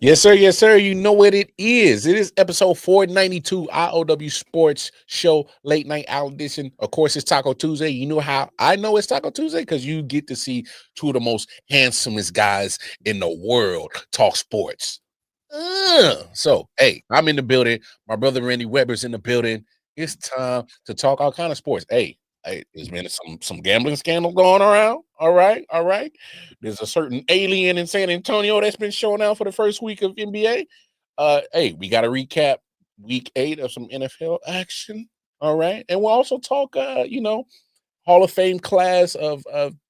Yes, sir. Yes, sir. You know what it is. It is episode 492 I.O.W. Sports Show Late Night Out Edition. Of course, it's Taco Tuesday. You know how I know it's Taco Tuesday? Because you get to see two of the most handsomest guys in the world talk sports. So, hey, I'm in the building. My brother Randy Weber's in the building. It's time to talk all kind of sports. Hey, there's been some gambling scandal going around. All right, all right. There's a certain alien in San Antonio that's been showing out for the first week of NBA. Hey, we got to recap week 8 of some NFL action. All right, and we'll also talk. Hall of Fame class of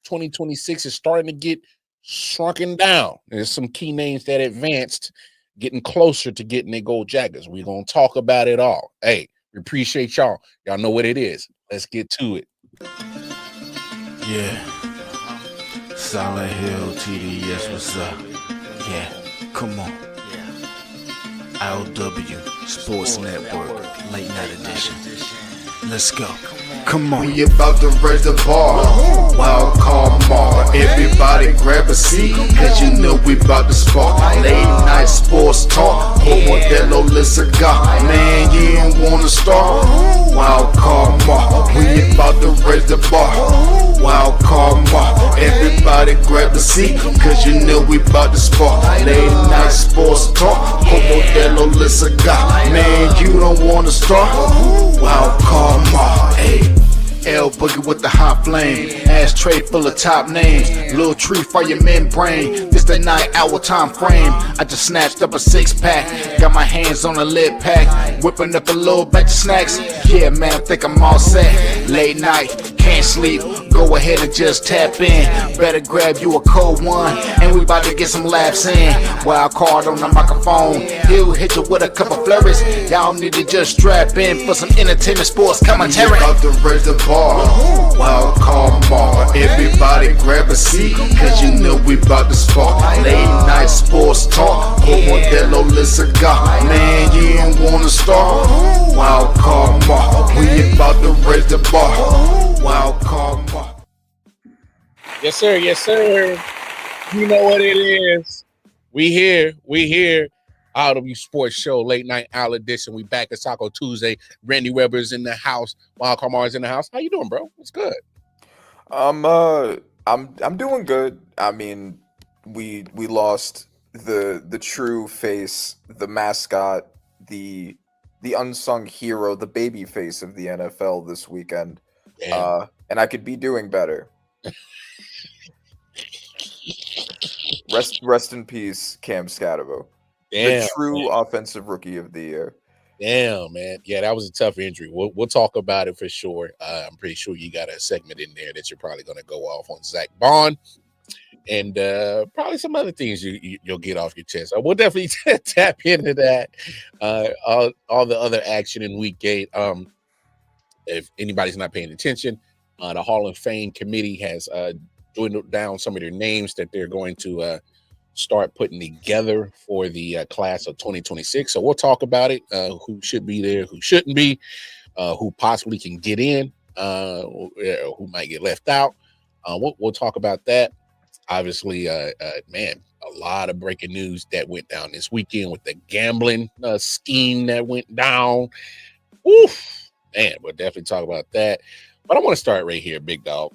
2026 is starting to get shrunken down. There's some key names that advanced, getting closer to getting their gold jackets. We're gonna talk about it all. Hey, we appreciate y'all. Y'all know what it is. Let's get to it. Yeah. Silent Hill TDS, what's up? Yeah, come on. I.O.W. Sports Network, Late Night Edition. Let's go. Come on. We about to raise the bar. Wild card mark. Everybody grab a seat, cause you know we about to spark. Late night sports talk. Modelo Le Cigar. Man, you don't wanna start. Wild card mark. We about to raise the bar. Wild card mark. Everybody grab a seat, cause you know we about to spark. Late night sports talk. Modelo Le Cigar. Man, you don't wanna start. Wild card mark. Hey. L Boogie with the hot flame, ashtray full of top names, little tree for your membrane. This the 9-hour time frame. I just snatched up a 6-pack, got my hands on a lid pack, whipping up a little batch of snacks. Yeah, man, I think I'm all set. Late night, can't sleep. Go ahead and just tap in. Better grab you a cold one, and we about to get some laughs in. Wild card on the microphone, he'll hit you with a couple flurries. Y'all need to just strap in for some entertainment sports commentary. We about to raise the bar. Wild card mark. Everybody grab a seat, cause you know we about to spark. Late night sports talk. Modelo Le Cigar. Man, you don't wanna start. Wild card mark. We about to raise the bar. Wild card mark. Yes, sir. Yes, sir. You know what it is. We here. I.O.W. Sports Show, Late Night Owl Edition. We back at Taco Tuesday. Randy Weber's in the house. Wild Carmar's in the house. How you doing, bro? What's good? I'm doing good. I mean, we lost the true face, the mascot, the unsung hero, the baby face of the NFL this weekend. Damn. And I could be doing better. Rest in peace, Cam Scatterbo. Damn, the true man. offensive rookie of the year. Damn, man. Yeah, that was a tough injury. We'll talk about it for sure. I'm pretty sure you got a segment in there that you're probably going to go off on Zach Bond and probably some other things you'll get off your chest. So we'll definitely tap into that. All the other action in week 8. If anybody's not paying attention, the Hall of Fame committee has dwindled down some of their names that they're going to start putting together for the class of 2026. So we'll talk about it, who should be there, who shouldn't be, who possibly can get in, who might get left out. We'll talk about that. Obviously, man, a lot of breaking news that went down this weekend with the gambling scheme that went down. Oof, man, we'll definitely talk about that. But I want to start right here, big dog.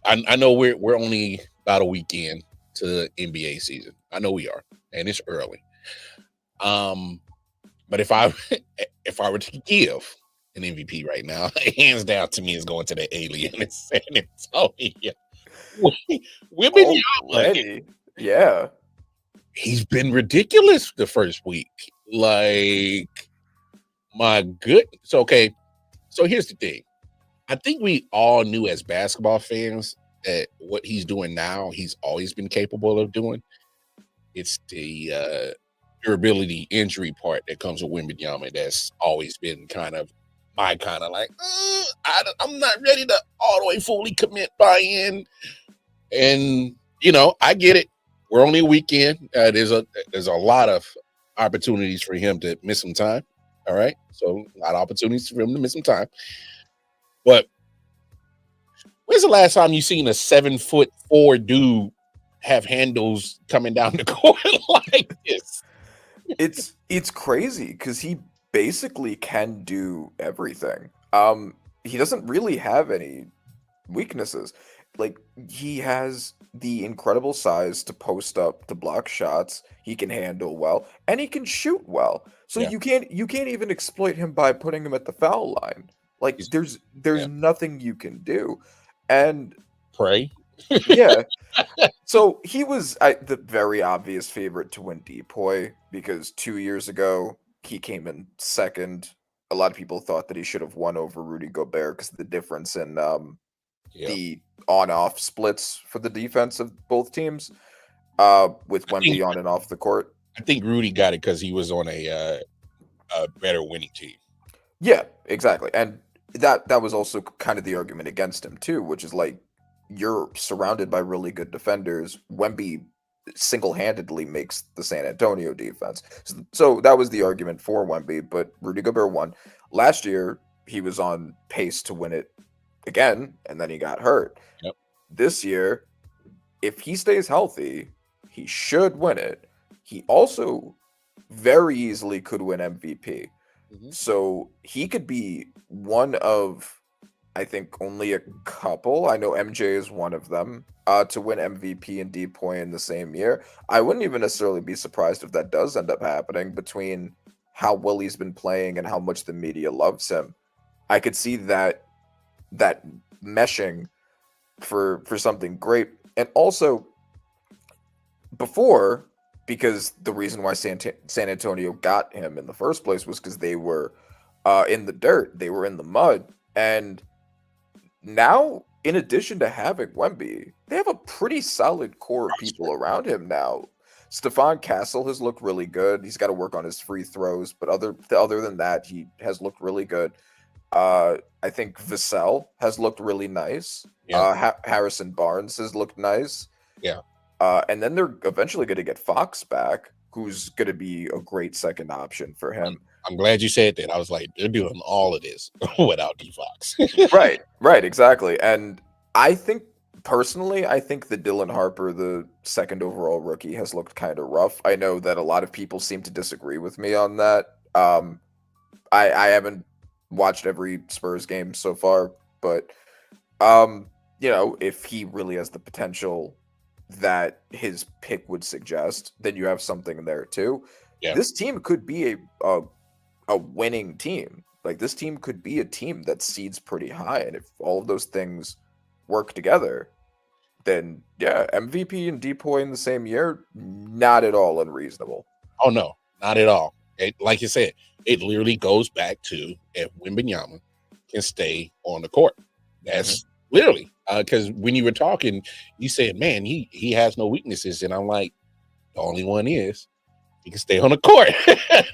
I know we're only about a weekend to the NBA season. I know we are, and it's early. But if I were to give an MVP right now, hands down to me is going to the alien in San Antonio. We've been Already? Yeah. He's been ridiculous the first week. Like, my good. So here's the thing. I think we all knew as basketball fans that what he's doing now, he's always been capable of doing. It's the durability injury part that comes with Wembanyama that's always been kind of my kind of like, I'm not ready to all the way fully commit, buy in. And, I get it. We're only a weekend. There's a lot of opportunities for him to miss some time. All right. So a lot of opportunities for him to miss some time. But when's the last time you seen a 7'4" dude have handles coming down the court like this. It's crazy because he basically can do everything. He doesn't really have any weaknesses. Like, he has the incredible size to post up, to block shots. He can handle well, and he can shoot well. So Yeah. you can't even exploit him by putting him at the foul line. Like, He's- there's yeah. nothing you can do. And Pray. yeah. So he was the very obvious favorite to win Depoy because 2 years ago he came in second. A lot of people thought that he should have won over Rudy Gobert because the difference in Yeah. the on-off splits for the defense of both teams, with Wemby on and off the court. I think Rudy got it because he was on a better winning team. Yeah, exactly. And that was also kind of the argument against him too, which is like, you're surrounded by really good defenders. Wemby single-handedly makes the San Antonio defense. So that was the argument for Wemby, but Rudy Gobert won. Last year, he was on pace to win it again, and then he got hurt. Yep. This year, if he stays healthy, he should win it. He also very easily could win MVP. Mhm. So he could be one of, I think, only a couple. I know MJ is one of them to win MVP and Depoy in the same year. I wouldn't even necessarily be surprised if that does end up happening between how well he's been playing and how much the media loves him. I could see that meshing for something great. And also, before, because the reason why San Antonio got him in the first place was because they were in the dirt, they were in the mud, and now, in addition to having Wemby, they have a pretty solid core of people around him now. Stephon Castle has looked really good. He's got to work on his free throws, but other than that, he has looked really good. I think Vassell has looked really nice. Yeah. Harrison Barnes has looked nice. Yeah. And then they're eventually going to get Fox back, who's going to be a great second option for him. I'm glad you said that. I was like, they're doing all of this without D-Fox. Right, exactly. And I think, personally, I think that Dylan Harper, the second overall rookie, has looked kind of rough. I know that a lot of people seem to disagree with me on that. I haven't watched every Spurs game so far, but if he really has the potential that his pick would suggest, then you have something there too. Yeah. This team could be a winning team. Like, this team could be a team that seeds pretty high, and if all of those things work together, then yeah, MVP and Depoy in the same year, not at all unreasonable. Oh no, not at all. Like you said, it literally goes back to if Wembanyama can stay on the court. That's literally because when you were talking, you said, "Man, he has no weaknesses," and I'm like, the only one is he can stay on the court,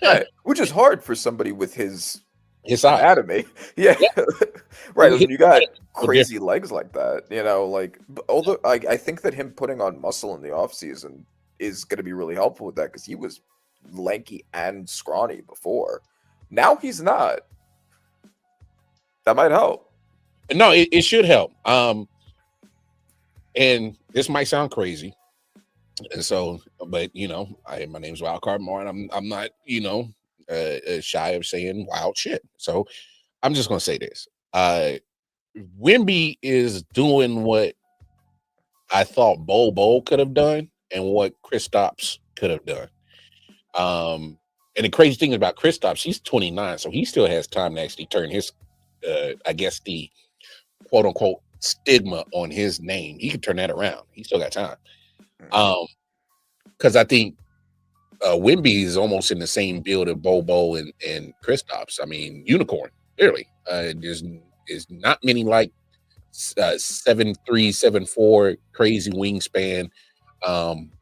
Right. Which is hard for somebody with his size. anatomy. Yeah. Right. When you got crazy different. legs like that, although I think that him putting on muscle in the offseason is going to be really helpful with that, because he was lanky and scrawny before. Now he's not. That might help. No, it should help. And this might sound crazy. And so, but my name's Wildcard Martin. I'm not, shy of saying wild shit. So I'm just gonna say this. Wemby is doing what I thought Bol could have done and what Kristaps could have done. And the crazy thing about Kristaps, he's 29, so he still has time to actually turn his I guess the quote unquote stigma on his name. He can turn that around. He still got time. Because I think Wemby is almost in the same build of Bol and Kristaps. I mean, unicorn, clearly. There's not many like 7'3", 7'4", crazy wingspan.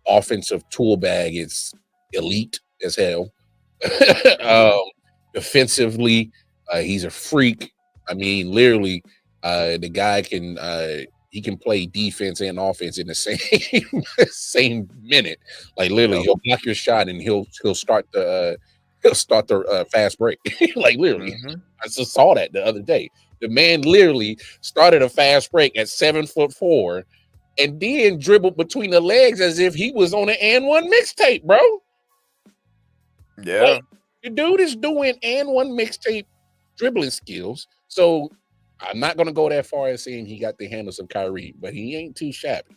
Offensive tool bag is elite as hell. Defensively, he's a freak. I mean, literally, the guy can he can play defense and offense in the same minute. Like, literally, he'll block your shot and he'll start the fast break. Like, literally, I just saw that the other day. The man literally started a fast break at 7'4" and then dribbled between the legs as if he was on an and one mixtape, bro. Yeah. Like, the dude is doing and one mixtape dribbling skills. So I'm not gonna go that far as saying he got the handles of Kyrie, but he ain't too shabby.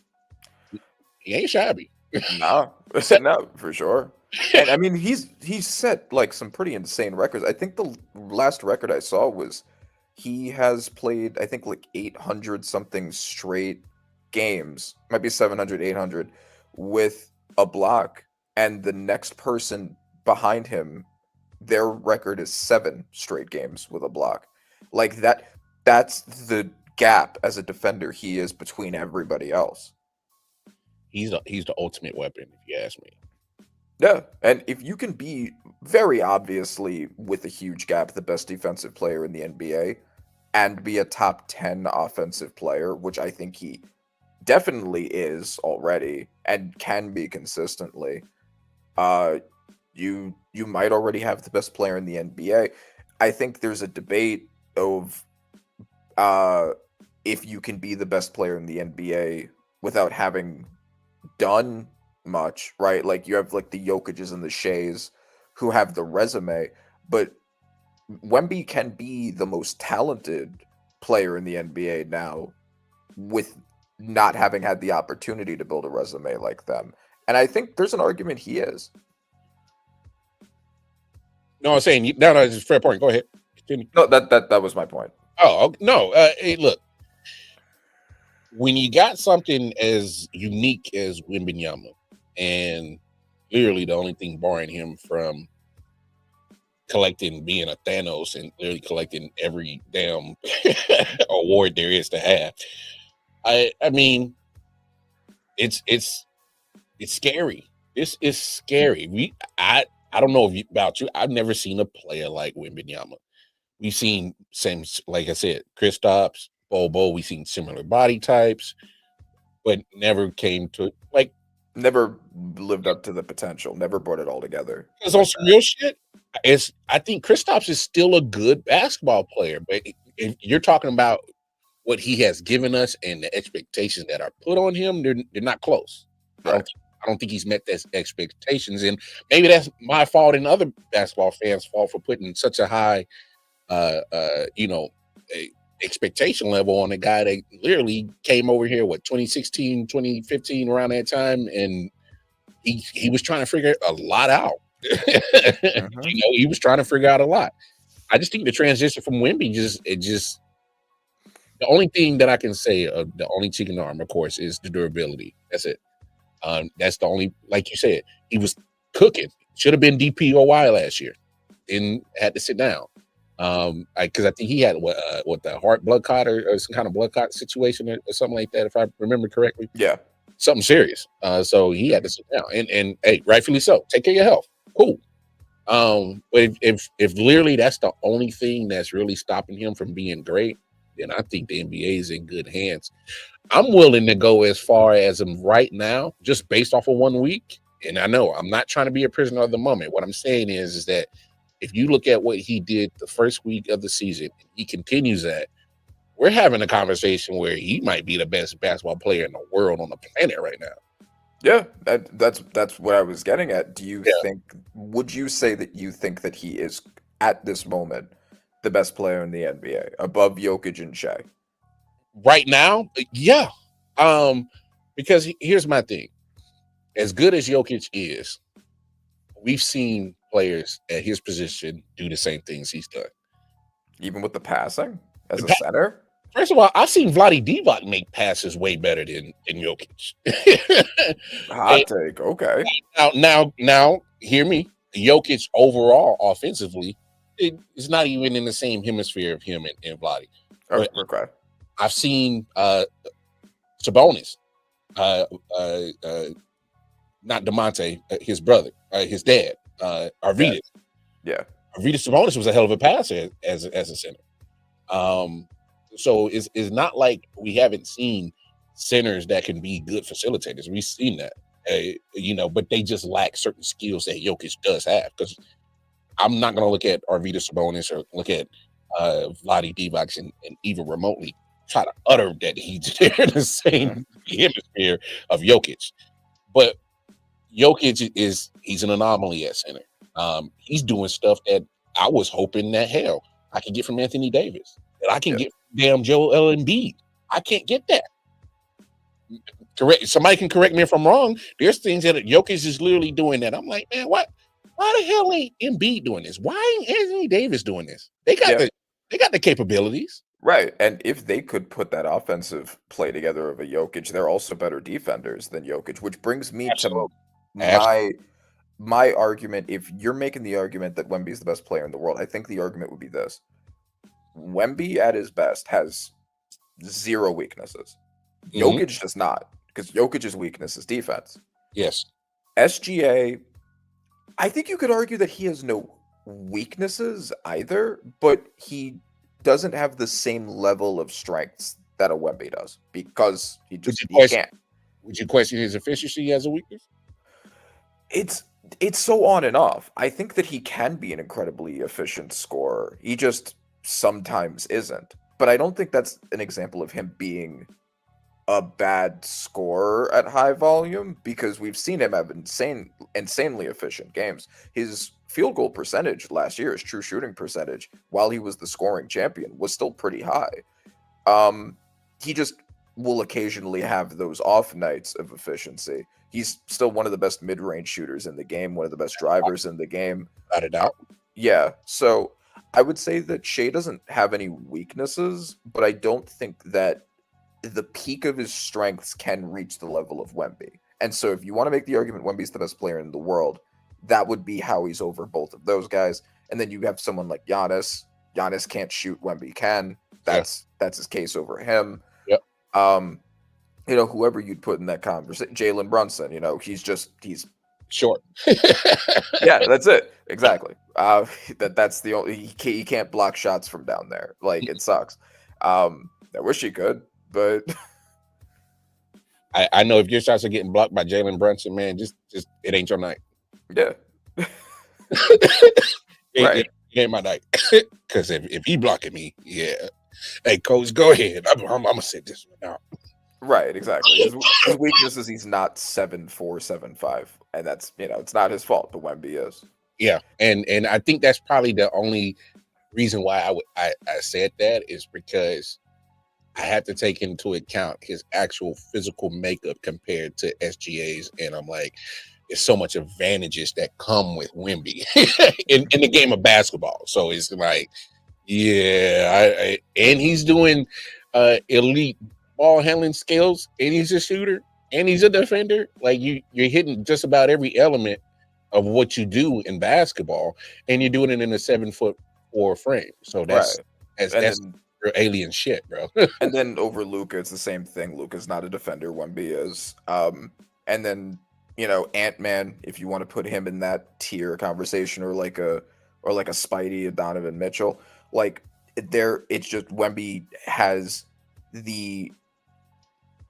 He ain't shabby. No, no, for sure. And I mean, he's set like some pretty insane records. I think the last record I saw was he has played, I think, like 800 something straight games, might be 700, 800, with a block. And the next person behind him, their record is 7 straight games with a block. Like that's the gap as a defender he is between everybody else. He's the ultimate weapon, if you ask me. Yeah, and if you can be very obviously with a huge gap the best defensive player in the NBA and be a top 10 offensive player, which I think he definitely is already and can be consistently, you might already have the best player in the NBA. I think there's a debate of if you can be the best player in the NBA without having done much, right? Like you have like the Jokic's and the Sheas who have the resume, but Wemby can be the most talented player in the NBA now with not having had the opportunity to build a resume like them. And I think there's an argument he is. No, I'm saying no, it's a fair point. Go ahead. Continue. No, that was my point. Oh no, hey, look. When you got something as unique as Wembanyama, and literally the only thing barring him from collecting, being a Thanos and literally collecting every damn award there is to have, I mean, it's scary. This is scary. I don't know about you. I've never seen a player like Wembanyama. We've seen same, like I said, Kristaps, Bobo. We've seen similar body types, but never came to like. Never lived up to the potential. Never brought it all together. Because on some real shit, I think Kristaps is still a good basketball player, but if you're talking about what he has given us and the expectations that are put on him, they're not close. Right. I don't think he's met those expectations, and maybe that's my fault and other basketball fans' fault for putting such a high, expectation level on a guy that literally came over here 2016, 2015, around that time, and he was trying to figure a lot out. He was trying to figure out a lot. I just think the transition from Wemby just the only thing that I can say, the only chicken arm, of course, is the durability. That's it. That's the only, like you said, he was cooking. Should have been DPOY last year, and had to sit down. Because I think he had what the heart blood clot or some kind of blood clot situation or something like that, if I remember correctly. Yeah, something serious. So he had to sit down, and hey, rightfully so. Take care of your health. Cool. But if literally that's the only thing that's really stopping him from being great, then I think the NBA is in good hands. I'm willing to go as far as him right now, just based off of 1 week. And I know I'm not trying to be a prisoner of the moment. What I'm saying is that if you look at what he did the first week of the season, he continues that, we're having a conversation where he might be the best basketball player in the world on the planet right now. Yeah, that's what I was getting at. Do you think, would you say that you think that he is at this moment the best player in the NBA above Jokic and Shea? Right now, yeah. Because here's my thing. As good as Jokic is, we've seen players at his position do the same things he's done. Even with the passing as a center? First of all, I've seen Vlade Divac make passes way better than Jokic. Hot take. Okay. Now, hear me. Jokic overall, offensively, it's not even in the same hemisphere of him and Vlade. Okay. I've seen Sabonis, not DeMonte, his brother, his dad, Arvydas. Yeah. Arvydas Sabonis was a hell of a passer as a center. So it's not like we haven't seen centers that can be good facilitators. We've seen that, but they just lack certain skills that Jokic does have. Because I'm not going to look at Arvydas Sabonis or look at Vlade Divac and even remotely try to utter that he's in the same hemisphere of Jokic. But Jokic he's an anomaly at center. He's doing stuff that I was hoping that hell I could get from Anthony Davis, that I can get from damn Joel Embiid. I can't get that. Correct. Somebody can correct me if I'm wrong. There's things that Jokic is literally doing that I'm like, man, what? Why the hell ain't Embiid doing this? Why ain't Anthony Davis doing this? They got the capabilities. Right. And if they could put that offensive play together of a Jokic, they're also better defenders than Jokic, which brings me to my argument. If you're making the argument that Wemby is the best player in the world, I think the argument would be this. Wemby at his best has zero weaknesses. Jokic does not, because Jokic's weakness is defense. Yes. SGA, I think you could argue that he has no weaknesses either, but he doesn't have the same level of strengths that a Wemby does, because he can't. Would you question his efficiency as a weakness? It's so on and off. I think that he can be an incredibly efficient scorer. He just sometimes isn't. But I don't think that's an example of him being a bad scorer at high volume, because we've seen him have insanely efficient games. His field goal percentage last year, his true shooting percentage, while he was the scoring champion, was still pretty high. He just will occasionally have those off nights of efficiency. He's still one of the best mid-range shooters in the game, one of the best drivers in the game. Without a doubt. Yeah, so I would say that Shea doesn't have any weaknesses, but I don't think that the peak of his strengths can reach the level of Wemby. And so if you want to make the argument Wemby's the best player in the world, that would be how he's over both of those guys. And then you have someone like Giannis. Giannis can't shoot, Wemby can. That's his case over him. Yep. Whoever you'd put in that conversation, Jalen Brunson, he's short. Yeah, that's it. Exactly. That's the only, he can't block shots from down there. Like, it sucks. I wish he could, but I know if your shots are getting blocked by Jalen Brunson, man, just it ain't your night. Yeah. It ain't my night. Because if he blocking me, yeah. Hey, coach, go ahead. I'm gonna sit this one out. Right, exactly. His weakness is he's not 7'4", 7'5", and that's it's not his fault. But Wemby is. Yeah, and I think that's probably the only reason why I said that is because I had to take into account his actual physical makeup compared to SGA's, and I'm like, there's so much advantages that come with Wemby in the game of basketball. So it's like, yeah, and he's doing elite ball handling skills, and he's a shooter, and he's a defender. Like you're hitting just about every element of what you do in basketball, and you're doing it in a 7'4" frame. So that's real alien shit, bro. And then over Luka, it's the same thing. Luka's not a defender. Wemby is. And then Ant-Man, if you want to put him in that tier conversation, or like a Spidey, a Donovan Mitchell, like it's just Wemby has the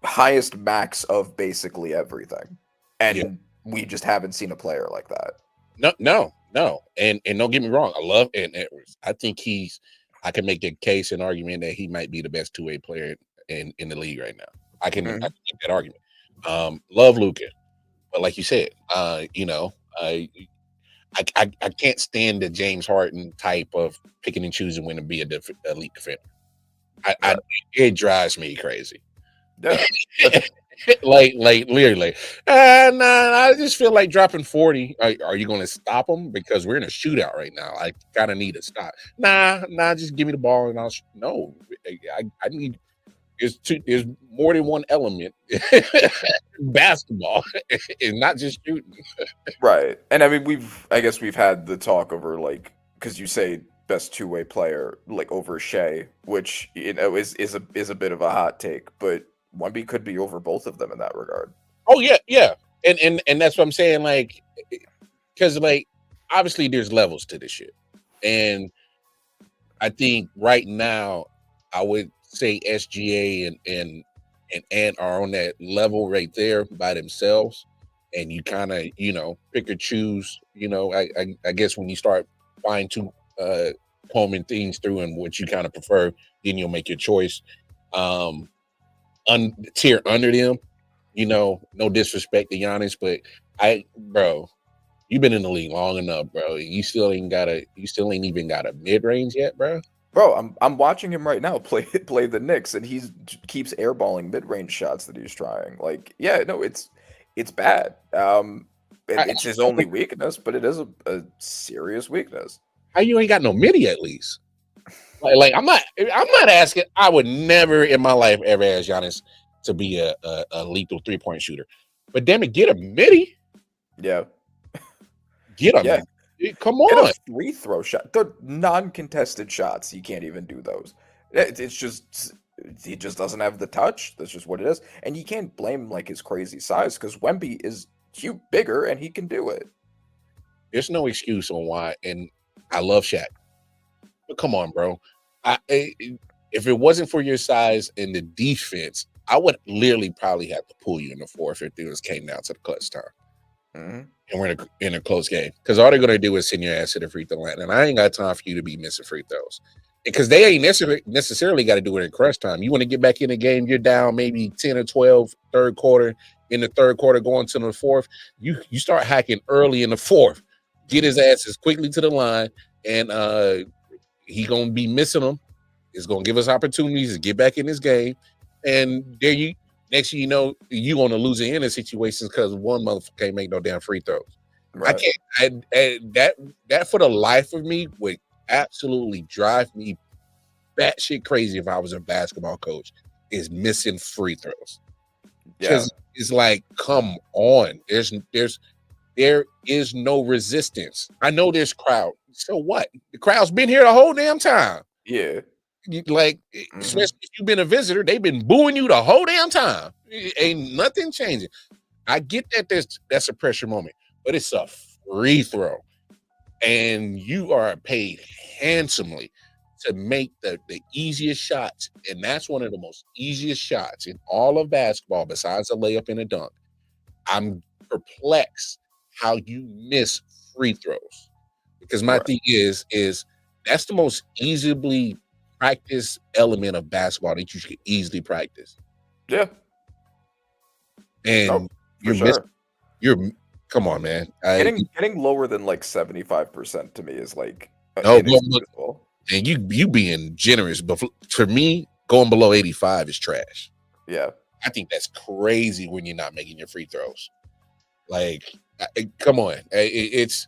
highest max of basically everything, and we just haven't seen a player like that. No, and don't get me wrong, I love Ant Edwards. I think I can make the case and argument that he might be the best two-way player in the league right now. I can make that argument. Love Luka, but like you said, I can't stand the James Harden type of picking and choosing when to be a elite defender. It drives me crazy. Yeah. like literally. I just feel like dropping 40. Are you going to stop them? Because we're in a shootout right now. I kind of need a stop. Nah. Just give me the ball and I'll. No, I need. There's more than one element. Basketball is not just shooting. Right, and I mean I guess we've had the talk over, like, because you say best two-way player, like, over Shea, which is a bit of a hot take, but Wemby could be over both of them in that regard. Oh yeah, and that's what I'm saying, like, because like obviously there's levels to this shit, and I think right now I would say SGA and Ant are on that level right there by themselves, and you kind of pick or choose. I guess when you start combing things through and what you kind of prefer, then you'll make your choice. tier under them. You know, no disrespect to Giannis, but bro, you've been in the league long enough, bro. You still ain't even got a mid range yet, bro. Bro, I'm watching him right now play the Knicks, and keeps airballing mid range shots that he's trying. Like, yeah, no, it's bad. It's his only weakness, but it is a serious weakness. How you ain't got no midi at least? Like I'm not asking. I would never in my life ever ask Giannis to be a lethal 3-point shooter. But damn it, get a midi. Yeah. Get a midi. Come on. Get a free throw shot. They're non-contested shots. You can't even do those. It's just he just doesn't have the touch. That's just what it is. And you can't blame like his crazy size because Wemby is bigger and he can do it. There's no excuse on why. And I love Shaq. But come on, bro. If it wasn't for your size and the defense, I would literally probably have to pull you in the fourth if it came down to the clutch time. Mm-hmm. And we're in a close game. Because all they're going to do is send your ass to the free throw line. And I ain't got time for you to be missing free throws. Because they ain't necessarily got to do it in crunch time. You want to get back in the game, you're down maybe 10 or 12 third quarter. In the third quarter going to the fourth, you start hacking early in the fourth. Get his ass as quickly to the line. And he going to be missing them. It's going to give us opportunities to get back in this game. And next thing you know, you on the losing end of situations because one motherfucker can't make no damn free throws. Right. I can't. That for the life of me would absolutely drive me batshit crazy if I was a basketball coach. Is missing free throws. Yeah, it's like, come on. There is no resistance. I know there's crowd. So what? The crowd's been here the whole damn time. Yeah. Especially if you've been a visitor, they've been booing you the whole damn time. Ain't nothing changing. I get that that's a pressure moment, but it's a free throw. And you are paid handsomely to make the easiest shots. And that's one of the most easiest shots in all of basketball, besides a layup and a dunk. I'm perplexed how you miss free throws. Because my thing is that's the most easily practice element of basketball that you should easily practice. Yeah. And come on, man. Getting lower than like 75% to me is like inexcusable. And you being generous, but for me, going below 85 is trash. Yeah. I think that's crazy when you're not making your free throws. Like, come on. It's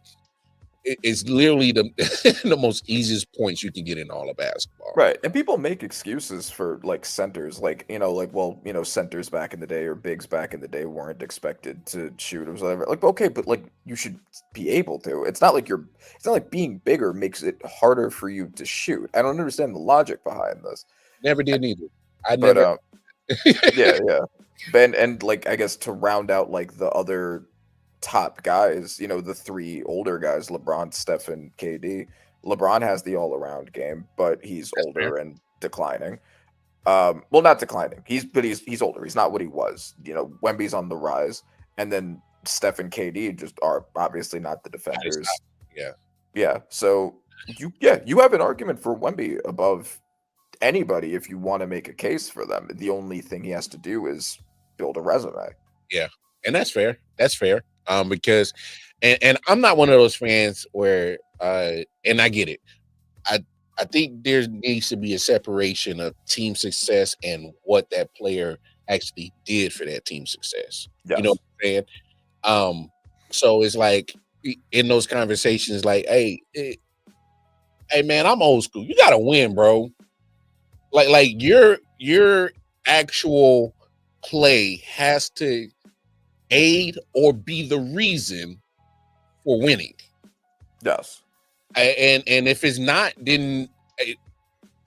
literally the most easiest points you can get in all of basketball. Right. And people make excuses for like centers, like, centers back in the day or bigs back in the day weren't expected to shoot or whatever. Like, okay, but like you should be able to. It's not like being bigger makes it harder for you to shoot. I don't understand the logic behind this. Never did either. Yeah. And like, I guess to round out like the other top guys, the three older guys, LeBron, Steph, and KD. LeBron has the all-around game, but he's older and declining. Well, not declining. He's older. He's not what he was. Wemby's on the rise, and then Steph and KD just are obviously not the defenders. Yeah. So you have an argument for Wemby above anybody if you want to make a case for them. The only thing he has to do is build a resume. Yeah, and that's fair. Because and I'm not one of those fans where and I get it. I think there needs to be a separation of team success and what that player actually did for that team success. Yes. You know what I'm saying? So it's like in those conversations, like, hey man, I'm old school. You gotta win, bro. Like your actual play has to aid or be the reason for winning. Yes. And if it's not, then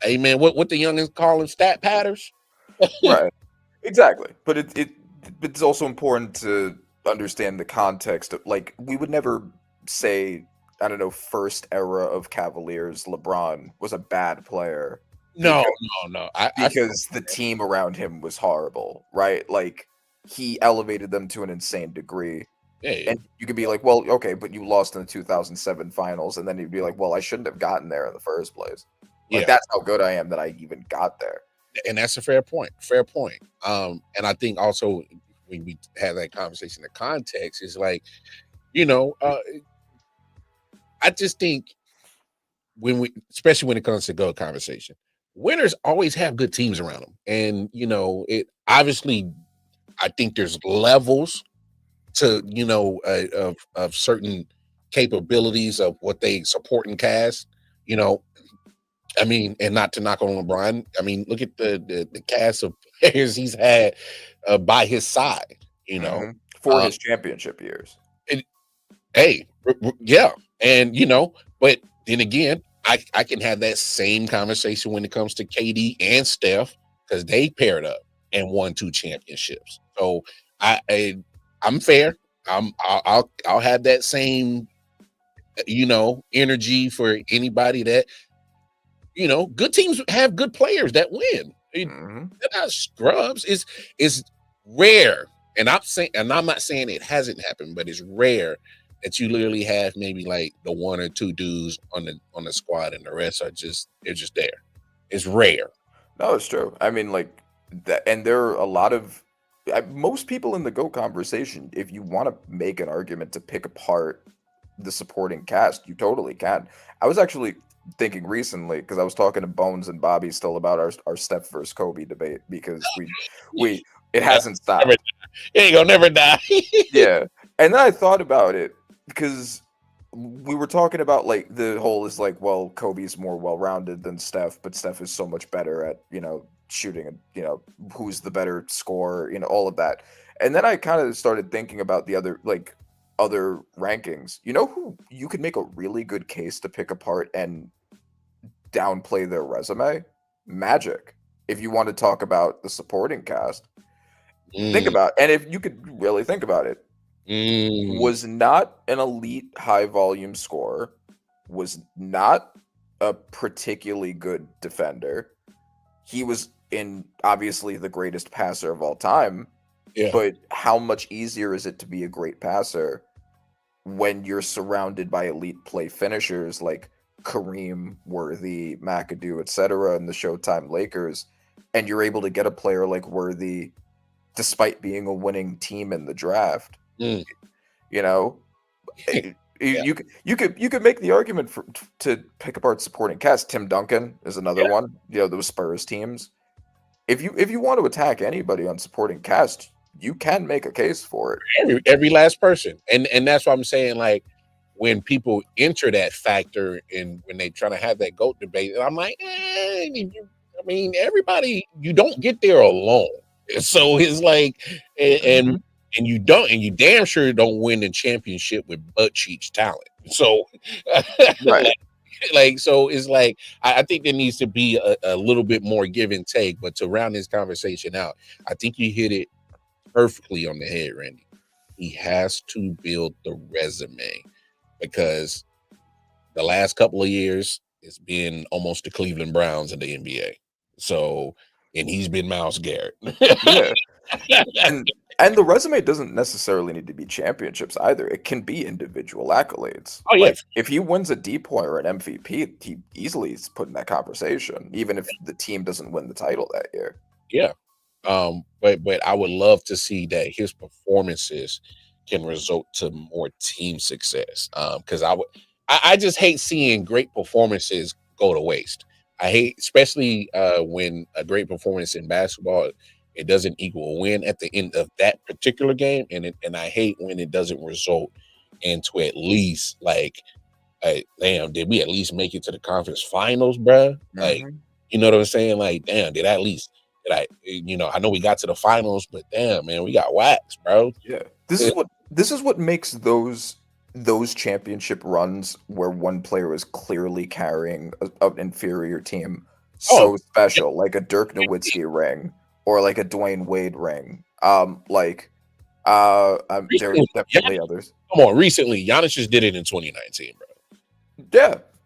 hey man, what the youngins call them, stat patters. Right. Exactly. But it's also important to understand the context of, like, we would never say, I don't know, first era of Cavaliers LeBron was a bad player. No. Because the team around him was horrible, right? Like, he elevated them to an insane degree. Yeah. And you could be like, well, okay, but you lost in the 2007 finals. And then you'd be like, well, I shouldn't have gotten there in the first place. Like, that's how good I am that I even got there. and that's a fair point. Fair point. And I think also when we have that conversation, the context is like, I just think especially when it comes to GOAT conversation, winners always have good teams around them, and it obviously. I think there's levels to of certain capabilities of what they support and cast. I mean, and not to knock on LeBron. I mean, look at the cast of players he's had by his side. For uh, his championship years. Hey, yeah, and but then again, I can have that same conversation when it comes to KD and Steph because they paired up and won 2 championships. So I'm fair. I'll have that same energy for anybody that good teams have good players that win. They're not scrubs. It's rare, and I'm not saying it hasn't happened, but it's rare that you literally have maybe like the 1 or 2 dudes on the squad, and the rest they're just there. It's rare. No, it's true. I mean, like that, and there are a lot of most people in the GOAT conversation. If you want to make an argument to pick apart the supporting cast, you totally can. I was actually thinking recently because I was talking to Bones and Bobby still about our Steph versus Kobe debate because it hasn't stopped. It ain't gonna never die. Yeah, and then I thought about it because we were talking about like the whole is like, well, Kobe's more well-rounded than Steph, but Steph is so much better at shooting and who's the better scorer, all of that. And then I kind of started thinking about the other rankings. Who you could make a really good case to pick apart and downplay their resume? Magic. If you want to talk about the supporting cast, think about it. And if you could really think about it, was not an elite high volume scorer, was not a particularly good defender. He was obviously the greatest passer of all time. Yeah. But how much easier is it to be a great passer when you're surrounded by elite play finishers like Kareem, Worthy, McAdoo, etc., and the Showtime Lakers, and you're able to get a player like Worthy despite being a winning team in the draft? You could make the argument to pick apart supporting cast. Tim Duncan is another one. Those Spurs teams. If you want to attack anybody on supporting cast, you can make a case for it. Every last person, and that's what I'm saying. Like when people enter that factor, and when they trying to have that GOAT debate, I'm like, I mean, everybody, you don't get there alone. So it's like, and you don't, and you damn sure don't win the championship with butt cheeks talent. So, right. So it's like I think there needs to be a little bit more give and take. But to round this conversation out, I think you hit it perfectly on the head, Randy. He has to build the resume because the last couple of years it's been almost the Cleveland Browns in the NBA. So, and he's been Myles Garrett. Yeah. And the resume doesn't necessarily need to be championships either. It can be individual accolades. Oh, yeah. Like, if he wins a DPOY or an MVP, he easily is put in that conversation, even if the team doesn't win the title that year. Yeah. But I would love to see that his performances can result to more team success. Because I just hate seeing great performances go to waste. I hate, especially when a great performance in basketball, it doesn't equal a win at the end of that particular game, and I hate when it doesn't result into at least like, damn, did we at least make it to the conference finals, bro? Like, you know what I'm saying? Like, damn, I know we got to the finals, but damn, man, we got waxed, bro. Yeah, this is what makes those championship runs where one player is clearly carrying an inferior team so special, like a Dirk Nowitzki ring or like a Dwayne Wade ring. There are definitely others. Come on, recently Giannis just did it in 2019, bro.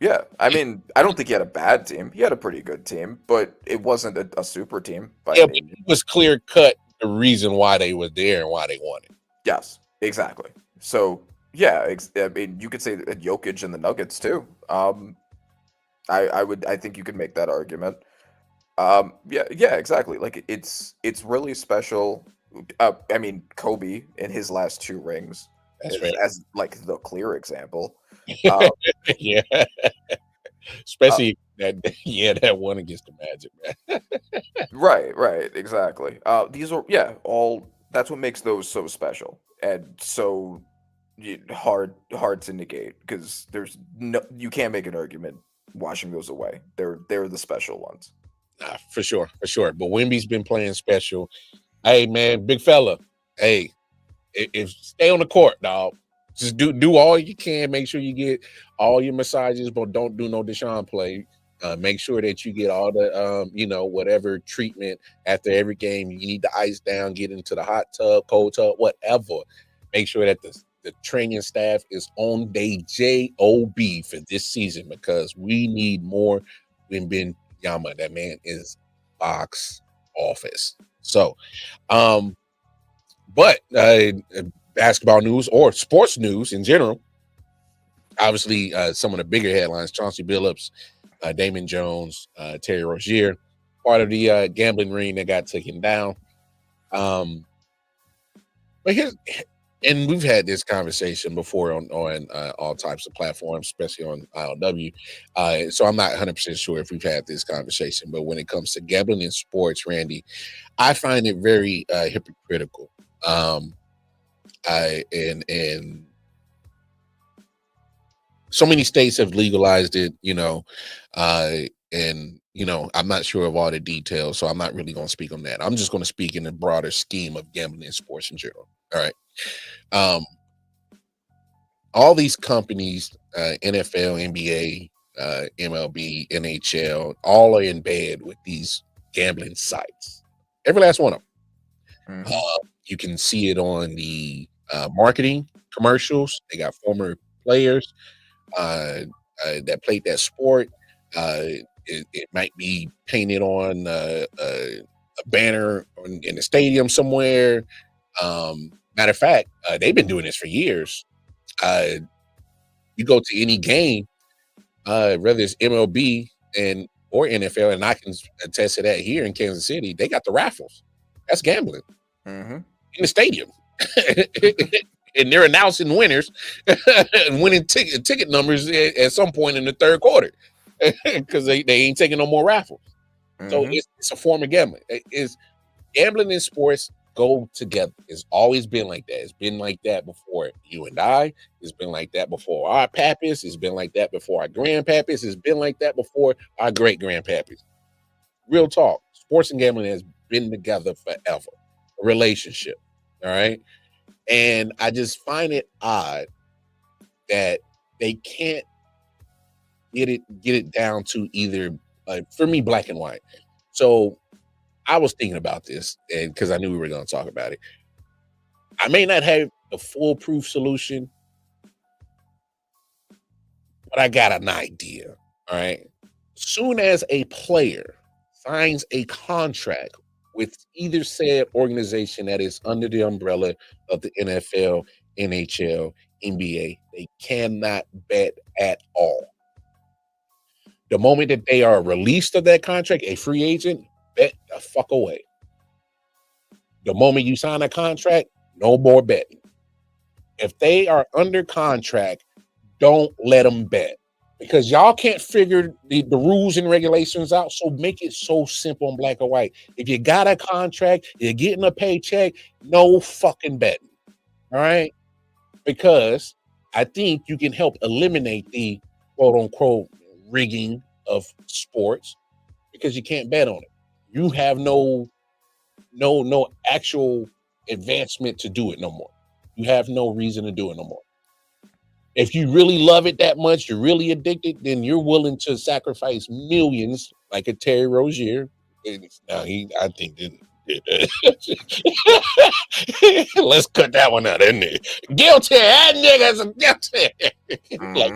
Yeah. I mean, I don't think he had a bad team. He had a pretty good team, but it wasn't a super team. But it was clear cut the reason why they were there and why they won it. Yes, exactly. So yeah, I mean, you could say that Jokic and the Nuggets too. I think you could make that argument. Yeah, exactly. Like it's really special. I mean, Kobe in his last 2 rings That's fair. is as like the clear example. Uh, Yeah, uh, especially that one against the Magic, man. right, exactly. These are all that's what makes those so special and so hard to negate because there's no you can't make an argument washing those away. They're the special ones. Nah, for sure, for sure. But Wimby's been playing special. Hey, man, big fella. Hey, if stay on the court, dog. Just do all you can. Make sure you get all your massages, but don't do no Deshaun play. Make sure that you get all the whatever treatment after every game. You need the ice down, get into the hot tub, cold tub, whatever. Make sure that the training staff is on their job for this season because we need more Wimby Yama. That man is box office. So, but basketball news or sports news in general, obviously some of the bigger headlines: Chauncey Billups, Damon Jones, Terry Rozier, part of the gambling ring that got taken down. But here's, and we've had this conversation before on all types of platforms, especially on I.O.W. So I'm not 100% sure if we've had this conversation, but when it comes to gambling in sports, Randy, I find it very hypocritical. And so many states have legalized it, and I'm not sure of all the details, so I'm not really going to speak on that. I'm just going to speak in the broader scheme of gambling in sports in general. All right. All these companies, NFL, NBA, MLB, NHL, all are in bed with these gambling sites. Every last one of them. Mhm. You can see it on the marketing commercials. They got former players that played that sport. It might be painted on a banner in the stadium somewhere. Matter of fact, they've been doing this for years. You go to any game, whether it's MLB or NFL, and I can attest to that here in Kansas City, they got the raffles. That's gambling in the stadium. And they're announcing winners and winning ticket numbers at some point in the third quarter because they ain't taking no more raffles. So it's a form of gambling. It's gambling in sports go together. It's always been like that. It's been like that before you and I. It's been like that before our pappies. It's been like that before our grandpappies. It's been like that before our great grandpappies. Real talk. Sports and gambling has been together forever. A relationship. All right. And I just find it odd that they can't get it down to either, for me, black and white. So I was thinking about this, and because I knew we were going to talk about it. I may not have the foolproof solution, but I got an idea. All right. Soon as a player signs a contract with either said organization that is under the umbrella of the NFL, NHL, NBA, they cannot bet at all. The moment that they are released of that contract, a free agent, bet the fuck away. The moment you sign a contract, no more betting. If they are under contract, don't let them bet. Because y'all can't figure the rules and regulations out. So make it so simple and black and white. If you got a contract, you're getting a paycheck, no fucking betting. All right? Because I think you can help eliminate the quote unquote rigging of sports because you can't bet on it. You have no actual advancement to do it no more. You have no reason to do it no more. If you really love it that much, you're really addicted, then you're willing to sacrifice millions, like a Terry Rozier. Now I think let's cut that one out, isn't it? Guilty, that nigga's guilty. Like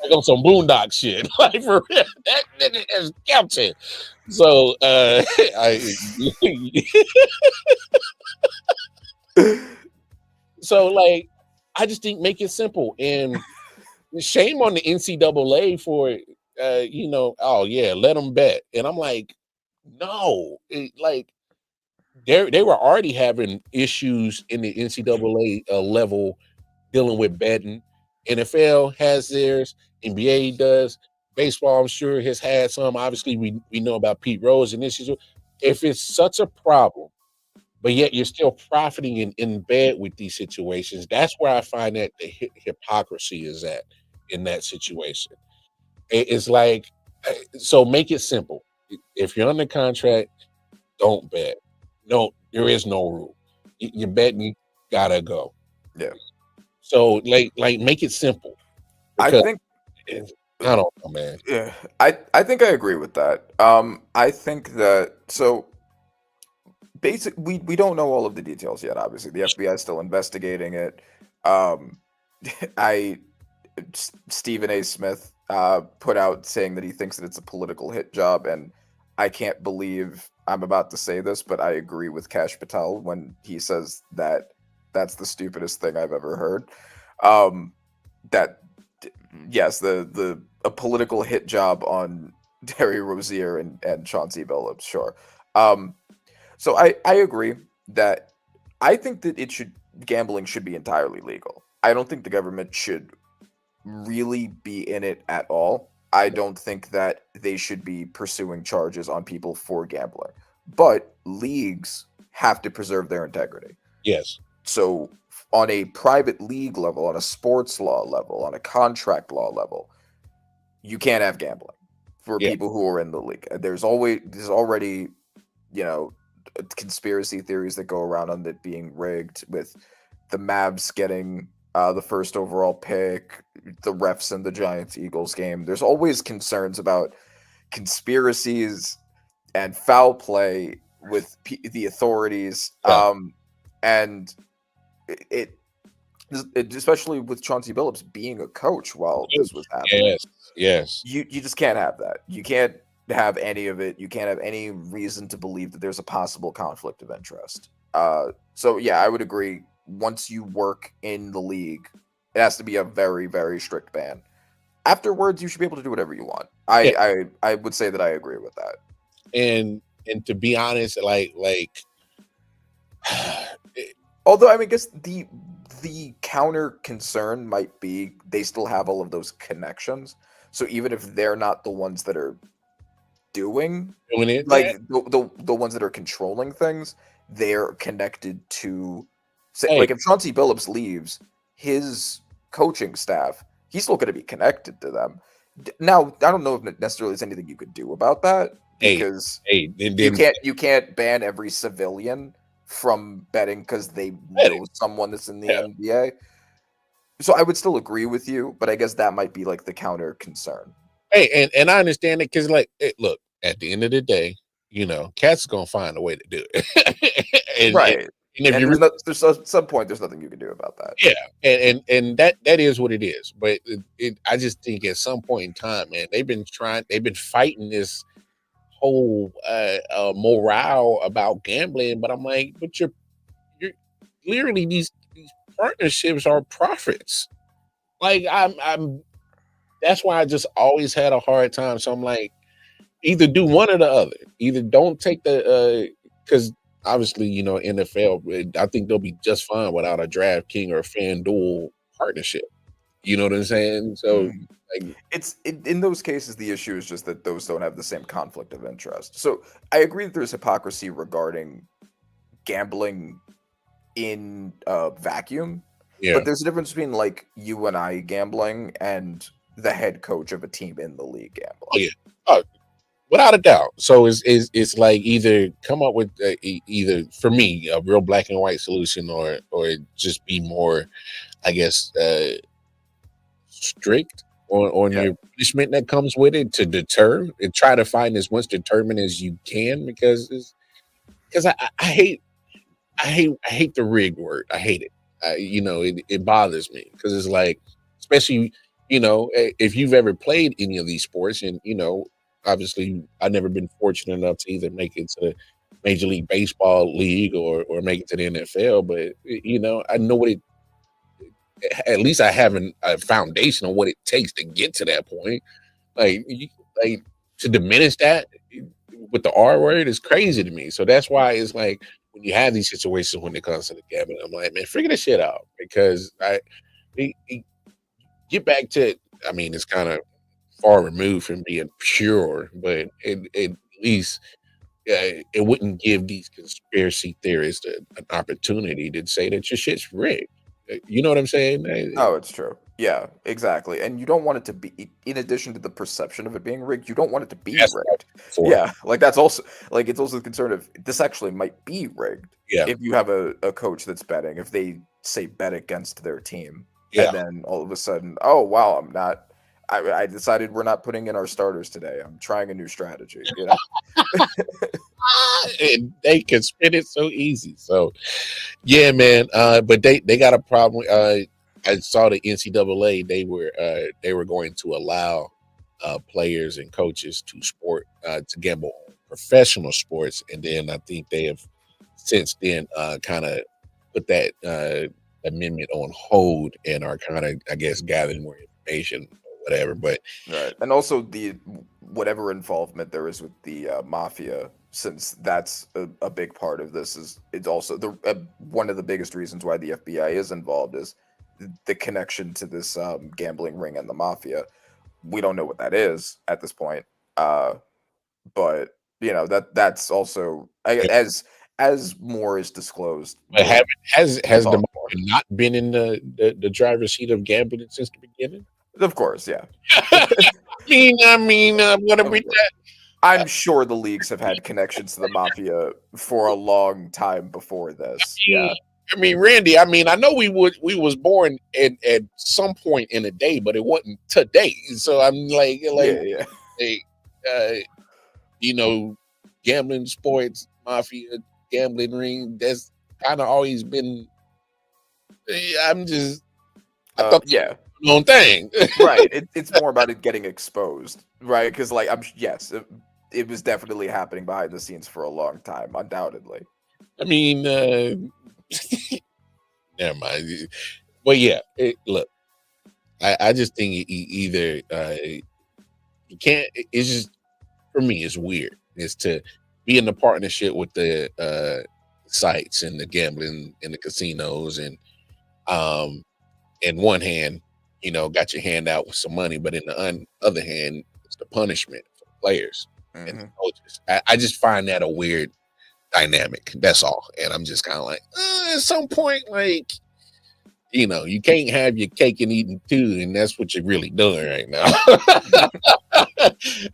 on some boondock shit. Like for real, that nigga is guilty. So so like I just think make it simple, and shame on the NCAA for oh yeah, let them bet. And I'm like, No, like they were already having issues in the NCAA level dealing with betting. NFL has theirs, NBA does, baseball I'm sure has had some. Obviously, we know about Pete Rose and issues. If it's such a problem, but yet you're still profiting in bed with these situations, that's where I find that the hypocrisy is at in that situation. It's like, so make it simple. If you're under contract, don't bet. No, there is no rule. You bet, you gotta go. Yeah. So like make it simple I because think I don't know, man. yeah, I think I agree with that. I think that so we don't know all of the details yet. Obviously, the FBI is still investigating it. Um, I Stephen A. Smith put out saying that he thinks that it's a political hit job, and I can't believe I'm about to say this, but I agree with Kash Patel when he says that that's the stupidest thing I've ever heard. That yes, the a political hit job on Terry Rozier and Chauncey Billups, sure. So I agree that I think that gambling should be entirely legal. I don't think the government should really be in it at all. I don't think that they should be pursuing charges on people for gambling. But leagues have to preserve their integrity. Yes. So on a private league level, on a sports law level, on a contract law level, you can't have gambling for people who are in the league. There's already, conspiracy theories that go around on it being rigged, with the Mavs getting the first overall pick, the refs in the Giants-Eagles game. There's always concerns about conspiracies and foul play with the authorities. And it especially with Chauncey Billups being a coach while this was happening. Yes. You just can't have that. You can't have any of it. You can't have any reason to believe that there's a possible conflict of interest. So yeah, I would agree. Once you work in the league, it has to be a very, very strict ban. Afterwards, you should be able to do whatever you want. I would say that I agree with that. And to be honest, like although I guess the counter concern might be they still have all of those connections. So even if they're not the ones that are doing it, like the ones that are controlling things, they're connected to. Like if Chauncey Billups leaves, his coaching staff, he's still going to be connected to them. Now, I don't know if necessarily there's anything you could do about that, because you can't ban every civilian from betting because they know someone that's in the NBA. So I would still agree with you, but I guess that might be like the counter concern. Hey, and I understand it because, like, look, at the end of the day, cats gonna find a way to do it, right? And there's at some point there's nothing you can do about that. Yeah, and that is what it is. But I just think at some point in time, man, they've been fighting this whole morale about gambling. But I'm like, but you're clearly these partnerships are profits. Like I'm that's why I just always had a hard time. So I'm like, either do one or the other. Either don't take the because obviously, NFL, I think they'll be just fine without a DraftKings or FanDuel partnership. You know what I'm saying? So like, it's in those cases, the issue is just that those don't have the same conflict of interest. So I agree that there's hypocrisy regarding gambling in a vacuum. Yeah. But there's a difference between like you and I gambling and the head coach of a team in the league gambling. Oh, yeah. Without a doubt. So it's like either come up with either, for me, a real black and white solution, or just be more, I guess, strict on your punishment that comes with it to deter, and try to find as much deterrent as you can, because I hate the rigged word. I hate it. It bothers me because it's like, especially, if you've ever played any of these sports, and obviously I've never been fortunate enough to either make it to the Major League Baseball league or make it to the NFL, but I know what at least I have a foundation on what it takes to get to that point. Like to diminish that with the R word is crazy to me. So that's why it's like when you have these situations when it comes to the gambling, I'm like, man, figure this shit out because we get back to. I mean, it's kind of far removed from being pure, but at least it wouldn't give these conspiracy theorists an opportunity to say that your shit's rigged. You know what I'm saying? Oh, it's true. Yeah, exactly. And you don't want it to be, in addition to the perception of it being rigged, you don't want it to be That's what I rigged. was for. Yeah, like that's also like it's also the concern of this actually might be rigged Yeah, if you have a coach that's betting, if they say bet against their team, yeah. and then all of a sudden, oh wow, I'm not. I decided we're not putting in our starters today. I'm trying a new strategy. You know? And they can spin it so easy. So yeah, man. But they got a problem. I saw the NCAA. They were going to allow players and coaches to gamble on professional sports, and then I think they have since then kind of put that amendment on hold and are kind of, I guess, gathering more information or whatever. But Right, and also the whatever involvement there is with the mafia, since that's a big part of this. Is it's also the one of the biggest reasons why the FBI is involved is the connection to this gambling ring and the mafia. We don't know what that is at this point, but you know that's also as more is disclosed. but We'll has the evolve mafia not been in the driver's seat of gambling since the beginning? more. Of course, yeah. What are Of we? course. I'm sure the leagues have had connections to the mafia for a long time before this. Yeah. I mean, Randy. I mean, I know we was born at some point in the day, but it wasn't today. So I'm like, Yeah. hey, you know, gambling, sports, mafia, gambling ring. That's kind of always been. I'm just. I thought Yeah. my own thing. Right. It's more about it getting exposed, right? Because like yes, it was definitely happening behind the scenes for a long time, undoubtedly. I mean, never mind. But yeah, look, I just think either you can't. It's just for me, it's weird. It's to be in the partnership with the sites and the gambling and the casinos, and in one hand, you know, got your hand out with some money, but in the other hand, it's the punishment for the players and the coaches. I just find that a weird dynamic. That's all, and I'm just kind of like, at some point, like. You know, you can't have your cake and eat it too, and that's what you're really doing right now.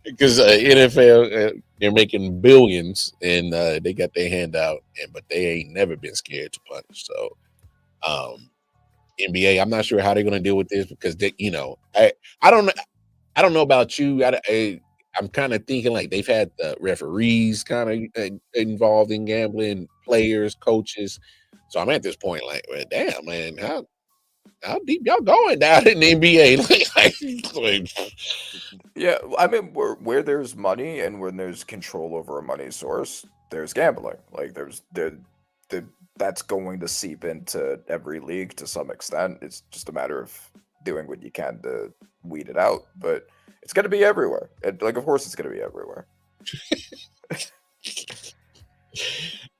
Because NFL, they're making billions, and they got their hand out, but they ain't never been scared to punish. So, NBA, I'm not sure how they're going to deal with this because they, you know, I don't know about you. I'm kind of thinking like they've had referees kind of involved in gambling, players, coaches. So I'm at this point like, well, damn, man, how deep y'all going down in the NBA? Yeah, I mean, where there's money and when there's control over a money source, there's gambling. Like that's going to seep into every league to some extent. It's just a matter of doing what you can to weed it out, but it's going to be everywhere. Like, of course, it's going to be everywhere.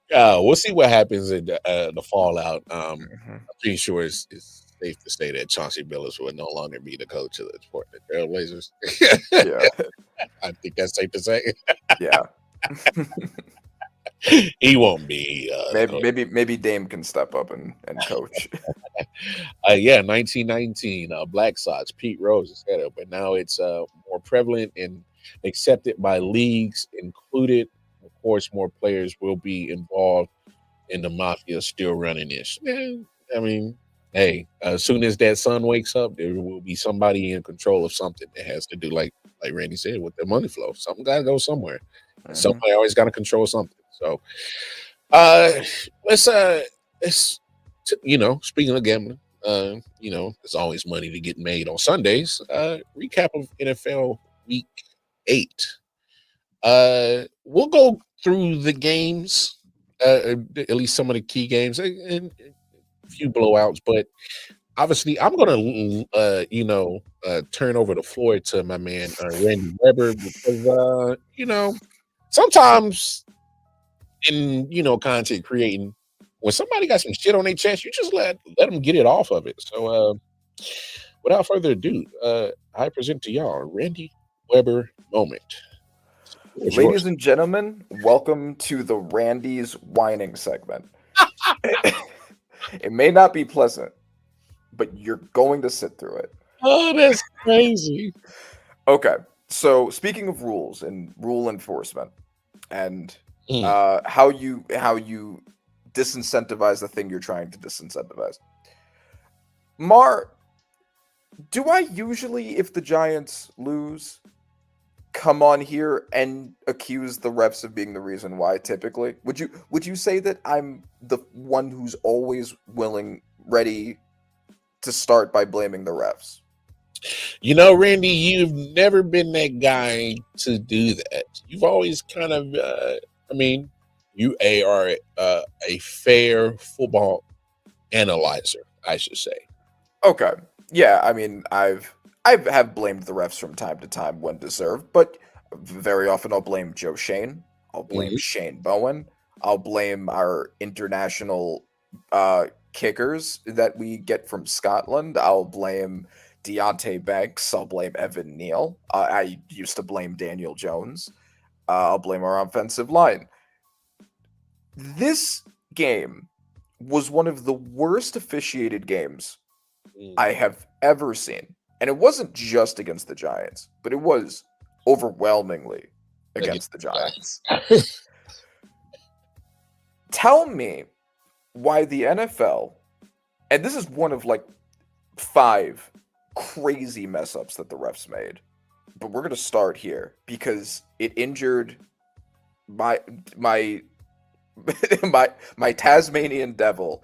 We'll see what happens in the fallout. I'm pretty sure it's safe to say that Chauncey Billups will no longer be the coach of the Portland Trailblazers. Yeah, I think that's safe to say. yeah. He won't be. Maybe Dame can step up and coach. Yeah, 1919, Black Sox, Pete Rose is head up, but now it's more prevalent and accepted by leagues included. Of course, more players will be involved in the mafia still running this. Yeah, I mean, hey, as soon as that sun wakes up, there will be somebody in control of something that has to do, like Randy said, with the money flow. Something got to go somewhere. Somebody always got to control something. So, let's you know, speaking of gambling, you know, there's always money to get made on Sundays. Recap of NFL Week 8. We'll go through the games, at least some of the key games, and a few blowouts. But obviously, I'm gonna, turn over the floor to my man Randy Weber because, you know, sometimes in content creating, when somebody got some shit on their chest, you just let them get it off of it. So without further ado, I present to y'all Randy Weber moment. It's yours. Ladies and gentlemen, welcome to the Randy's whining segment. It may not be pleasant, but you're going to sit through it. Oh, that's crazy. Okay, so speaking of rules and rule enforcement, and how you disincentivize the thing you're trying to disincentivize. Mar, do I usually, if the Giants lose, come on here and accuse the refs of being the reason why? Typically, would you say that I'm the one who's always ready to start by blaming the refs? Randy, you've never been that guy to do that. You've always kind of, you are a fair football analyzer, I should say. Okay, yeah, I mean, I have blamed the refs from time to time when deserved, but very often I'll blame Joe Shane. I'll blame Shane Bowen. I'll blame our international kickers that we get from Scotland. I'll blame Deontay Banks. I'll blame Evan Neal. I used to blame Daniel Jones. I'll blame our offensive line. This game was one of the worst officiated games I have ever seen. And it wasn't just against the Giants, but it was overwhelmingly against the Giants. Tell me why the NFL, and this is one of like 5 crazy mess ups that the refs made, but we're going to start here because it injured my Tasmanian devil,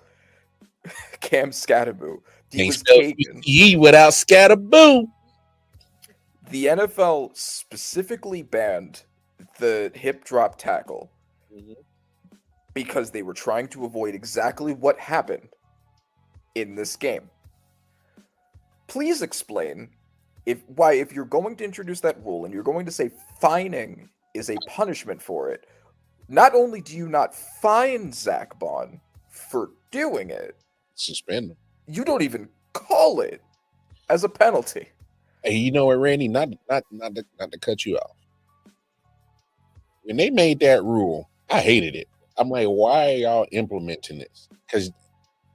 Cam Scatterboo. He was taken. Ye without Scatterboo. The NFL specifically banned the hip drop tackle because they were trying to avoid exactly what happened in this game. Please explain if you're going to introduce that rule and you're going to say fining is a punishment for it, not only do you not fine Zach Bond for doing it, suspend him. You don't even call it as a penalty. Hey, you know what, Randy? Not to cut you off. When they made that rule, I hated it. I'm like, why are y'all implementing this? Because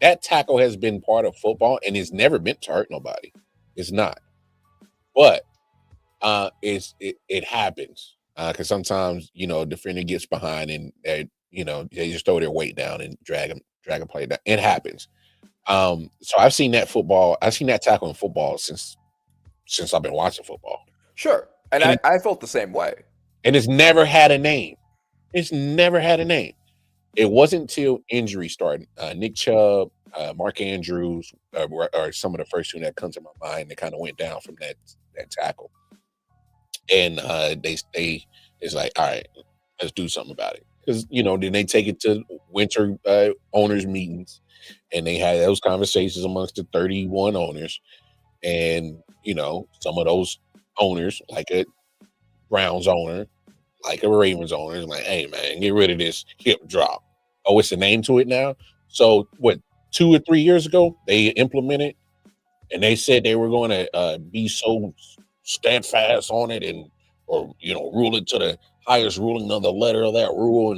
that tackle has been part of football and it's never meant to hurt nobody. It's not. But it happens. Because sometimes, defender gets behind and they just throw their weight down and drag a play down. It happens. So I've seen that tackle in football since I've been watching football. Sure. And I felt the same way. And it's never had a name. It wasn't until injury started. Nick Chubb, Mark Andrews are some of the first 2 that come to my mind that kind of went down from that tackle. And it's like, all right, let's do something about it. Because, then they take it to winter owners meetings and they had those conversations amongst the 31 owners. And, some of those owners, like a Browns owner, like a Ravens owner, is like, hey, man, get rid of this hip drop. Oh, it's a name to it now? So, 2 or 3 years ago, they implemented and they said they were going to be so steadfast on it or rule it to the highest ruling of the letter of that rule.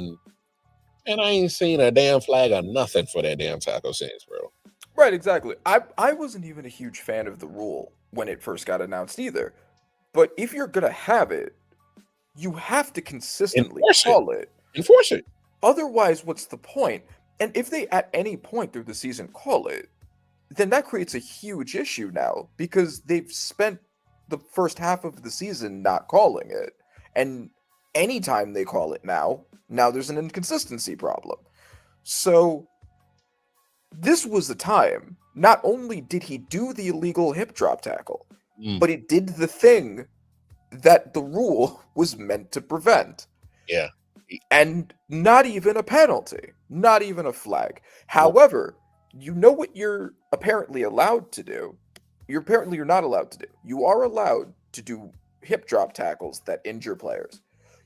And I ain't seen a damn flag or nothing for that damn tackle since, bro. Right, exactly. I wasn't even a huge fan of the rule when it first got announced either. But if you're going to have it, you have to consistently call it. Enforce it. Otherwise, what's the point? And if they at any point through the season call it, then that creates a huge issue now because they've spent the first half of the season not calling it. And anytime they call it now there's an inconsistency problem. So this was the time. Not only did he do the illegal hip drop tackle, but it did the thing that the rule was meant to prevent. Yeah. And not even a penalty, not even a flag. However, you know what you're apparently allowed to do? You're not allowed to do. You are allowed to do hip drop tackles that injure players.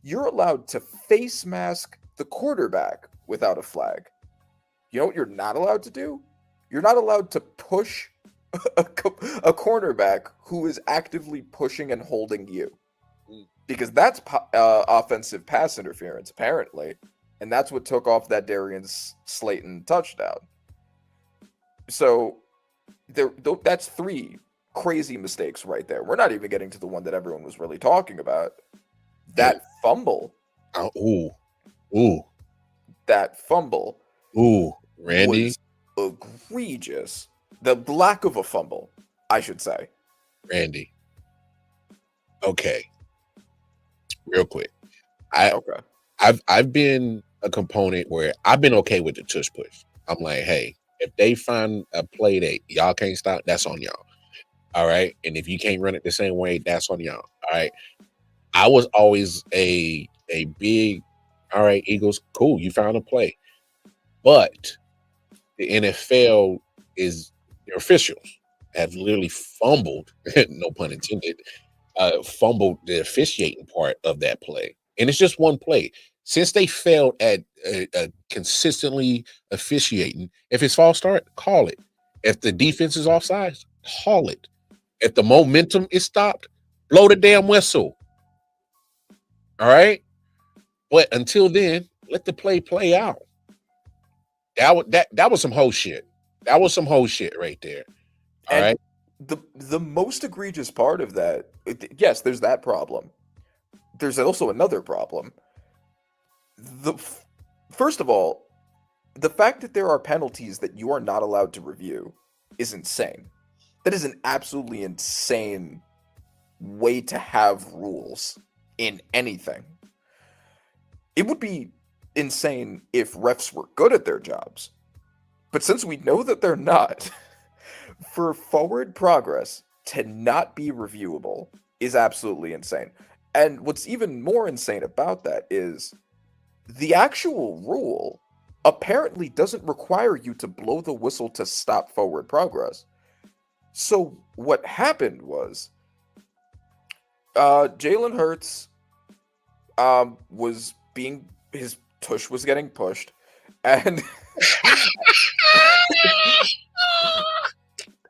you're allowed to face mask the quarterback without a flag. You know what you're not allowed to do? You're not allowed to push a cornerback who is actively pushing and holding you, because that's offensive pass interference, apparently, and that's what took off that Darian Slayton touchdown. So that's 3 crazy mistakes right there. We're not even getting to the one that everyone was really talking about. That fumble. That fumble. Randy. Was egregious. The lack of a fumble, I should say. Randy. Okay. Real quick. I've been a component where I've been okay with the tush push. I'm like, hey, if they find a play that y'all can't stop, that's on y'all. All right. And if you can't run it the same way, that's on y'all. All right. I was always a big, all right, Eagles, cool, you found a play. But the NFL is, their officials have literally fumbled, no pun intended, fumbled the officiating part of that play. And it's just one play. Since they failed at consistently officiating, if it's false start, call it. If the defense is offsides, call it. If the momentum is stopped, blow the damn whistle. All right? But until then, let the play out. That was some whole shit. That was some whole shit right there. All right. The most egregious part of that, yes, there's that problem. There's also another problem. First of all, the fact that there are penalties that you are not allowed to review is insane. That is an absolutely insane way to have rules in anything. It would be insane if refs were good at their jobs. But since we know that they're not, for forward progress to not be reviewable is absolutely insane. And what's even more insane about that is the actual rule apparently doesn't require you to blow the whistle to stop forward progress. So what happened was Jalen Hurts his tush was getting pushed, and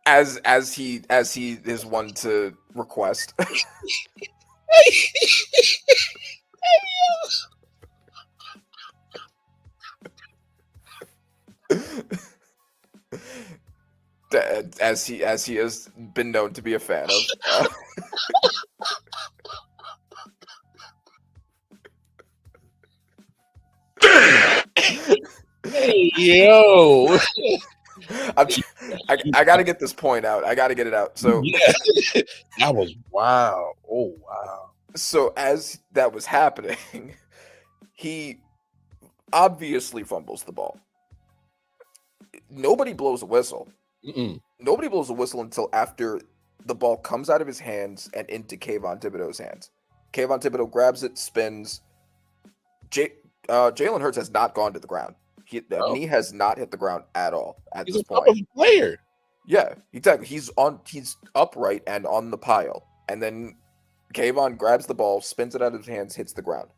as he is one to request. As he has been known to be a fan of. Hey, yo. I got to get this point out. I got to get it out. So yeah. That was wow. Oh, wow. So as that was happening, he obviously fumbles the ball. Nobody blows a whistle. Nobody blows a whistle until after the ball comes out of his hands and into Kayvon Thibodeau's hands. Kayvon Thibodeau grabs it, spins. Jalen Hurts has not gone to the ground. The knee has not hit the ground at all at this point. He's a player. Yeah, exactly. He's upright and on the pile. And then Kayvon grabs the ball, spins it out of his hands, hits the ground.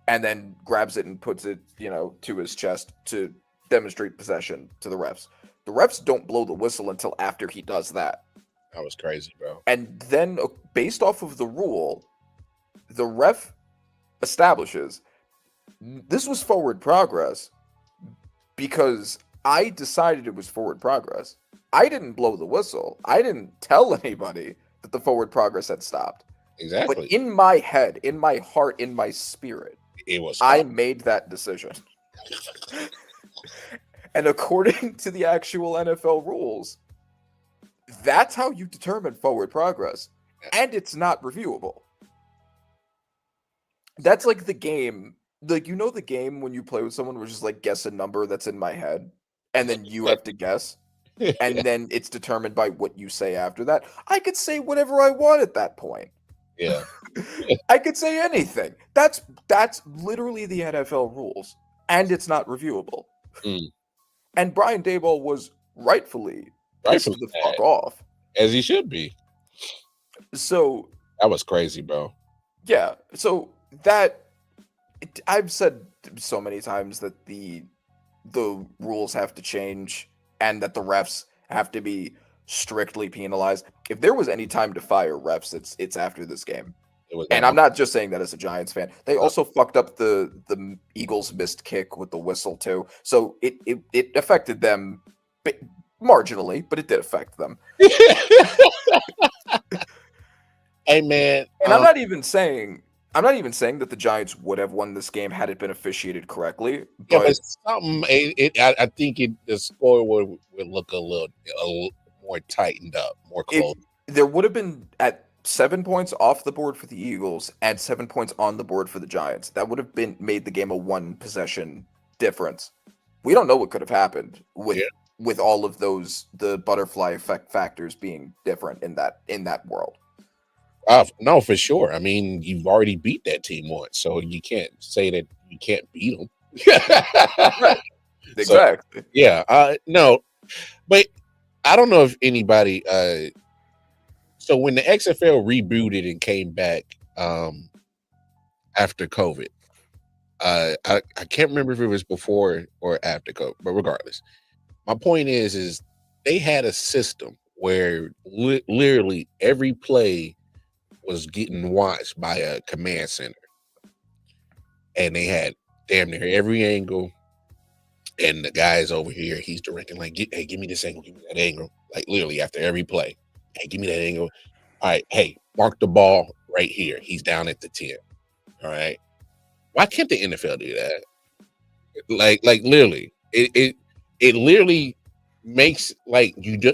And then grabs it and puts it, to his chest to demonstrate possession to the refs. The refs don't blow the whistle until after he does that. That was crazy, bro. And then, based off of the rule, the ref establishes this was forward progress because I decided it was forward progress. I didn't blow the whistle. I didn't tell anybody that the forward progress had stopped. Exactly. But in my head, in my heart, in my spirit, I made that decision. And according to the actual NFL rules, that's how you determine forward progress. And it's not reviewable. That's like the game. Like, the game when you play with someone, which is like guess a number that's in my head, and then you have to guess. And then it's determined by what you say after that. I could say whatever I want at that point. Yeah. I could say anything. That's literally the NFL rules. And it's not reviewable. And Brian Daboll was rightfully pissed the fuck off. As he should be. So that was crazy, bro. Yeah. So that I've said so many times that the rules have to change and that the refs have to be strictly penalized. If there was any time to fire refs, it's after this game. It was And I'm not just saying that as a Giants fan. They also fucked up the Eagles missed kick with the whistle too. So it affected them marginally, but it did affect them. Hey man, and I'm not even saying that the Giants would have won this game had it been officiated correctly. yeah, But but something. I think the score would look a little more tightened up, more close. There would have been at 7 points off the board for the Eagles and 7 points on the board for the Giants. That would have made the game a 1 possession difference. We don't know what could have happened with all of those, the butterfly effect factors being different in that world. No, for sure. I mean, you've already beat that team once, so you can't say that you can't beat them. Right. Exactly. So, yeah. No, but I don't know if anybody. So when the XFL rebooted and came back after COVID, I can't remember if it was before or after COVID, but regardless, my point is they had a system where literally every play was getting watched by a command center, and they had damn near every angle. And the guy's over here, he's directing like, "Hey, give me this angle, give me that angle." Like literally after every play, "Hey, give me that angle." All right, hey, mark the ball right here. He's down at the 10. All right, why can't the NFL do that? Like literally, it literally makes like you do.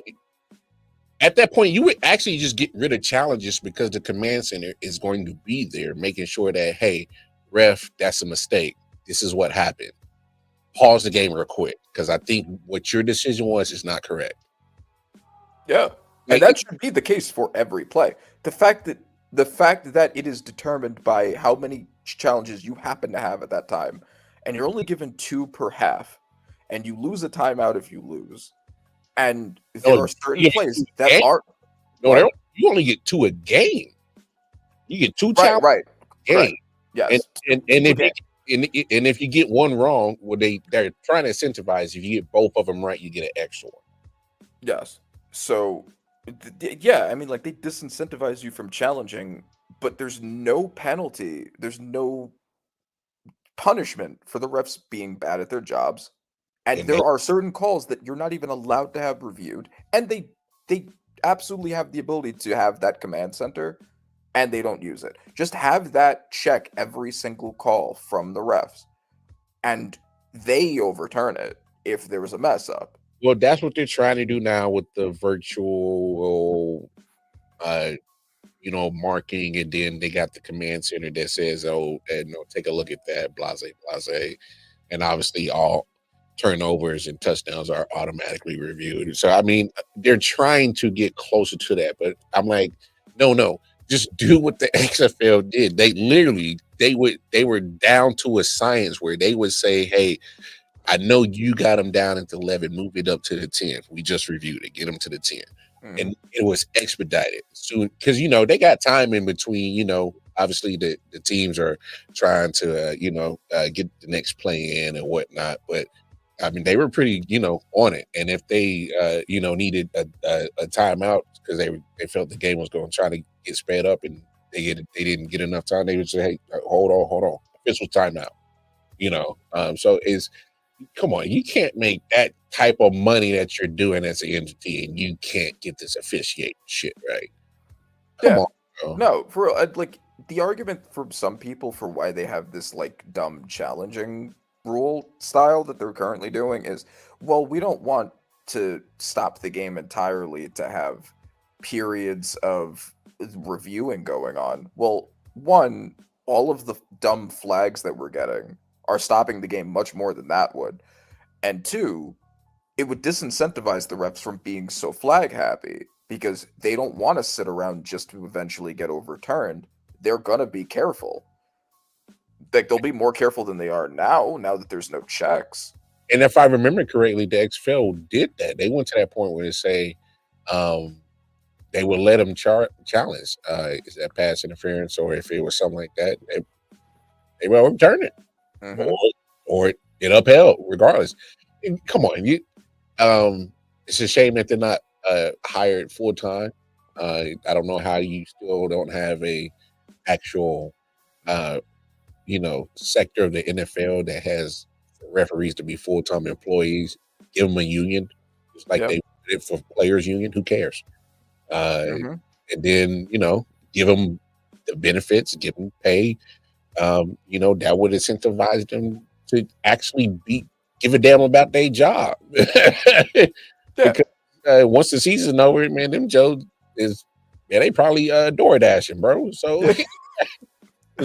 At that point, you would actually just get rid of challenges because the command center is going to be there, making sure that, hey, ref, that's a mistake. This is what happened. Pause the game real quick because I think what your decision was is not correct. Yeah, and that should be the case for every play. The fact that it is determined by how many challenges you happen to have at that time, and you're only given 2 per half, and you lose a timeout if you lose. And there are certain plays that are you only get 2 a game. You get 2 challenges right. Game. Yes. And if you get one wrong, well, they're trying to incentivize. If you get both of them right, you get an extra one. Yes. So yeah, I mean, like, they disincentivize you from challenging, but there's no penalty, there's no punishment for the refs being bad at their jobs. And there are certain calls that you're not even allowed to have reviewed, and they absolutely have the ability to have that command center, and they don't use it. Just have that check every single call from the refs, and they overturn it if there was a mess up. Well, that's what they're trying to do now with the virtual, marking, and then they got the command center that says, "Oh, take a look at that, blase, blase," and obviously all turnovers and touchdowns are automatically reviewed. So I mean, they're trying to get closer to that, but I'm like, no, just do what the XFL did. They literally they were down to a science where they would say, "Hey, I know you got them down at the 11, move it up to the 10. We just reviewed it, get them to the 10." And it was expedited soon because they got time in between. Obviously the teams are trying to get the next play in and whatnot, but I mean, they were pretty, on it. And if they, needed a timeout because they felt the game was going to try to get sped up and they didn't get enough time, they would say, "Hey, hold on, official timeout." So come on, you can't make that type of money that you're doing as an entity and you can't get this officiating shit right. Come on, bro. No, for real, like the argument for some people for why they have this like dumb challenging rule style that they're currently doing is, well, we don't want to stop the game entirely to have periods of reviewing going on. Well, one, all of the dumb flags that we're getting are stopping the game much more than that would. And two, it would disincentivize the refs from being so flag happy because they don't want to sit around just to eventually get overturned. They're going to be careful. Like, they'll be more careful than they are now that there's no checks. And if I remember correctly, the XFL did that. They went to that point where they say they would let them challenge is that pass interference, or if it was something like that, they will return it, Mhm. or it upheld regardless. And come on, it's a shame that they're not hired full time. I don't know how you still don't have a actual uh, sector of the NFL that has referees to be full time employees. Give them a union, just like Yep. they did it for players' union. Who cares? Mhm. And then give them the benefits, give them pay. That would incentivize them to actually give a damn about their job. Yeah. Because once the season's over, man, them Joe is they probably door dashing, bro. So Yeah.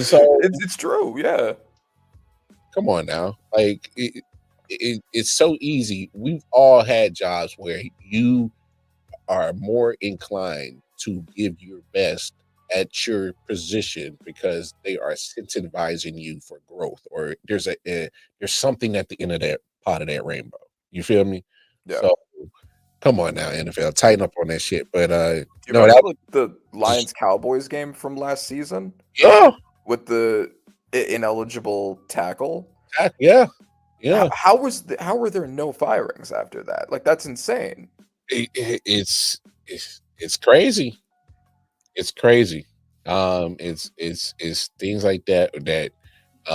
so It's true. Yeah. come on now, like it's so easy. We've all had jobs where you are more inclined to give your best at your position because they are incentivizing you for growth, or there's something at the end of that pot of that rainbow. You feel me? Yeah. So come on now, NFL, tighten up on that shit. But You no, remember that like the Lions Cowboys game from last season yeah, with the ineligible tackle? yeah, How, yeah. how were there no firings after that? Like that's insane. It's crazy. It's crazy. It's things like that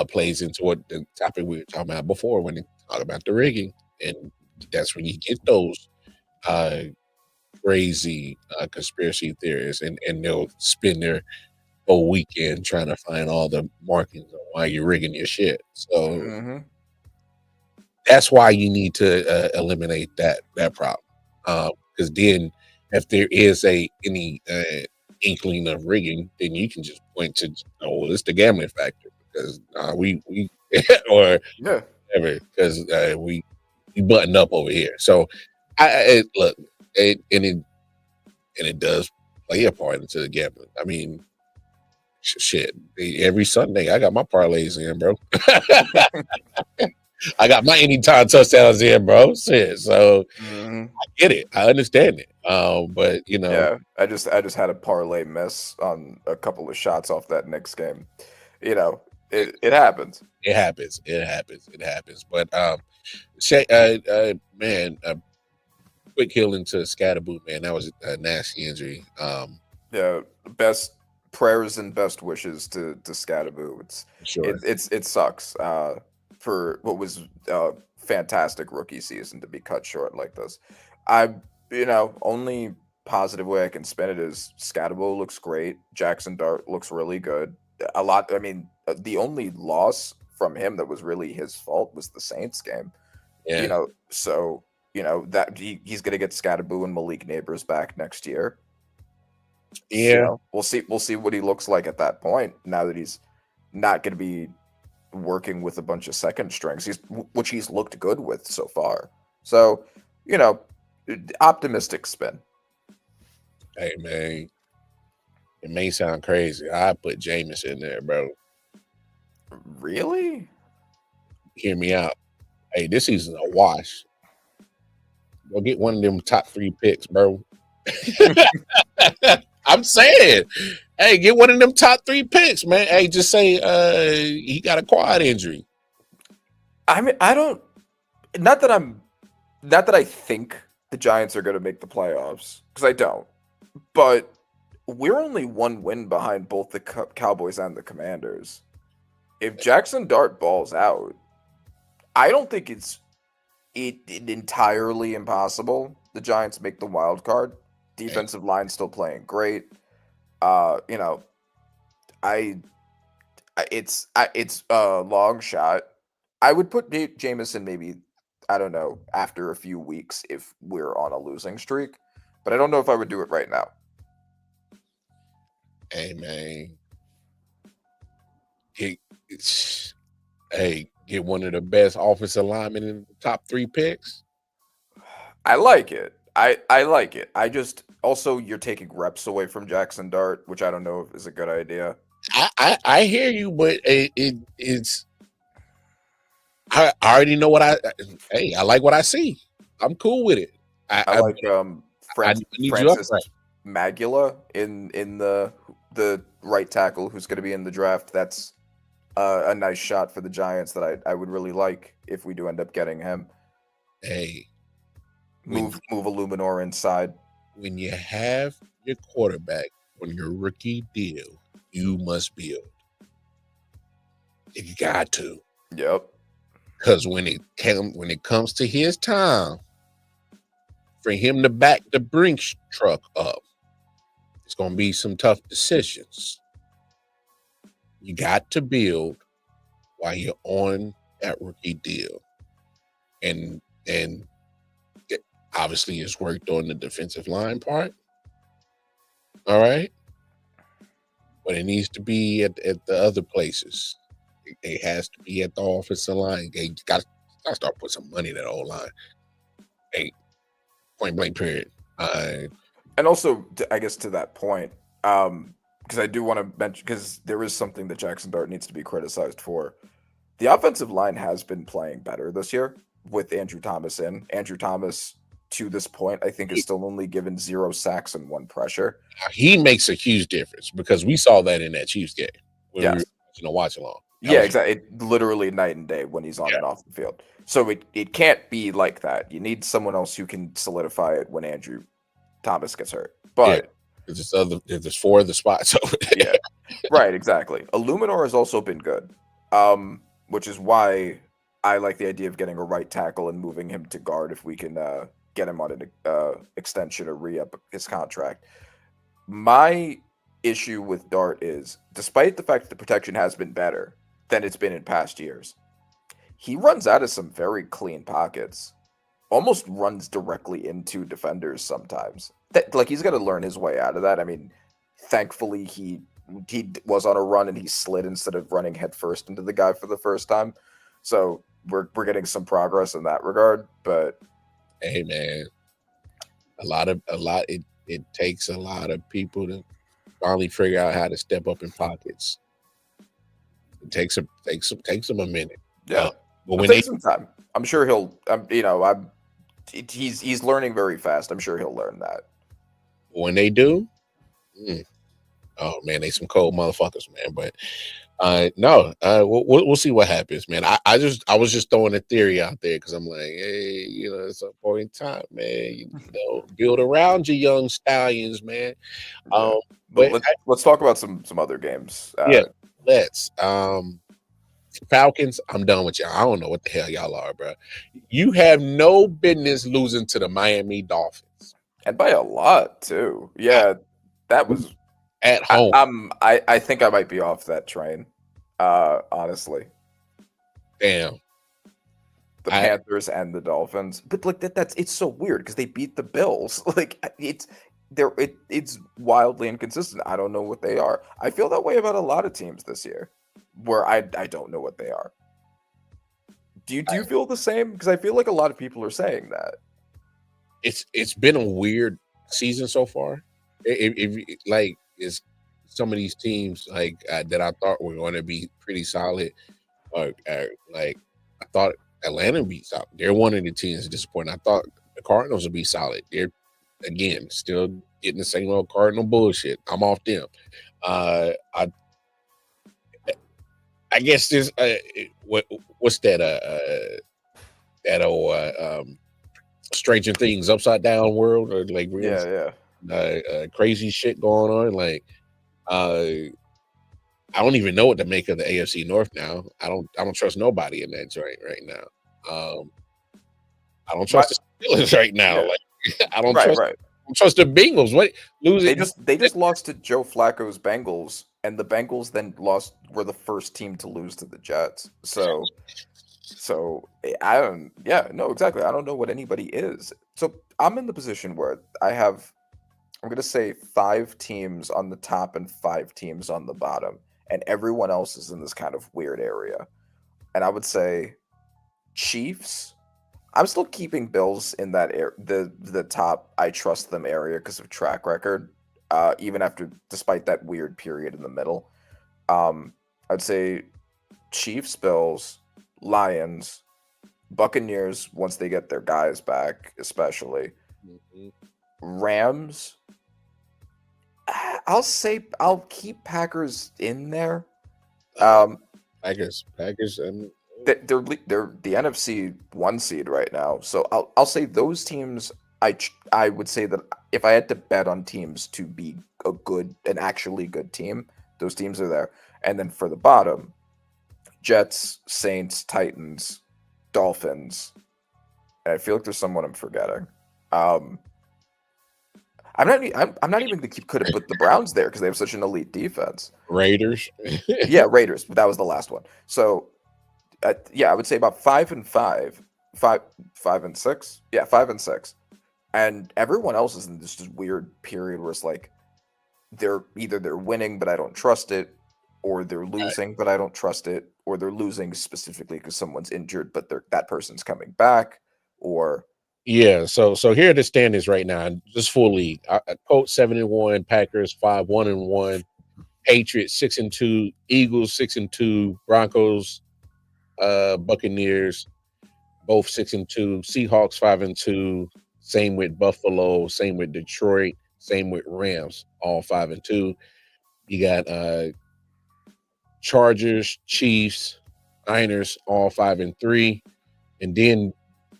plays into what the topic we were talking about before when they talk about the rigging, and that's when you get those uh, crazy conspiracy theorists, and they'll spend their whole weekend trying to find all the markings on why you're rigging your shit. So Mhm. that's why you need to eliminate that problem. Because then, if there is any inkling of rigging, then you can just point to, oh, well, it's the gambling factor because we or Yeah. whatever because we button up over here. So look, and it does play a part into the gambling. I mean, shit, every Sunday I got my parlays in, bro. I got my anytime touchdowns in, bro. Shit, so Mhm. I get it. I understand it. But Yeah, I just had a parlay miss on a couple of shots off that Knicks game. It happens. it happens. It happens. It happens. But man, quick healing to Scatterboot, man. That was a nasty injury. Yeah, best prayers and best wishes to Scatterboo. For sure. It sucks for what was a fantastic rookie season to be cut short like this. I only positive way I can spin it is Scatterboo looks great. Jackson Dart looks really good. A lot. I mean, the only loss from him that was really his fault was the Saints game. Yeah. So that he's gonna get Scatterboo and Malik Neighbors back next year. Yeah. We'll see what he looks like at that point. Now that he's not going to be working with a bunch of second strings, which he's looked good with so far. So, optimistic spin. Hey man, it may sound crazy. I put Jameis in there, bro. Really? Hear me out. Hey, this season's a wash. Go get one of them top 3 picks, bro. I'm saying, hey, get one of them top 3 picks, man. Hey, just say he got a quad injury. I mean, not that I think the Giants are going to make the playoffs, because I don't. But we're only 1 win behind both the Cowboys and the Commanders. If Jackson Dart balls out, I don't think it's entirely impossible the Giants make the wild card. Defensive line still playing great. It's a long shot. I would put Jameson maybe, I don't know, after a few weeks if we're on a losing streak, but I don't know if I would do it right now. Hey man, get one of the best offensive linemen in the top 3 picks. I like it. I like it. I just also you're taking reps away from Jackson Dart, which I don't know if is a good idea. I hear you, but it's I already know what I like what I see. I'm cool with it. I like I need you Francis upright. Magula in the right tackle who's going to be in the draft. That's a nice shot for the Giants that I would really like if we do end up getting him. Hey, Move Illuminor inside. when you have your quarterback on your rookie deal, you must build. You got to. Yep. Because when it comes to his time for him to back the Brinks truck up, it's gonna be some tough decisions. You got to build while you're on that rookie deal. And it obviously has worked on the defensive line part. All right. But it needs to be at the other places. It has to be at the offensive line. They got to start putting some money in that old line. Hey, point blank period. And also, I guess to that point, because I do want to mention, because there is something that Jackson Dart needs to be criticized for. The offensive line has been playing better this year with Andrew Thomas in. Andrew Thomas, to this point, I think is still only given 0 sacks and 1 pressure. He makes a huge difference because we saw that in that Chiefs game when we were watch along. Yeah, exactly. It literally night and day when he's on and off the field. So it can't be like that. You need someone else who can solidify it when Andrew Thomas gets hurt. But there's 4 other spots over there. Yeah, right, exactly. Illuminor has also been good, which is why I like the idea of getting a right tackle and moving him to guard if we can get him on an extension or re-up his contract. My issue with Dart is, despite the fact that the protection has been better than it's been in past years, he runs out of some very clean pockets, almost runs directly into defenders sometimes. Like, he's got to learn his way out of that. I mean, thankfully he was on a run and he slid instead of running headfirst into the guy for the first time. So we're getting some progress in that regard. But hey, man, it takes a lot of people to finally figure out how to step up in pockets. It takes them a minute. Yeah, but when take some time, I'm sure he'll. He's learning very fast. I'm sure he'll learn that. When they do, oh man, they some cold motherfuckers, man. But no, we'll see what happens, man. I was just throwing a theory out there because I'm like, hey, it's a point in time, man. Build around your young stallions, man. But let's talk about some other games. Let's. Falcons, I'm done with y'all. I don't know what the hell y'all are, bro. You have no business losing to the Miami Dolphins, and by a lot too. Yeah, that was at home. I think I might be off that train. Honestly, damn. The Panthers and the Dolphins, but like it's so weird because they beat the Bills. Like it's wildly inconsistent. I don't know what they are. I feel that way about a lot of teams this year, where I don't know what they are. Do you feel the same? Because I feel like a lot of people are saying that. It's been a weird season so far. It's some of these teams that I thought were going to be pretty solid. Like I thought Atlanta beat solid. They're one of the teams disappointing. I thought the Cardinals would be solid. They're again still getting the same old Cardinal bullshit. I'm off them. I guess this what's that that old Stranger Things upside down world, or like real crazy shit going on. Like I don't even know what to make of the AFC North now. I don't trust nobody in that joint right now. I don't trust the Steelers right now. Yeah. Like I don't trust the Bengals. What losing? They just lost to Joe Flacco's Bengals, and the Bengals then were the first team to lose to the Jets. So I don't. Yeah, no, exactly. I don't know what anybody is. So I'm in the position where I'm going to say 5 teams on the top and 5 teams on the bottom, and everyone else is in this kind of weird area. And I would say Chiefs. I'm still keeping Bills in that the top. I trust them area because of track record. Even despite that weird period in the middle, I'd say Chiefs, Bills, Lions, Buccaneers once they get their guys back, especially Rams. I'll keep Packers in there. Packers, and They're the NFC 1 seed right now. So I'll say those teams. I would say that if I had to bet on teams to be an actually good team, those teams are there. And then for the bottom, Jets, Saints, Titans, Dolphins. And I feel like there's someone I'm forgetting. I'm not even could have put the Browns there because they have such an elite defense. Raiders. Yeah, Raiders, but that was the last one. So, I would say about 5-5, 5-6. Yeah, 5-6, and everyone else is in this just weird period where it's like they're winning, but I don't trust it, or they're losing, but I don't trust it, or they're losing specifically because someone's injured, but that person's coming back, or Yeah, so here are the standings right now, just full league. Colts 7-1, Packers 5-1-1, Patriots 6-2, Eagles 6-2, Broncos, Buccaneers both 6-2, Seahawks 5-2, same with Buffalo, same with Detroit, same with Rams, all 5-2. You got Chargers, Chiefs, Niners, all 5-3, and then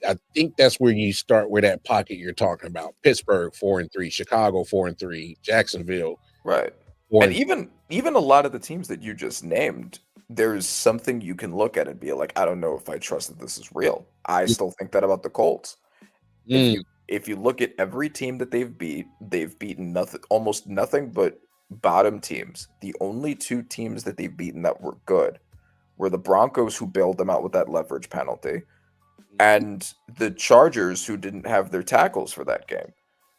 I think that's where you start where that pocket you're talking about. Pittsburgh 4-3, Chicago 4-3, Jacksonville right. 4 And even a lot of the teams that you just named, there's something you can look at and be like, I don't know if I trust that this is real. I still think that about the Colts. If you look at every team that they've beaten almost nothing but bottom teams. The only two teams that they've beaten that were good were the Broncos, who bailed them out with that leverage penalty, and the Chargers, who didn't have their tackles for that game.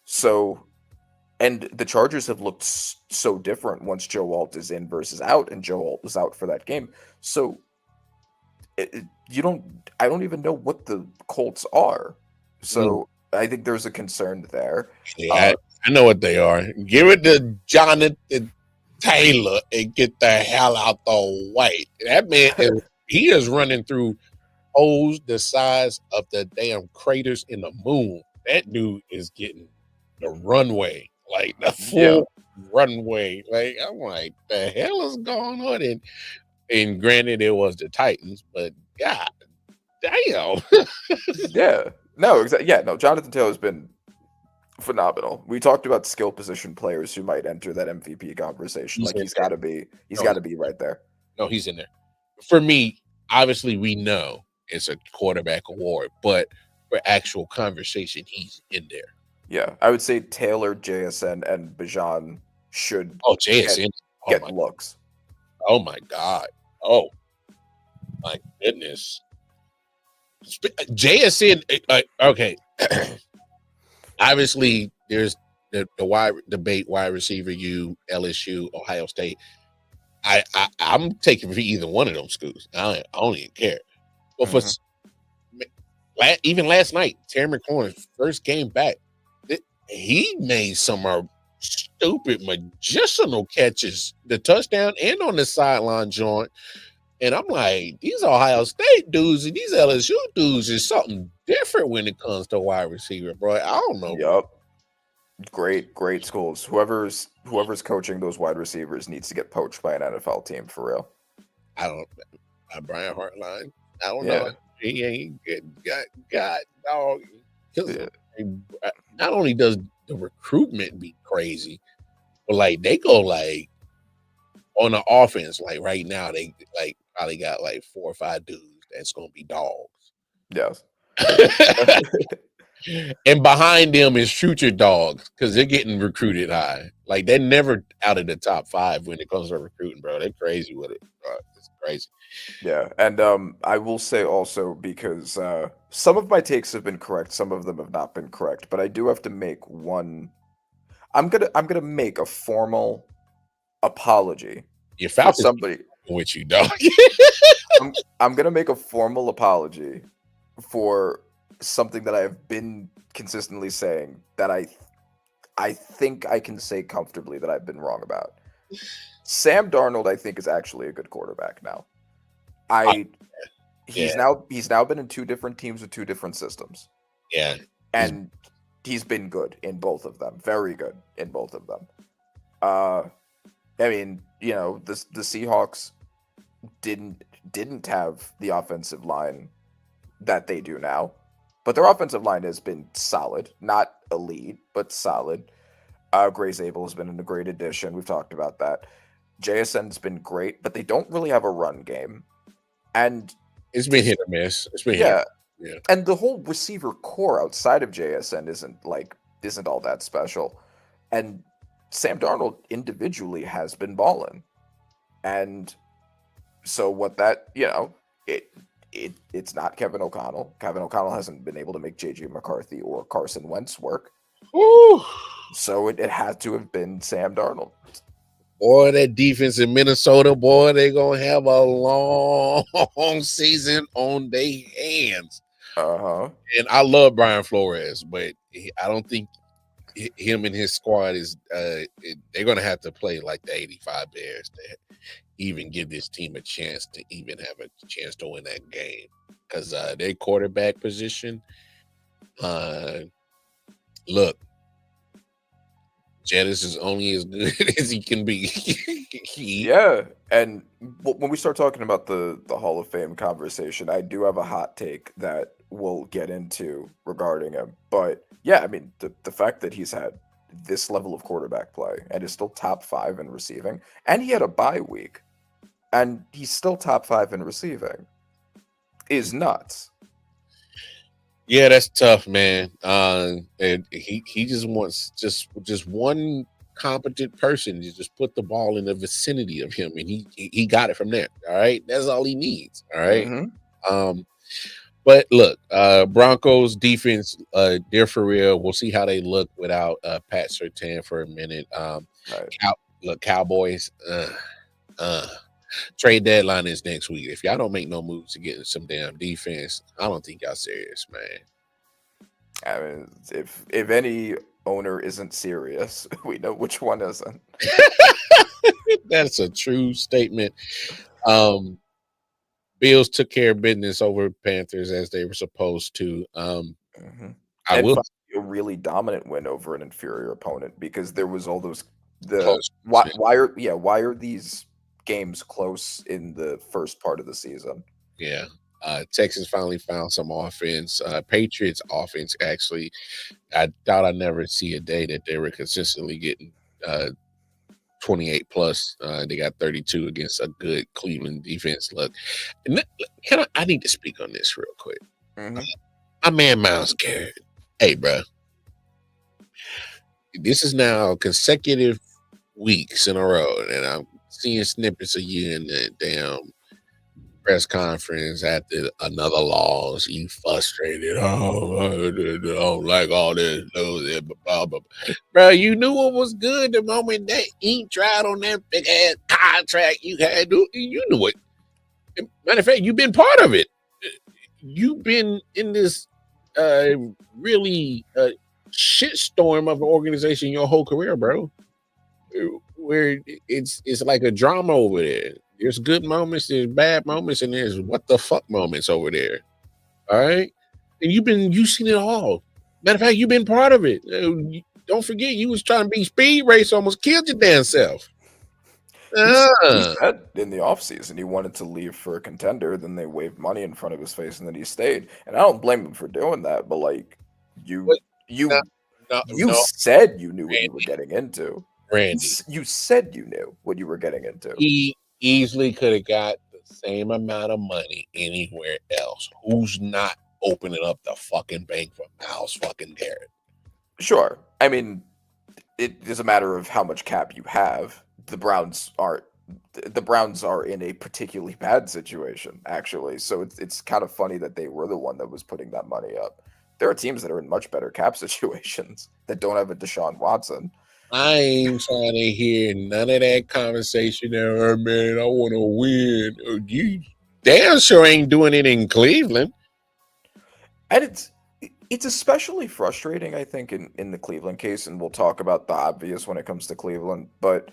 So, and the Chargers have looked so different once Joe Alt is in versus out, and Joe Alt was out for that game. So, I don't even know what the Colts are. So, I think there's a concern there. Yeah, I know what they are. Give it to Jonathan Taylor and get the hell out the way. That man, he is running through holes the size of the damn craters in the moon. That dude is getting the runway, like the full runway. Like, I'm like, the hell is going on? And granted, it was the Titans, but God damn. Yeah. No, exactly. Yeah, no, Jonathan Taylor's been phenomenal. We talked about skill position players who might enter that MVP conversation. He's got to be right there. No, he's in there. For me, obviously, we know it's a quarterback award, but for actual conversation, he's in there. Yeah, I would say Taylor, JSN, and Bijan should get looks. Oh my God. Oh my goodness. JSN, okay. Obviously, there's the wide debate, wide receiver, LSU, Ohio State. I'm taking for either one of those schools. I don't even care. But for even last night, Terry McLaurin's first game back, he made some stupid medicinal catches, the touchdown and on the sideline joint. And I'm like, these Ohio State dudes and these LSU dudes is something different when it comes to wide receiver, bro. I don't know. Yup. Great schools. Whoever's coaching those wide receivers needs to get poached by an NFL team for real. Brian Hartline. I don't know. He ain't got dog. Not only does the recruitment be crazy, but like they go like on the offense, like right now they like probably got like 4 or 5 dudes that's gonna be dogs. Yes. And behind them is future dogs because they're getting recruited high. Like they're never out of the top 5 when it comes to recruiting, bro. They're crazy with it, bro. It's crazy. Yeah, and I will say also, because some of my takes have been correct, some of them have not been correct, but I do have to make one. I'm gonna make a formal apology for somebody with you, dog. I'm gonna make a formal apology for something that I have been consistently saying that I think I can say comfortably that I've been wrong about. Sam Darnold, I think, is actually a good quarterback now. He's now been in 2 different teams with 2 different systems. Yeah. And he's been good in both of them. Very good in both of them. I mean, the Seahawks, didn't have the offensive line that they do now. But their offensive line has been solid, not elite, but solid. Gray's Abel has been a great addition. We've talked about that. JSN's been great, but they don't really have a run game. And It's been hit or miss. It's been hit. yeah, Yeah. and the whole receiver core outside of JSN isn't all that special. And Sam Darnold individually has been balling. And so what that, it's not Kevin O'Connell. Kevin O'Connell hasn't been able to make JJ McCarthy or Carson Wentz work. Woo. So it had to have been Sam Darnold. Boy, that defense in Minnesota, boy, they're going to have a long season on their hands. Uh-huh. And I love Brian Flores, but I don't think him and his squad is they're going to have to play like the 85 Bears to even give this team a chance to even have a chance to win that game. Because their quarterback position, look, Jettis is only as good as he can be. Yeah, and when we start talking about the Hall of Fame conversation, I do have a hot take that we'll get into regarding him. But yeah, I mean, the fact that he's had this level of quarterback play and is still top 5 in receiving, and he had a bye week, and he's still top 5 in receiving, is nuts. Yeah, that's tough, man. And he just wants just one competent person to just put the ball in the vicinity of him, and he got it from there. All right, that's all he needs. All right. Mm-hmm. But look, Broncos defense, they're for real. We'll see how they look without Pat Surtain for a minute. Right. Cowboys. Trade deadline is next week. If y'all don't make no moves to get some damn defense, I don't think y'all serious, man. I mean, if any owner isn't serious, we know which one isn't. That's a true statement. Bills took care of business over Panthers as they were supposed to. Mm-hmm. I will a really dominant win over an inferior opponent, because there was all those why are these games close in the first part of the season? Yeah. Texas finally found some offense. Patriots offense, actually, I thought I'd never see a day that they were consistently getting 28 plus. They got 32 against a good Cleveland defense. Look, I need to speak on this real quick. Mm-hmm. My man Myles Garrett. Hey, bro. This is now consecutive weeks in a row, and I'm seeing snippets of you in the damn press conference after another loss. You frustrated. Oh, I don't like all this. Blah, blah, blah. Bro, you knew it was good the moment that ink dried on that big ass contract you had. You knew it. Matter of fact, you've been part of it. You've been in this really shitstorm of an organization your whole career, bro. Where it's like a drama over there. There's good moments, there's bad moments, and there's what the fuck moments over there. All right, and you've seen it all. Matter of fact, you've been part of it. Don't forget, you was trying to be speed race, almost killed your damn self. He said in the offseason he wanted to leave for a contender, then they waved money in front of his face, and then he stayed. And I don't blame him for doing that, but like you said you knew what you were getting into. Randy, you said you knew what you were getting into. He easily could have got the same amount of money anywhere else. Who's not opening up the fucking bank for Myles fucking Garrett? Sure. I mean, it is a matter of how much cap you have. The Browns are in a particularly bad situation, actually. So it's kind of funny that they were the one that was putting that money up. There are teams that are in much better cap situations that don't have a Deshaun Watson. I ain't trying to hear none of that conversation there. Oh, man, I want to win. You damn sure ain't doing it in Cleveland. And it's especially frustrating, I think, in the Cleveland case, and we'll talk about the obvious when it comes to Cleveland, but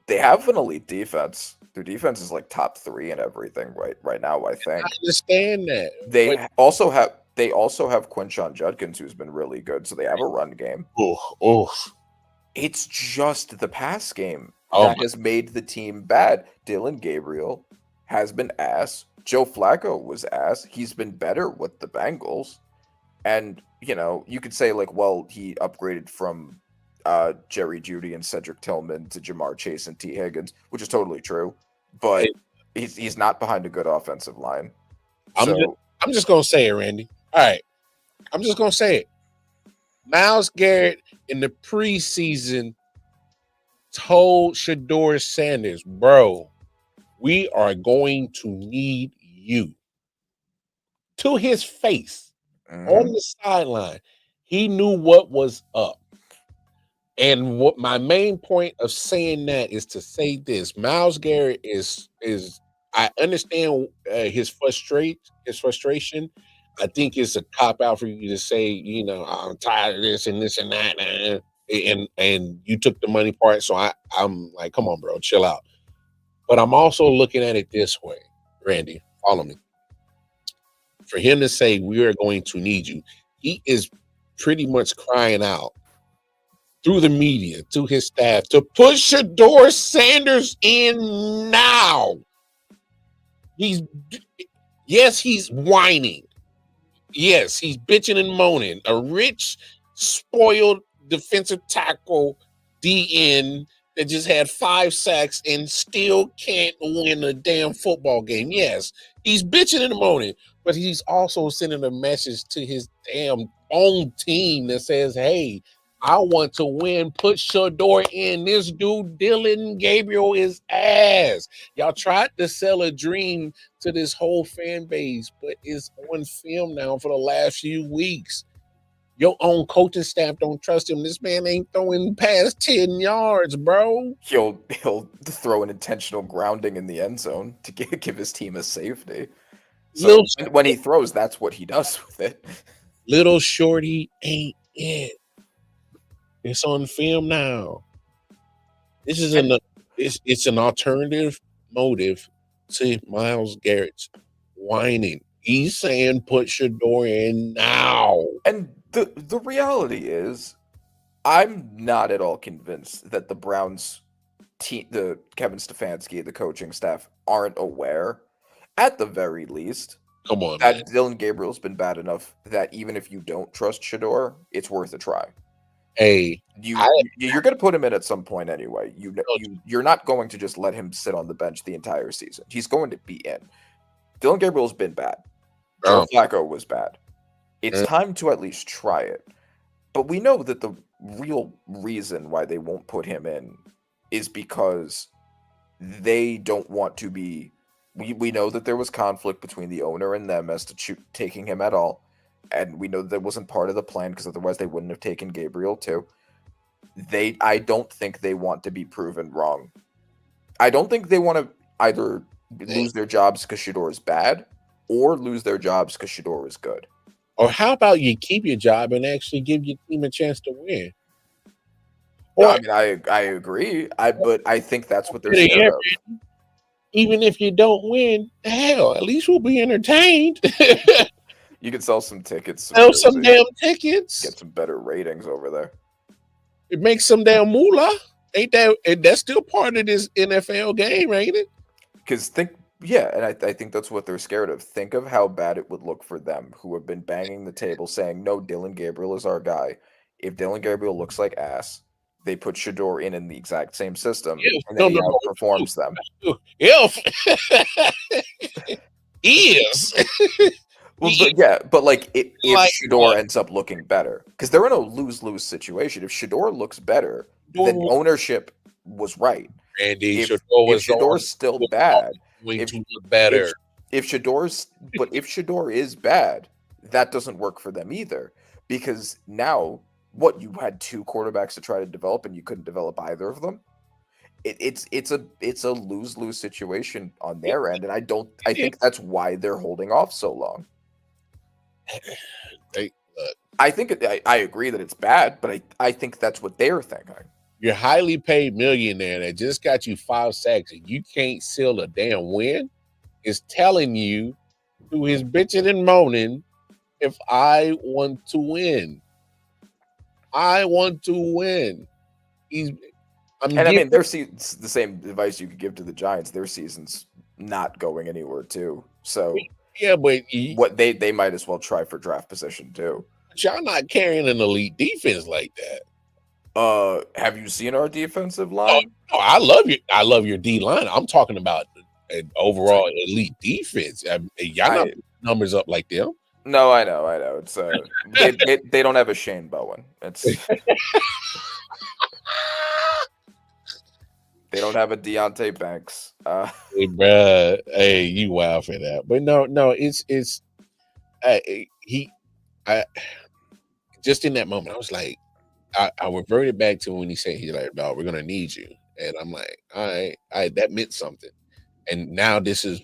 they have an elite defense. Their defense is like top 3 in everything right now, I think. I understand that. They also have Quinshon Judkins, who's been really good, so they have a run game. Oh. It's just the pass game that has made the team bad. Dylan Gabriel has been ass. Joe Flacco was ass. He's been better with the Bengals. And, you know, you could say, like, well, he upgraded from Jerry Jeudy and Cedric Tillman to Jamar Chase and T. Higgins, which is totally true. But he's not behind a good offensive line. I'm just going to say it, Randy. All right. I'm just going to say it. Myles Garrett in the preseason told Shedeur Sanders, bro, we are going to need you. To his face, on the sideline. He knew what was up. And what my main point of saying that is to say this: Myles Garrett is I understand his frustration. I think it's a cop out for you to say, you know, I'm tired of this and that, and you took the money part. So I'm like, come on, bro, chill out. But I'm also looking at it this way, Randy, follow me. For him to say we are going to need you, he is pretty much crying out through the media to his staff to push Shedeur Sanders in now. He's whining. Yes, he's bitching and moaning. A rich, spoiled defensive tackle DN that just had 5 sacks and still can't win a damn football game. Yes, he's bitching and moaning, but he's also sending a message to his damn own team that says, hey, I want to win. Put Shedeur in. This dude, Dylan Gabriel, is ass. Y'all tried to sell a dream to this whole fan base, but it's on film now for the last few weeks. Your own coaching staff don't trust him. This man ain't throwing past 10 yards, bro. He'll throw an intentional grounding in the end zone to give his team a safety. So when he throws, that's what he does with it. Little Shorty ain't it. It's on film now. This is it's an alternative motive to Myles Garrett's whining. He's saying put Shedeur in now. And the reality is, I'm not at all convinced that the Browns team, the Kevin Stefanski, the coaching staff, aren't aware, at the very least, come on, that man. Dylan Gabriel's been bad enough that even if you don't trust Shedeur, it's worth a try. Hey, you're going to put him in at some point anyway. You're not going to just let him sit on the bench the entire season. He's going to be in. Dylan Gabriel's been bad. Joe Flacco was bad. It's time to at least try it. But we know that the real reason why they won't put him in is because they don't want to be. We know that there was conflict between the owner and them as to taking him at all. And we know that wasn't part of the plan because otherwise they wouldn't have taken Gabriel too. I don't think they want to be proven wrong. I don't think they want to either lose their jobs because Shedeur is bad or lose their jobs because Shedeur is good. Or how about you keep your job and actually give your team a chance to win? Or, I mean, I agree. But I think that's what they're scared of. Even if you don't win, hell, at least we'll be entertained. You can sell some tickets. Sell some damn tickets. Get some better ratings over there. It makes some damn moolah. Ain't that's still part of this NFL game, ain't it? Because and I think that's what they're scared of. Think of how bad it would look for them, who have been banging the table saying, no, Dylan Gabriel is our guy. If Dylan Gabriel looks like ass, they put Shedeur in the exact same system, and then he outperforms them. Well, but like if Shedeur ends up looking better, because they're in a lose-lose situation. If Shedeur looks better, then ownership was right. Randy, if Shedor's still bad, if Shedeur is bad, that doesn't work for them either. Because now, you had 2 quarterbacks to try to develop, and you couldn't develop either of them. It's a lose-lose situation on their end, and I think that's why they're holding off so long. I agree that it's bad, but I think that's what they're thinking. You're highly paid millionaire that just got you 5 sacks and you can't seal a damn win is telling you through his bitching and moaning, if I want to win. I want to win. And I mean, it's the same advice you could give to the Giants. Their season's not going anywhere too. So yeah, but what they might as well try for draft position too. y'all not carrying an elite defense like that. Have you seen our defensive Oh, line? no, I love your D line. I'm talking about an overall elite defense. Y'all not putting numbers up like them. No, I know. It's they don't have a Shane Bowen. It's they don't have a Deontay Banks. Hey, bruh, hey, you wild for that. But no, it's I just in that moment, I was like, I reverted back to when he said he's like, "No, we're gonna need you," and I'm like, all right, that meant something. And now this is,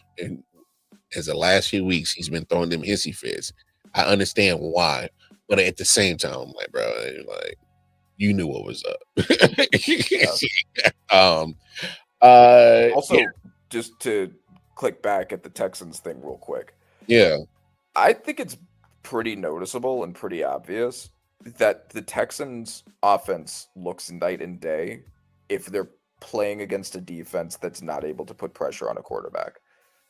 as the last few weeks, he's been throwing them hissy fits. I understand why, but at the same time, I'm like, bro, like, you knew what was up. Also, just to click back at the Texans thing real quick. Yeah, I think it's pretty noticeable and pretty obvious that the Texans offense looks night and day if they're playing against a defense that's not able to put pressure on a quarterback,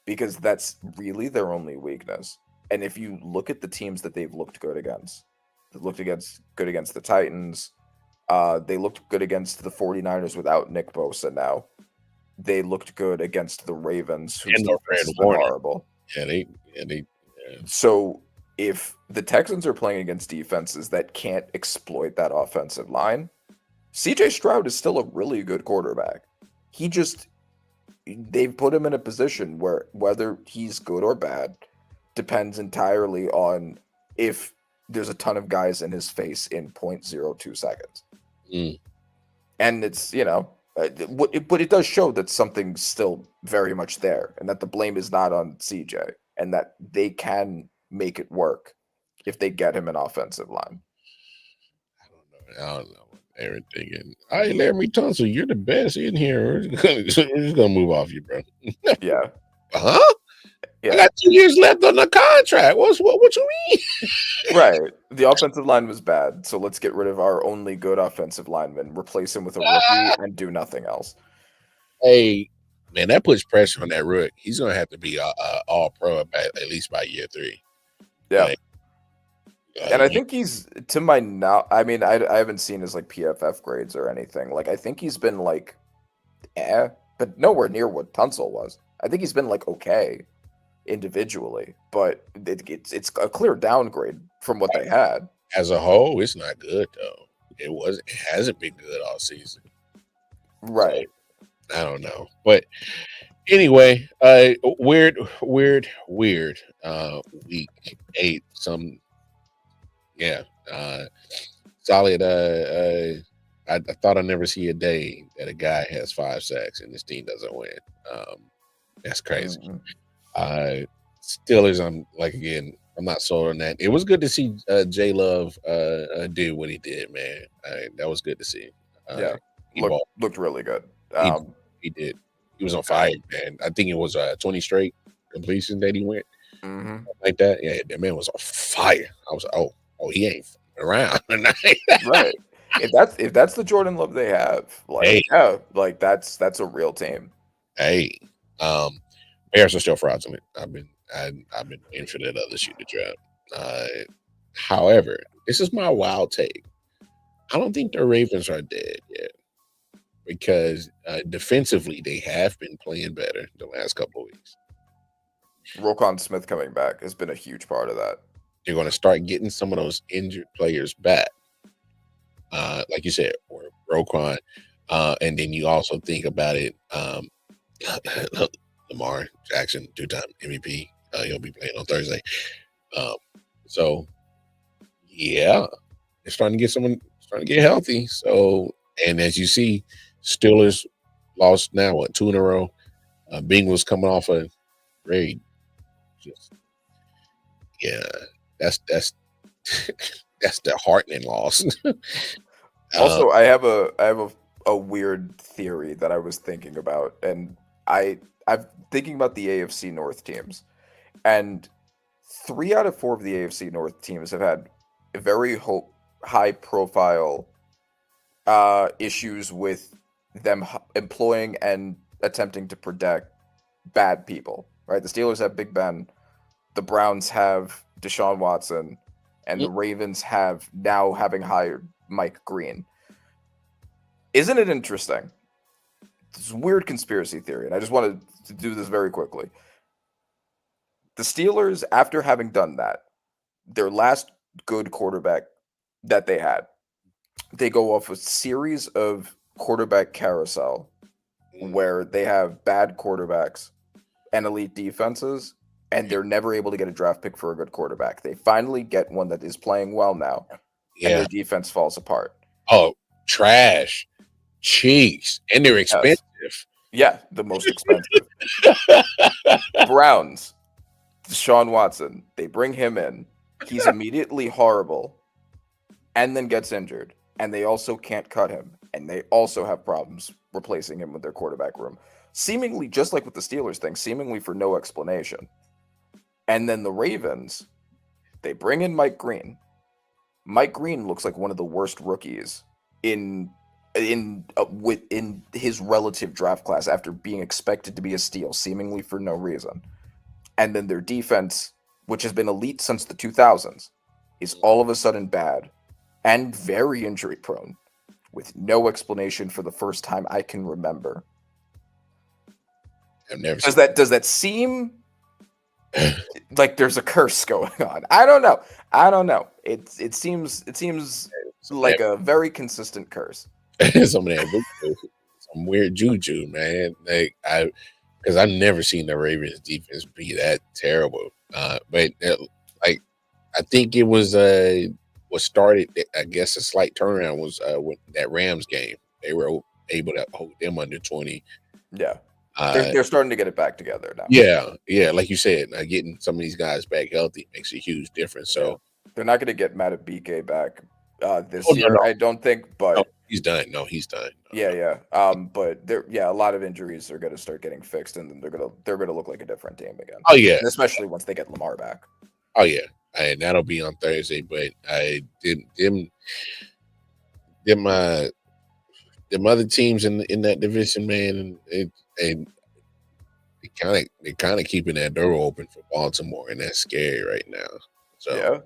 because that's really their only weakness. And if you look at the teams that they've looked good against, good against the Titans, they looked good against the 49ers without Nick Bosa now. They looked good against the Ravens, who's horrible. Yeah. So if the Texans are playing against defenses that can't exploit that offensive line, CJ Stroud is still a really good quarterback. They've put him in a position where whether he's good or bad depends entirely on if there's a ton of guys in his face in 0.02 seconds. And it's, but it does show that something's still very much there and that the blame is not on CJ and that they can make it work if they get him an offensive line. I don't know what they were thinking. Hey, Larry Tunsil, you're the best in here. We're just gonna move off you, bro. Yeah. Huh? Yeah. I got 2 years left on the contract. What you mean? Right. The offensive line was bad, so let's get rid of our only good offensive lineman, replace him with a rookie, and do nothing else. Hey, man, that puts pressure on that rook. He's gonna have to be all pro at least by year 3. Yeah. Like, and I think he's, to my now, I mean, I haven't seen his like PFF grades or anything. Like, I think he's been like, but nowhere near what Tunsil was. I think he's been like okay individually, but it's a clear downgrade from what they had. As a whole, it's not good though. It hasn't been good all season. Right. So, I don't know. But anyway, weird week 8. Solid. I thought I'd never see a day that a guy has 5 sacks and this team doesn't win. That's crazy. Steelers, I'm not sold on that. It was good to see J Love do what he did, man. That was good to see. He looked really good. He did. He was on fire, man. I think it was 20 straight completions that he went like that. Yeah, that man was on fire. I was like, oh, he ain't around tonight. Right. If that's the Jordan Love they have, that's a real team. Hey, Bears are still fraudulent. I've been waiting for that other shoe to drop. However, this is my wild take. I don't think the Ravens are dead yet because defensively they have been playing better the last couple of weeks. Roquan Smith coming back has been a huge part of that. They're going to start getting some of those injured players back, like you said, or Roquan, and then you also think about it. Lamar Jackson, 2-time MVP. He'll be playing on Thursday. So, yeah, they're starting to get healthy. So, and as you see, Steelers lost now 2 in a row. Bengals coming off a raid. That's that's the heartening loss. Also, I have a weird theory that I was thinking about, and I'm thinking about the AFC North teams, and 3 out of 4 of the AFC North teams have had very high profile issues with them employing and attempting to protect bad people, right? The Steelers have Big Ben, the Browns have Deshaun Watson, and the Ravens have now having hired Mike Green. Isn't it interesting? It's a weird conspiracy theory, and I just wanted to do this very quickly. The Steelers, after having done that, their last good quarterback that they had, they go off a series of quarterback carousel where they have bad quarterbacks and elite defenses, and they're never able to get a draft pick for a good quarterback. They finally get one that is playing well now, and their defense falls apart. Oh, trash. Cheeks. And they're expensive. Yes. Yeah, the most expensive. Browns, Deshaun Watson, they bring him in. He's immediately horrible and then gets injured. And they also can't cut him. And they also have problems replacing him with their quarterback room. Seemingly, just like with the Steelers thing, seemingly for no explanation. And then the Ravens, they bring in Mike Green. Mike Green looks like one of the worst rookies in his relative draft class after being expected to be a steal, seemingly for no reason. And then their defense, which has been elite since the 2000s, is all of a sudden bad and very injury prone with no explanation for the first time I can remember. I've never does that seem like there's a curse going on? I don't know. It seems like a very consistent curse. Some weird juju, man. Because I've never seen the Ravens defense be that terrible. But I think it was what started, I guess, a slight turnaround was with that Rams game. They were able to hold them under 20. Yeah. They're starting to get it back together now. Yeah. Like you said, getting some of these guys back healthy makes a huge difference. So they're not going to get Matabike back this year, no. I don't think. But no, he's done. He's done. Yeah. But a lot of injuries are going to start getting fixed, and then they're gonna look like a different team again. Oh yeah, and especially once they get Lamar back. Oh yeah, and that'll be on Thursday. But them other teams in that division, man, and they're kind of keeping that door open for Baltimore, and that's scary right now. So yeah,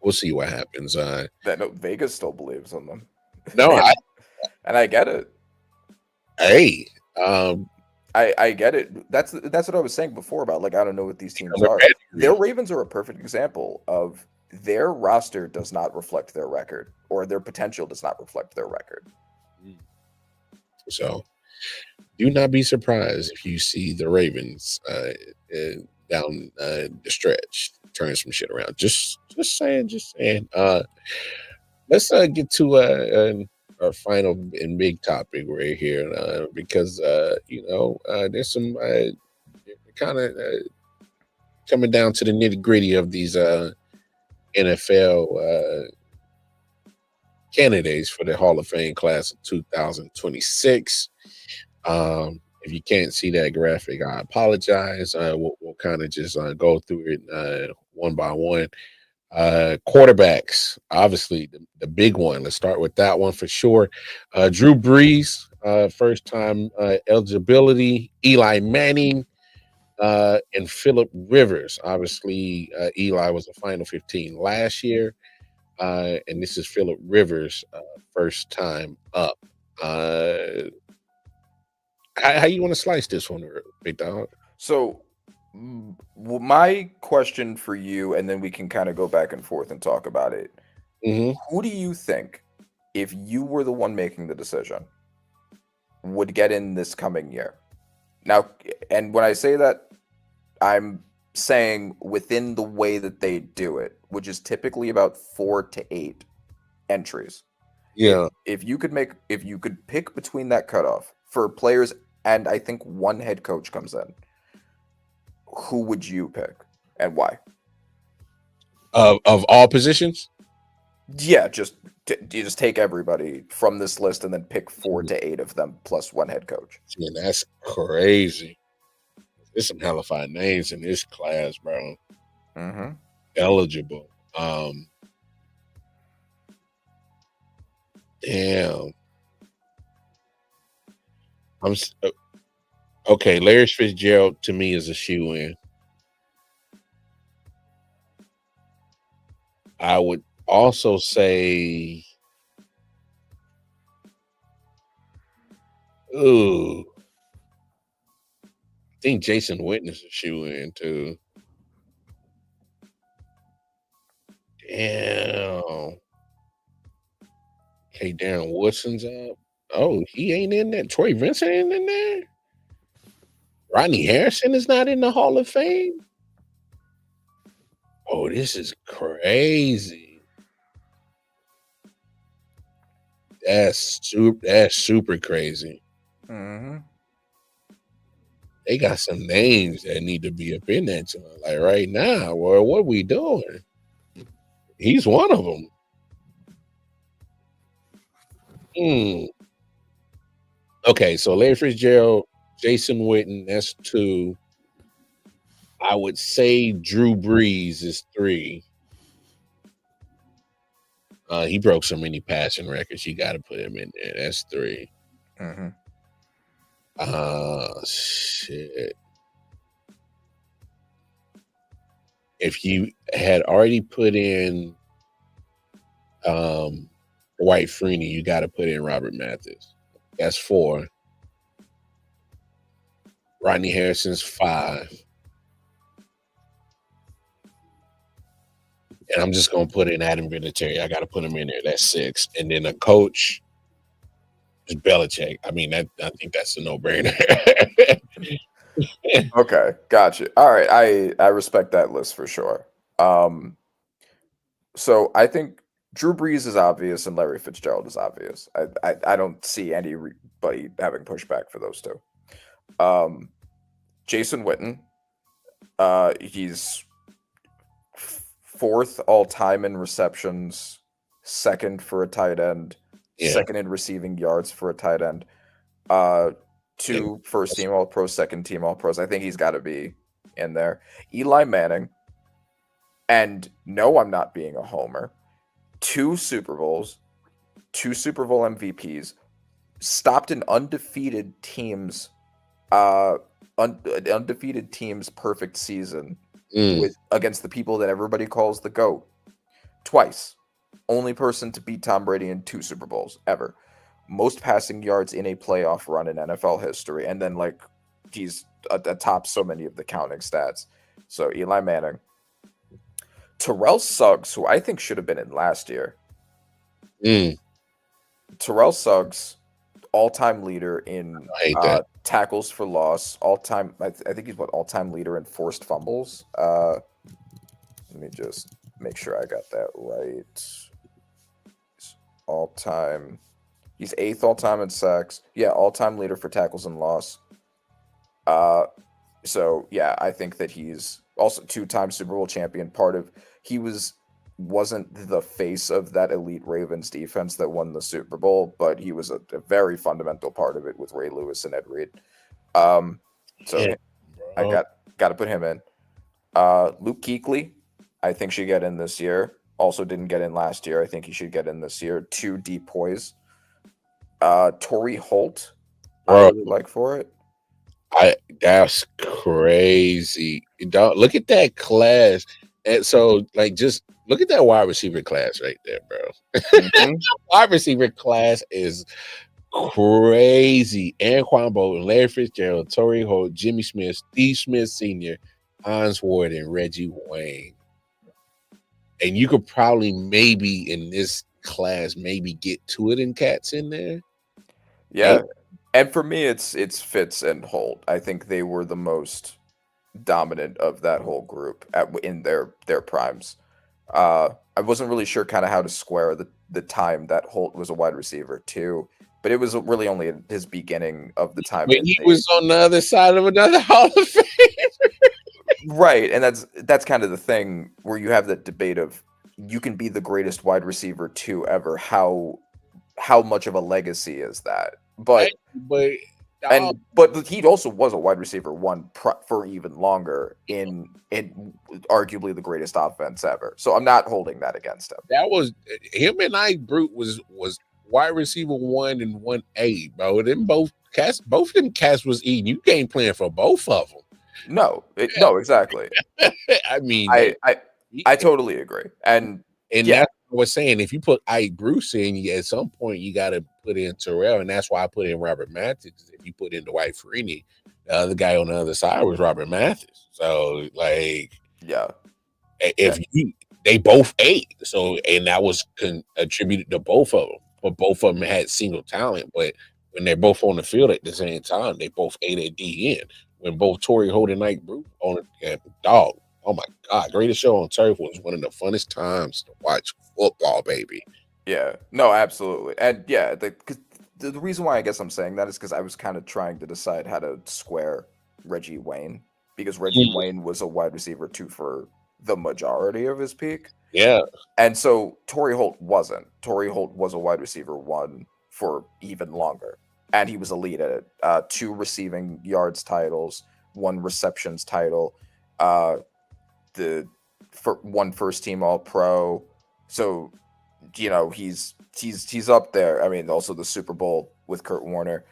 we'll see what happens. Vegas still believes in them. No, I get it. Hey, I get it. That's what I was saying before about I don't know what these teams are. Their Ravens are a perfect example of their roster does not reflect their record, or their potential does not reflect their record. So do not be surprised if you see the Ravens down the stretch turning some shit around. Just saying. Let's get to our final and big topic right here, because there's some kind of coming down to the nitty gritty of these NFL candidates for the Hall of Fame class of 2026. If you can't see that graphic, I apologize. We'll kind of just go through it one by one. Quarterbacks, obviously the big one. Let's start with that one for sure. Drew Brees, first time eligibility. Eli Manning, and Phillip Rivers. Obviously, Eli was a final 15 last year, and this is Phillip Rivers' first time up. How you want to slice this one, Big Dog? So my question for you, and then we can kind of go back and forth and talk about it. Mm-hmm. Who do you think, if you were the one making the decision, would get in this coming year? Now, and when I say that, I'm saying within the way that they do it, which is typically about 4 to 8 entries. Yeah. If you could pick between that cutoff for players, and I think one head coach comes in, who would you pick and why? Of all positions? Yeah, you just take everybody from this list and then pick 4 to 8 of them plus one head coach. Man, that's crazy. There's some hellified names in this class, bro. Mm-hmm. Eligible. Damn. Okay. Larry Fitzgerald to me is a shoe-in. I would also say, ooh, I think Jason Witten is a shoe-in too. Damn. Okay, Darren Woodson's up. Oh, he ain't in there. Troy Vincent ain't in there. Rodney Harrison is not in the Hall of Fame. Oh, this is crazy. That's super crazy. Mm-hmm. They got some names that need to be up in that joint. Like right now, well, what are we doing? He's one of them. Okay, so Larry Fitzgerald, Jason Witten, that's 2. I would say Drew Brees is 3. He broke so many passing records. You got to put him in there. That's 3. Mm-hmm. Shit. If you had already put in Dwight Freeney, you got to put in Robert Mathis. That's 4. Rodney Harrison's 5. And I'm just going to put in Adam Vinatieri. I got to put him in there. That's 6. And then a coach is Belichick. I mean, I think that's a no-brainer. Okay, gotcha. All right, I respect that list for sure. So I think Drew Brees is obvious and Larry Fitzgerald is obvious. I don't see anybody having pushback for those 2. Jason Witten, he's 4th all time in receptions, 2nd for a tight end, 2nd in receiving yards for a tight end. 2 first team All Pros, 2nd team All Pros. I think he's got to be in there. Eli Manning, and no, I'm not being a homer. 2 Super Bowls, 2 Super Bowl MVPs, stopped an undefeated team's perfect season against the people that everybody calls the GOAT twice. Only person to beat Tom Brady in 2 Super Bowls ever. Most passing yards in a playoff run in NFL history. And then, like, he's atop so many of the counting stats. So, Eli Manning. Terrell Suggs, who I think should have been in last year. Terrell Suggs, all-time leader in tackles for loss. All-time, I think he's all-time leader in forced fumbles. Let me just make sure I got that right. All-time. He's 8th all-time in sacks. Yeah, all-time leader for tackles and loss. So yeah, I think that he's also 2-time Super Bowl champion. He wasn't the face of that elite Ravens defense that won the Super Bowl, but he was a very fundamental part of it with Ray Lewis and Ed Reed. I got to put him in. Luke Kuechly, I think should get in this year. Also didn't get in last year. I think he should get in this year. 2 deep poise. Torrey Holt, I really like for it. That's crazy. Look at that class. And so, like, just look at that wide receiver class right there, bro. Mm-hmm. Wide receiver class is crazy. Anquan Bolton, Larry Fitzgerald, Torrey Holt, Jimmy Smith, Steve Smith Sr., Hans Ward, and Reggie Wayne. And you could probably maybe in this class maybe get 2 of them cats in there. Yeah. And for me, it's Fitz and Holt. I think they were the most dominant of that whole group in their primes. I wasn't really sure kind of how to square the time that Holt was a wide receiver too, but it was really only his beginning of the time. When he was on the other side of another Hall of Fame. Right, and that's kind of the thing where you have that debate of you can be the greatest wide receiver 2 ever. How much of a legacy is that? But he also was a wide receiver 1 for even longer in arguably the greatest offense ever. So I'm not holding that against him. That was him and Brute was wide receiver 1 and 1A, bro. Them both both of them cats was eating. You game plan for both of them. No, no, exactly. I mean, I totally agree. And that's what I was saying. If you put Ike Bruce in, at some point you got to put in Terrell, and that's why I put in Robert Mathis. If you put in Dwight Freeney, the other guy on the other side was Robert Mathis. So, like, they both ate. So, and that was attributed to both of them. But both of them had single talent. But when they're both on the field at the same time, they both ate at DN. When both Torrey Holt and Ike Bruce on it, dog. Oh my God, Greatest Show on Turf was one of the funnest times to watch football, baby. Yeah, no, absolutely. And the reason why I guess I'm saying that is because I was kind of trying to decide how to square Reggie Wayne, because Reggie Wayne was a wide receiver 2 for the majority of his peak. Yeah. And so Torrey Holt wasn't. Torrey Holt was a wide receiver 1 for even longer. And he was elite at it. 2 receiving yards titles, 1 receptions title, one first team All-Pro. So, he's up there. I mean, also the Super Bowl with Kurt Warner.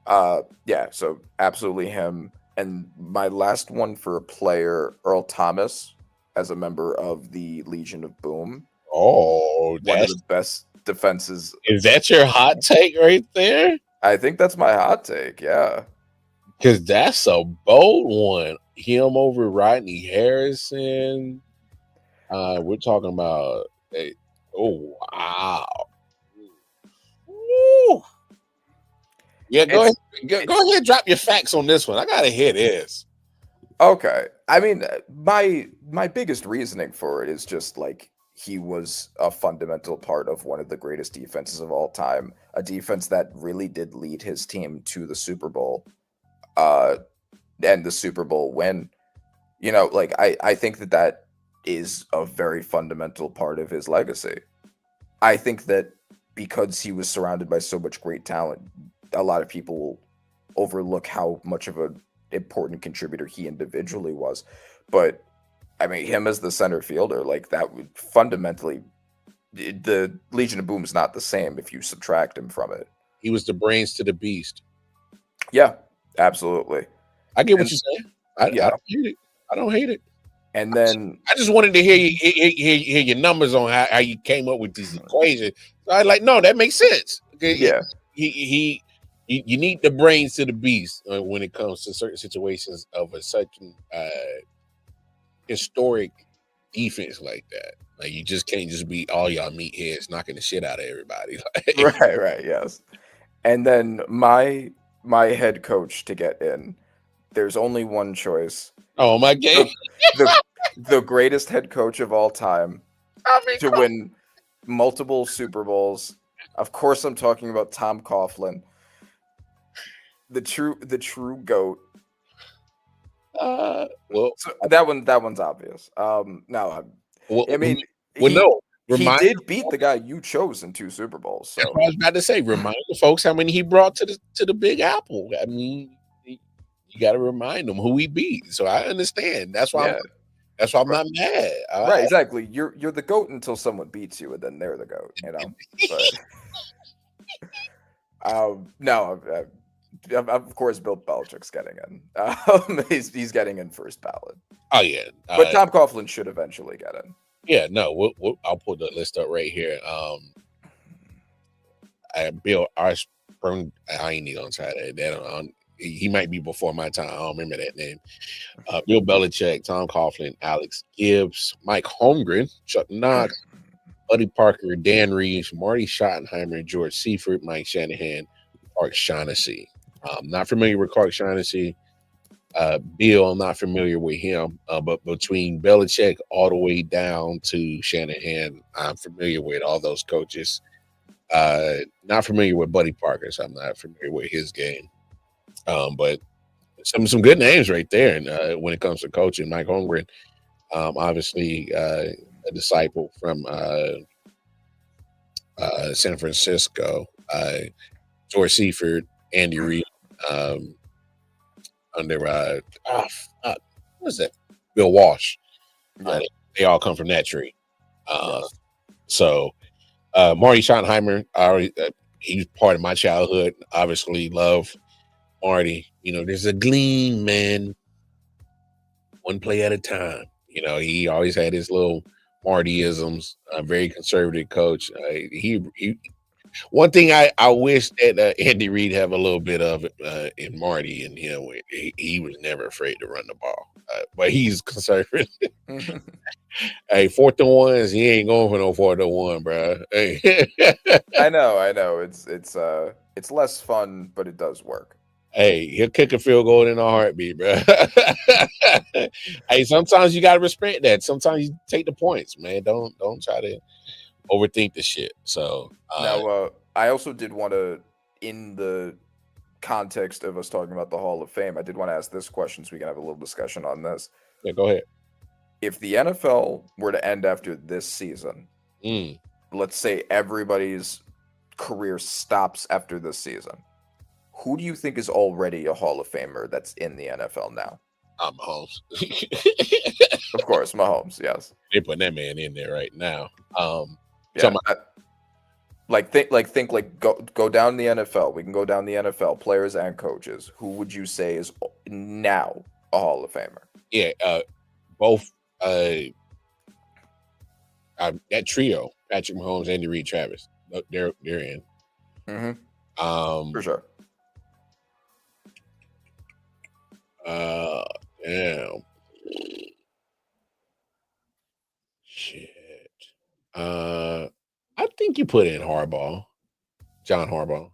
So absolutely him. And my last one for a player, Earl Thomas, as a member of the Legion of Boom. Oh, one of the best defenses. Is that your hot take right there? I think that's my hot take, yeah. Because that's a bold one. Him over Rodney Harrison. We're talking about oh wow. Woo. Yeah, go ahead, drop your facts on this one. I gotta hear this. Okay. I mean, my biggest reasoning for it is just like he was a fundamental part of one of the greatest defenses of all time, a defense that really did lead his team to the Super Bowl, and the Super Bowl win. I think that is a very fundamental part of his legacy. I think that because he was surrounded by so much great talent, a lot of people will overlook how much of an important contributor he individually was. But I mean, him as the center fielder, like that would fundamentally, the Legion of Boom is not the same if you subtract him from it. He was the brains to the beast. Yeah, absolutely. I get what you're saying. I don't hate it. I don't hate it. And then I just wanted to hear your numbers on how you came up with these equations. So I no, that makes sense. Okay? Yeah, you need the brains to the beast when it comes to certain situations of such historic defense like that. Like you just can't just be all y'all meatheads knocking the shit out of everybody. Right, yes. And then my head coach to get in, there's only one choice. Oh my God. The greatest head coach of all time to win multiple Super Bowls. Of course, I'm talking about Tom Coughlin, the true GOAT. Well, so that one's obvious. He did beat the guy you chose in 2 Super Bowls. So I was about to say, remind the folks how many he brought to the Big Apple. I mean, you got to remind them who he beat. So I understand. That's why I'm not mad. Right, exactly. You're the GOAT until someone beats you, and then they're the GOAT. But of course, Bill Belichick's getting in. He's getting in first ballot. Oh yeah, but Tom Coughlin should eventually get in. Yeah, no, I'll put the list up right here. Bill Armstrong, I ain't even gonna try that. He might be before my time. I don't remember that name. Bill Belichick, Tom Coughlin, Alex Gibbs, Mike Holmgren, Chuck Knox, Buddy Parker, Dan Reeves, Marty Schottenheimer, George Seifert, Mike Shanahan, Clark Shaughnessy. Not familiar with Clark Shaughnessy. Bill, not familiar with him. But between Belichick all the way down to Shanahan, I'm familiar with all those coaches. Not familiar with Buddy Parker, so I'm not familiar with his game. But some good names right there. And when it comes to coaching, Mike Holmgren, obviously a disciple from San Francisco. George Seifert, Andy Reid, under what is that? Bill Walsh. They all come from that tree. So Marty Schottenheimer, he's part of my childhood. Obviously, love Marty. There's a gleam, man. One play at a time. He always had his little Martyisms. A very conservative coach. He one thing I wish that Andy Reid have a little bit of in Marty and him. He was never afraid to run the ball, but he's conservative. Hey, 4th and 1s, he ain't going for no 4th and 1, bro. Hey. I know. It's less fun, but it does work. Hey, he'll kick a field goal in a heartbeat, bro. Hey, sometimes you gotta respect that. Sometimes you take the points, man. Don't try to overthink the shit. So now, I also did want to, in the context of us talking about the Hall of Fame, I did want to ask this question so we can have a little discussion on this. yeah, go ahead. If the NFL were to end after this season, let's say everybody's career stops after this season, who do you think is already a Hall of Famer that's in the NFL now? Mahomes. Of course, Mahomes. Yes, They're putting that man in there right now. yeah. Go down the NFL. We can go down the NFL players and coaches. Who would you say is now a Hall of Famer? Yeah, both. That trio: Patrick Mahomes, Andy Reid, Travis. They're in. For sure. Damn. Shit. I think you put in Harbaugh, John Harbaugh.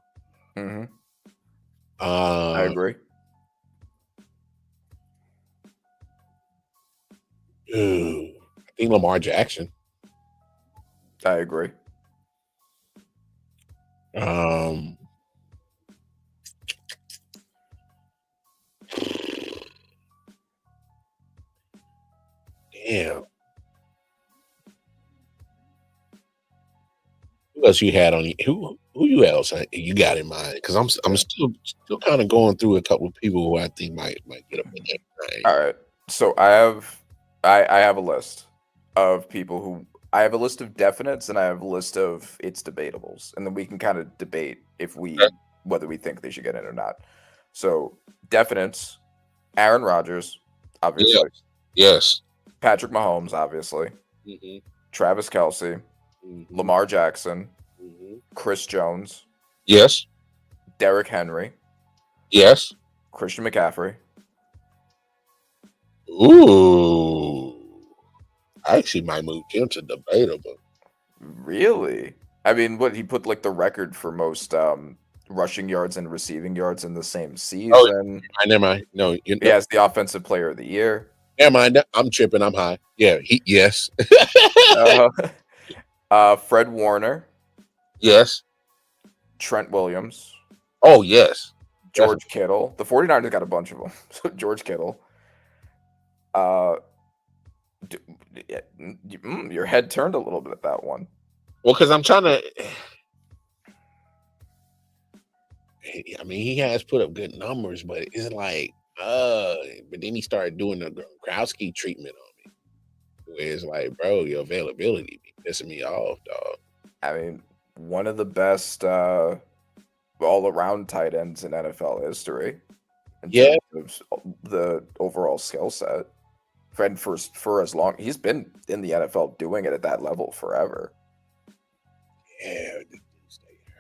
I agree. I think Lamar Jackson. I agree. Damn. Who else you had on you? Who you else you got in mind? Because I'm still kind of going through a couple of people who I think might get up in that. All right. So I have a list of people who I have a list of definites and I have a list of it's debatables, and then we can kind of debate whether we think they should get in or not. So definites: Aaron Rodgers, obviously. Yes. Patrick Mahomes, obviously. Travis Kelce, Lamar Jackson, Chris Jones. Yes. Derrick Henry. Yes. Christian McCaffrey. Ooh. I actually might move him to debatable. Really? I mean, what he put like the record for most rushing yards and receiving yards in the same season. Oh, never mind. No, he has the offensive player of the year. Never mind. I'm tripping. I'm high. Yeah. Yes. Fred Warner. Yes. Trent Williams. Oh, yes. George Kittle. The 49ers got a bunch of them. So George Kittle. Your head turned a little bit at that one. Well, because I'm trying to. I mean, he has put up good numbers, but it's like, but then he started doing the Gronkowski treatment on me, where it's like, bro, your availability be pissing me off, dog. I mean, one of the best all-around tight ends in NFL history. In terms of the overall skill set. And for as long, he's been in the NFL doing it at that level forever. Yeah, they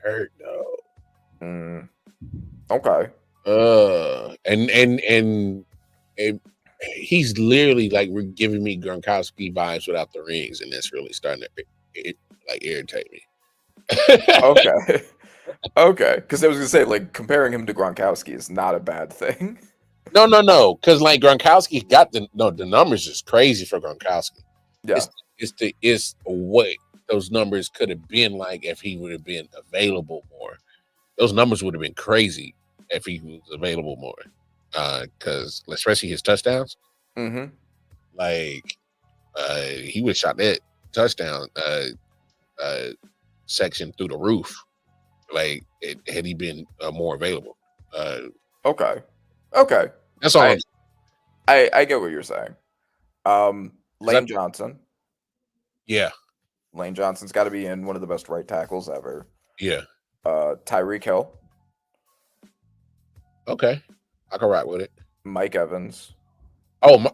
hurt though. Okay. And he's literally like giving me Gronkowski vibes without the rings, and that's really starting to irritate me. Okay. Because I was gonna say, like, comparing him to Gronkowski is not a bad thing. No. Because like Gronkowski got the numbers is crazy for Gronkowski. Yeah. It's what those numbers could have been like if he would have been available more. Those numbers would have been crazy if he was available more. Because especially his touchdowns. Like he would have shot that touchdown section through the roof. Like had he been more available. Okay. That's all. I get what you're saying. Lane Johnson. Yeah. Lane Johnson's got to be in, one of the best right tackles ever. Yeah. Tyreek Hill. Okay, I can rock with it. Mike Evans. Oh,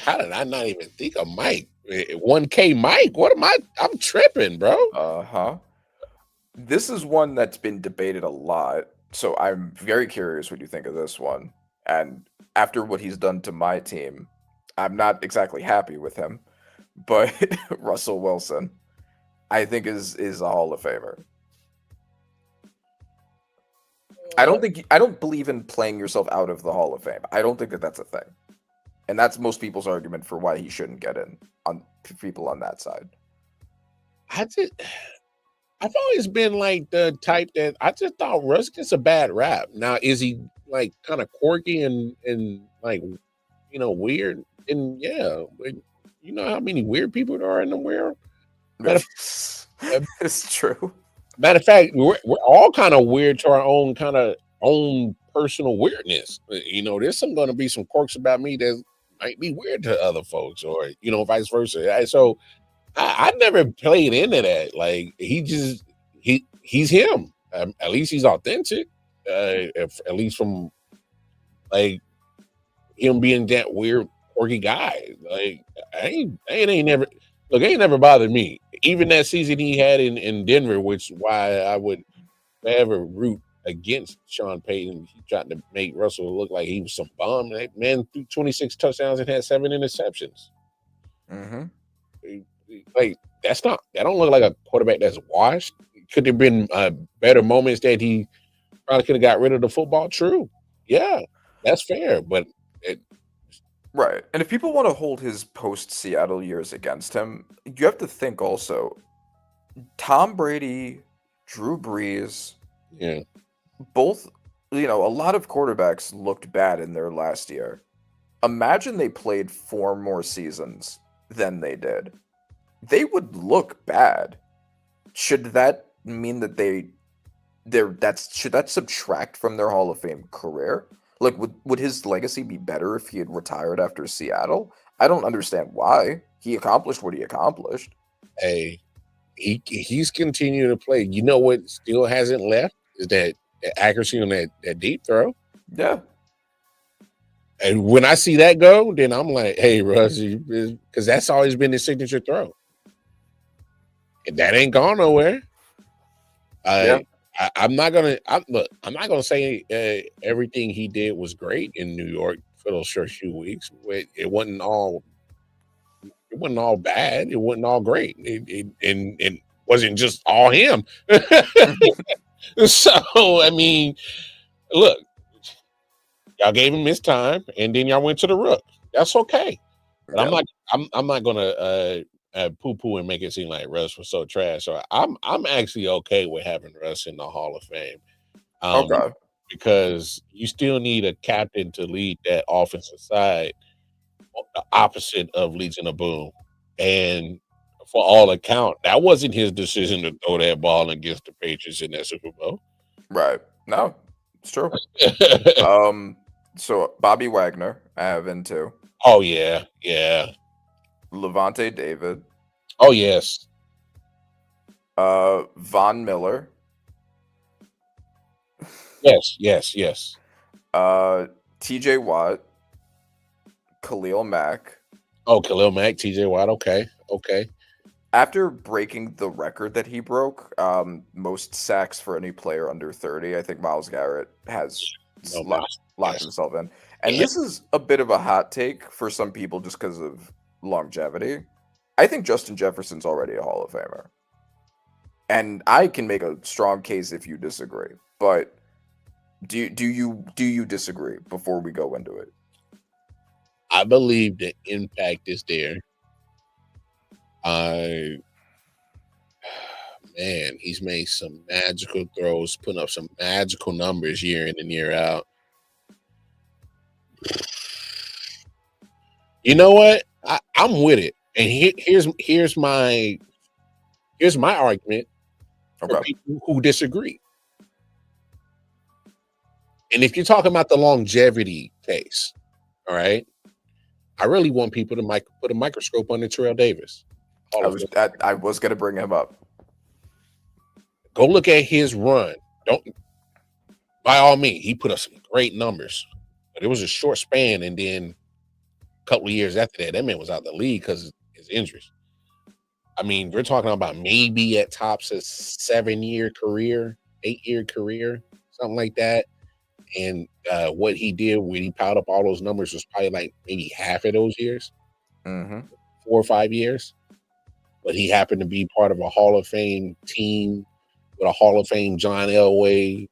how did I not even think of Mike? 1K Mike? What am I? I'm tripping, bro. Uh-huh. This is one that's been debated a lot, so I'm very curious what you think of this one. And after what he's done to my team, I'm not exactly happy with him, but Russell Wilson, I think is a Hall of Famer. I don't believe in playing yourself out of the Hall of Fame. I don't think that that's a thing. And that's most people's argument for why he shouldn't get in on people on that side. I've always been like the type that I just thought Russ gets a bad rap. Now, is he like kind of quirky and like weird? And yeah, but you know how many weird people there are in the world. It's true. Matter of fact, we're all kind of weird to our own personal weirdness. There's going to be some quirks about me that might be weird to other folks, or vice versa. So I never played into that. Like he's him. At least he's authentic. At least from like him being that weird, quirky guy. Like ain't never bothered me. Even that season he had in Denver, which why I would never root against Sean Payton. He tried to make Russell look like he was some bum. That man threw 26 touchdowns and had 7 interceptions. Mm-hmm. Like that don't look like a quarterback that's washed. Could there have been better moments that he probably could have got rid of the football? True. Yeah, that's fair. But right. And if people want to hold his post-Seattle years against him, you have to think also, Tom Brady, Drew Brees, yeah, both, a lot of quarterbacks looked bad in their last year. Imagine they played 4 more seasons than they did. They would look bad. Should that mean that should that subtract from their Hall of Fame career? Like, would his legacy be better if he had retired after Seattle? I don't understand why. He accomplished what he accomplished. Hey, he's continuing to play. You know what still hasn't left is that accuracy on that deep throw. Yeah. And when I see that go, then I'm like, hey, Russ, because that's always been his signature throw. And that ain't gone nowhere. Yeah. I'm not gonna say everything he did was great in New York for those first few weeks. It wasn't all bad. It wasn't all great. It wasn't just all him. So I mean, look, y'all gave him his time, and then y'all went to the Rook. That's okay. But Yeah. I'm not gonna poo-poo and make it seem like Russ was so trash. So I'm actually okay with having Russ in the Hall of Fame. Okay. Because you still need a captain to lead that offensive side, the opposite of Legion of Boom. And for all account, that wasn't his decision to throw that ball against the Patriots in that Super Bowl. Right. No, it's true. So Bobby Wagner, I have in too. Oh yeah, yeah. Levante David. Oh yes. Von Miller. Yes. TJ Watt. Khalil Mack. Oh, Khalil Mack, TJ Watt. Okay. After breaking the record that he broke, most sacks for any player under 30, I think Myles Garrett has locked himself in. And this is a bit of a hot take for some people just because of longevity. I think Justin Jefferson's already a Hall of Famer. And I can make a strong case if you disagree. But do you disagree before we go into it? I believe the impact is there. Man, he's made some magical throws, putting up some magical numbers year in and year out. You know what? I'm with it, and here's my argument for people who disagree. And if you're talking about the longevity case, all right, I really want people to put a microscope on Terrell Davis. I was going to bring him up. Go look at his run. by all means, he put up some great numbers, but it was a short span, and then a couple of years after that man was out of the league because of his injuries. I mean, we're talking about maybe at tops a 7-year career, 8-year career, something like that. And what he did when he piled up all those numbers was probably like maybe half of those years, 4 or 5 years. But he happened to be part of a Hall of Fame team with a Hall of Fame John Elway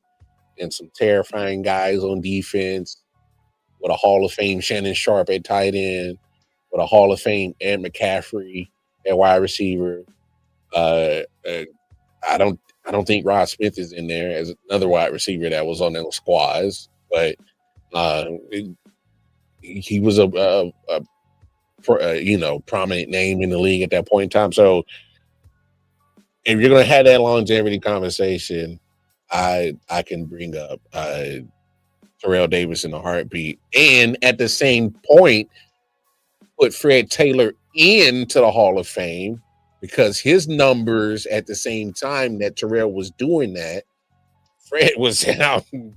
and some terrifying guys on defense, with a Hall of Fame Shannon Sharp at tight end, with a Hall of Fame Ed McCaffrey at wide receiver. I don't think Rod Smith is in there as another wide receiver that was on those squads, but he was a prominent name in the league at that point in time. So if you're going to have that longevity conversation, I can bring up Terrell Davis in a heartbeat, and at the same point put Fred Taylor into the Hall of Fame, because his numbers at the same time that Terrell was doing that, Fred was out in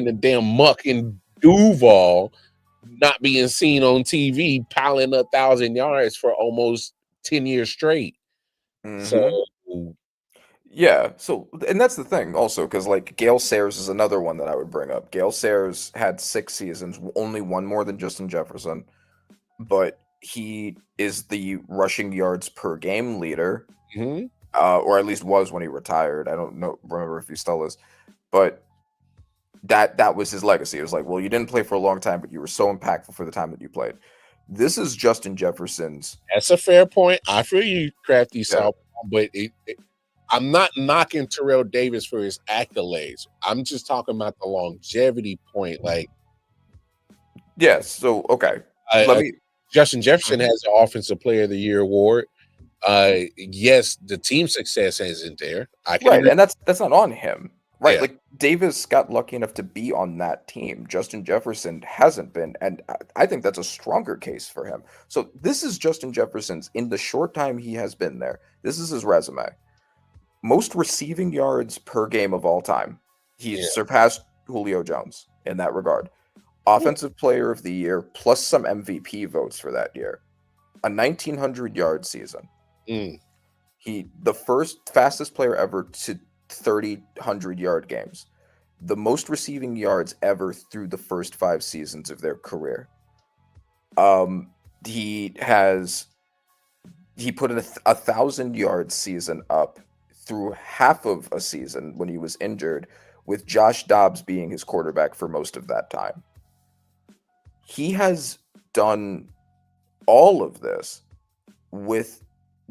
the damn muck in Duval, not being seen on TV, piling up 1,000 yards for almost 10 years straight. So yeah, so and that's the thing also, because like Gale Sayers is another one that I would bring up. Gale Sayers had 6 seasons, only one more than Justin Jefferson, but he is the rushing yards per game leader, or at least was when he retired. I don't remember if he still is, but that was his legacy. It was like, well, you didn't play for a long time, but you were so impactful for the time that you played. This is Justin Jefferson's. That's a fair point. I feel you, Crafty South, but I'm not knocking Terrell Davis for his accolades. I'm just talking about the longevity point. Like, yes, so okay, Justin Jefferson has the Offensive Player of the Year award. Yes, the team success isn't there. And that's not on him, right? Yeah. Like Davis got lucky enough to be on that team. Justin Jefferson hasn't been, and I think that's a stronger case for him. So this is Justin Jefferson's, in the short time he has been there, this is his resume. Most receiving yards per game of all time. He's surpassed Julio Jones in that regard. Offensive Player of the Year plus some MVP votes for that year. A 1,900 yard season. He the fastest player ever to 3,000 yard games. The most receiving yards ever through the first 5 seasons of their career. He put in a 1,000 yard season up through half of a season when he was injured, with Josh Dobbs being his quarterback for most of that time. He has done all of this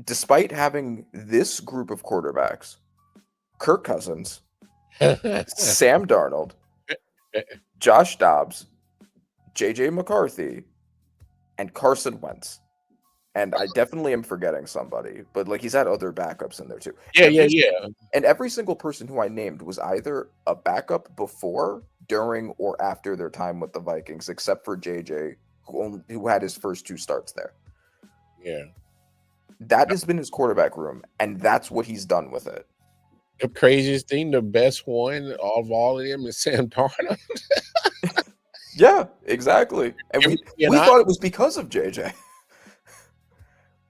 despite having this group of quarterbacks: Kirk Cousins, Sam Darnold, Josh Dobbs, JJ McCarthy, and Carson Wentz. And I definitely am forgetting somebody, but like he's had other backups in there too. And every single person who I named was either a backup before, during, or after their time with the Vikings, except for JJ, who had his first 2 starts there. Yeah. That has been his quarterback room, and that's what he's done with it. The craziest thing, the best one of all of them is Sam Darnold. Yeah, exactly. And we thought it was because of JJ.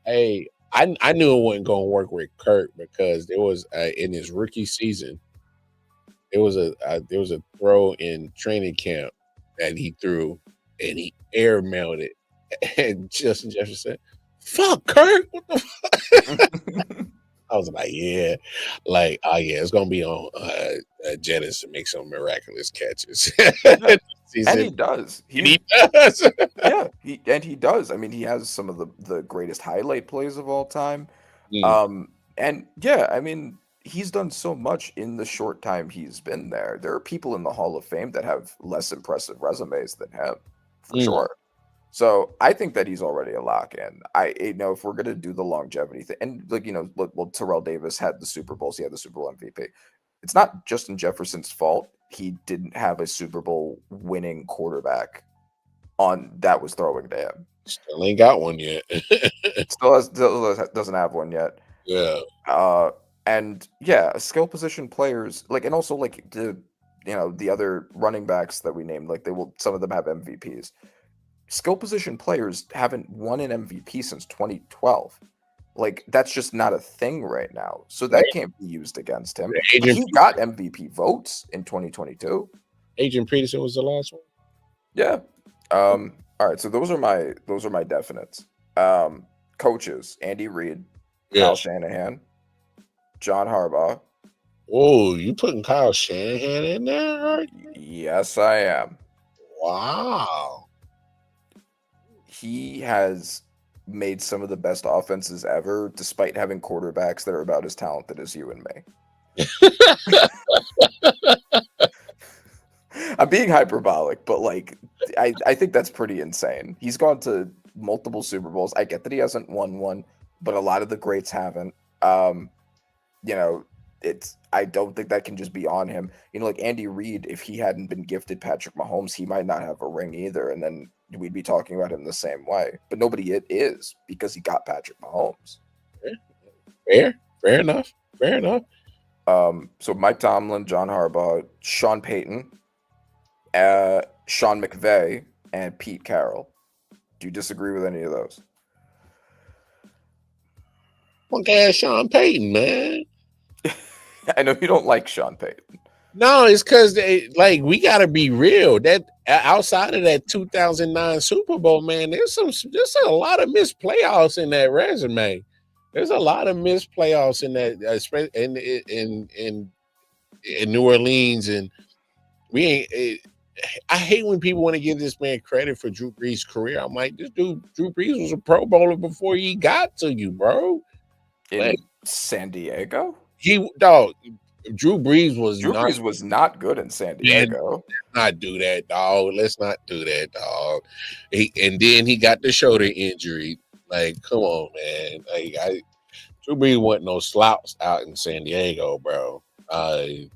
Hey, I knew it wasn't going to work with Kirk, because there was in his rookie season, there was a throw in training camp that he threw, and he airmailed it, and Justin Jefferson, "Fuck Kirk!" What the fuck? I was like, it's gonna be on Jennings to make some miraculous catches. And he does. He does. Yeah, he does. I mean, he has some of the greatest highlight plays of all time. And yeah, I mean, he's done so much in the short time he's been there. There are people in the Hall of Fame that have less impressive resumes than him, for sure. So I think that he's already a lock in. If we're gonna do the longevity thing, and Terrell Davis had the Super Bowls, he had the Super Bowl MVP. It's not Justin Jefferson's fault he didn't have a Super Bowl winning quarterback that was throwing to him. Still ain't got one yet. Still doesn't have one yet. Yeah. And yeah, skill position players, and also the other running backs that we named, like some of them have MVPs. Skill position players haven't won an MVP since 2012. Like, that's just not a thing right now. So that can't be used against him. But he got MVP votes in 2022. Adrian Peterson was the last one. Yeah. All right. So those are my definites. Coaches: Andy Reid, Kyle Shanahan, John Harbaugh. Whoa, you putting Kyle Shanahan in there? Right? Yes, I am. Wow. He has made some of the best offenses ever, despite having quarterbacks that are about as talented as you and me. I'm being hyperbolic, but like I think that's pretty insane. He's gone to multiple Super Bowls. I get that he hasn't won one, but a lot of the greats haven't. I don't think that can just be on him. Like Andy Reid, if he hadn't been gifted Patrick Mahomes, he might not have a ring either, and then we'd be talking about him the same way. But nobody is, because he got Patrick Mahomes. Fair enough. So Mike Tomlin, John Harbaugh, Sean Payton, Sean McVay, and Pete Carroll. Do you disagree with any of those? Okay, Sean Payton, man. I know you don't like Sean Payton. No, it's because we got to be real. That outside of that 2009 Super Bowl, man, there's a lot of missed playoffs in that resume. There's a lot of missed playoffs in that, in New Orleans, and we ain't. I hate when people want to give this man credit for Drew Brees' career. I'm like, this dude, Drew Brees, was a Pro Bowler before he got to you, bro. In San Diego? Drew Brees was not good in San Diego. Let's not do that, dog. Let's not do that, dog. And then he got the shoulder injury. Like, come on, man. Drew Brees wasn't no slouch out in San Diego, bro. Okay,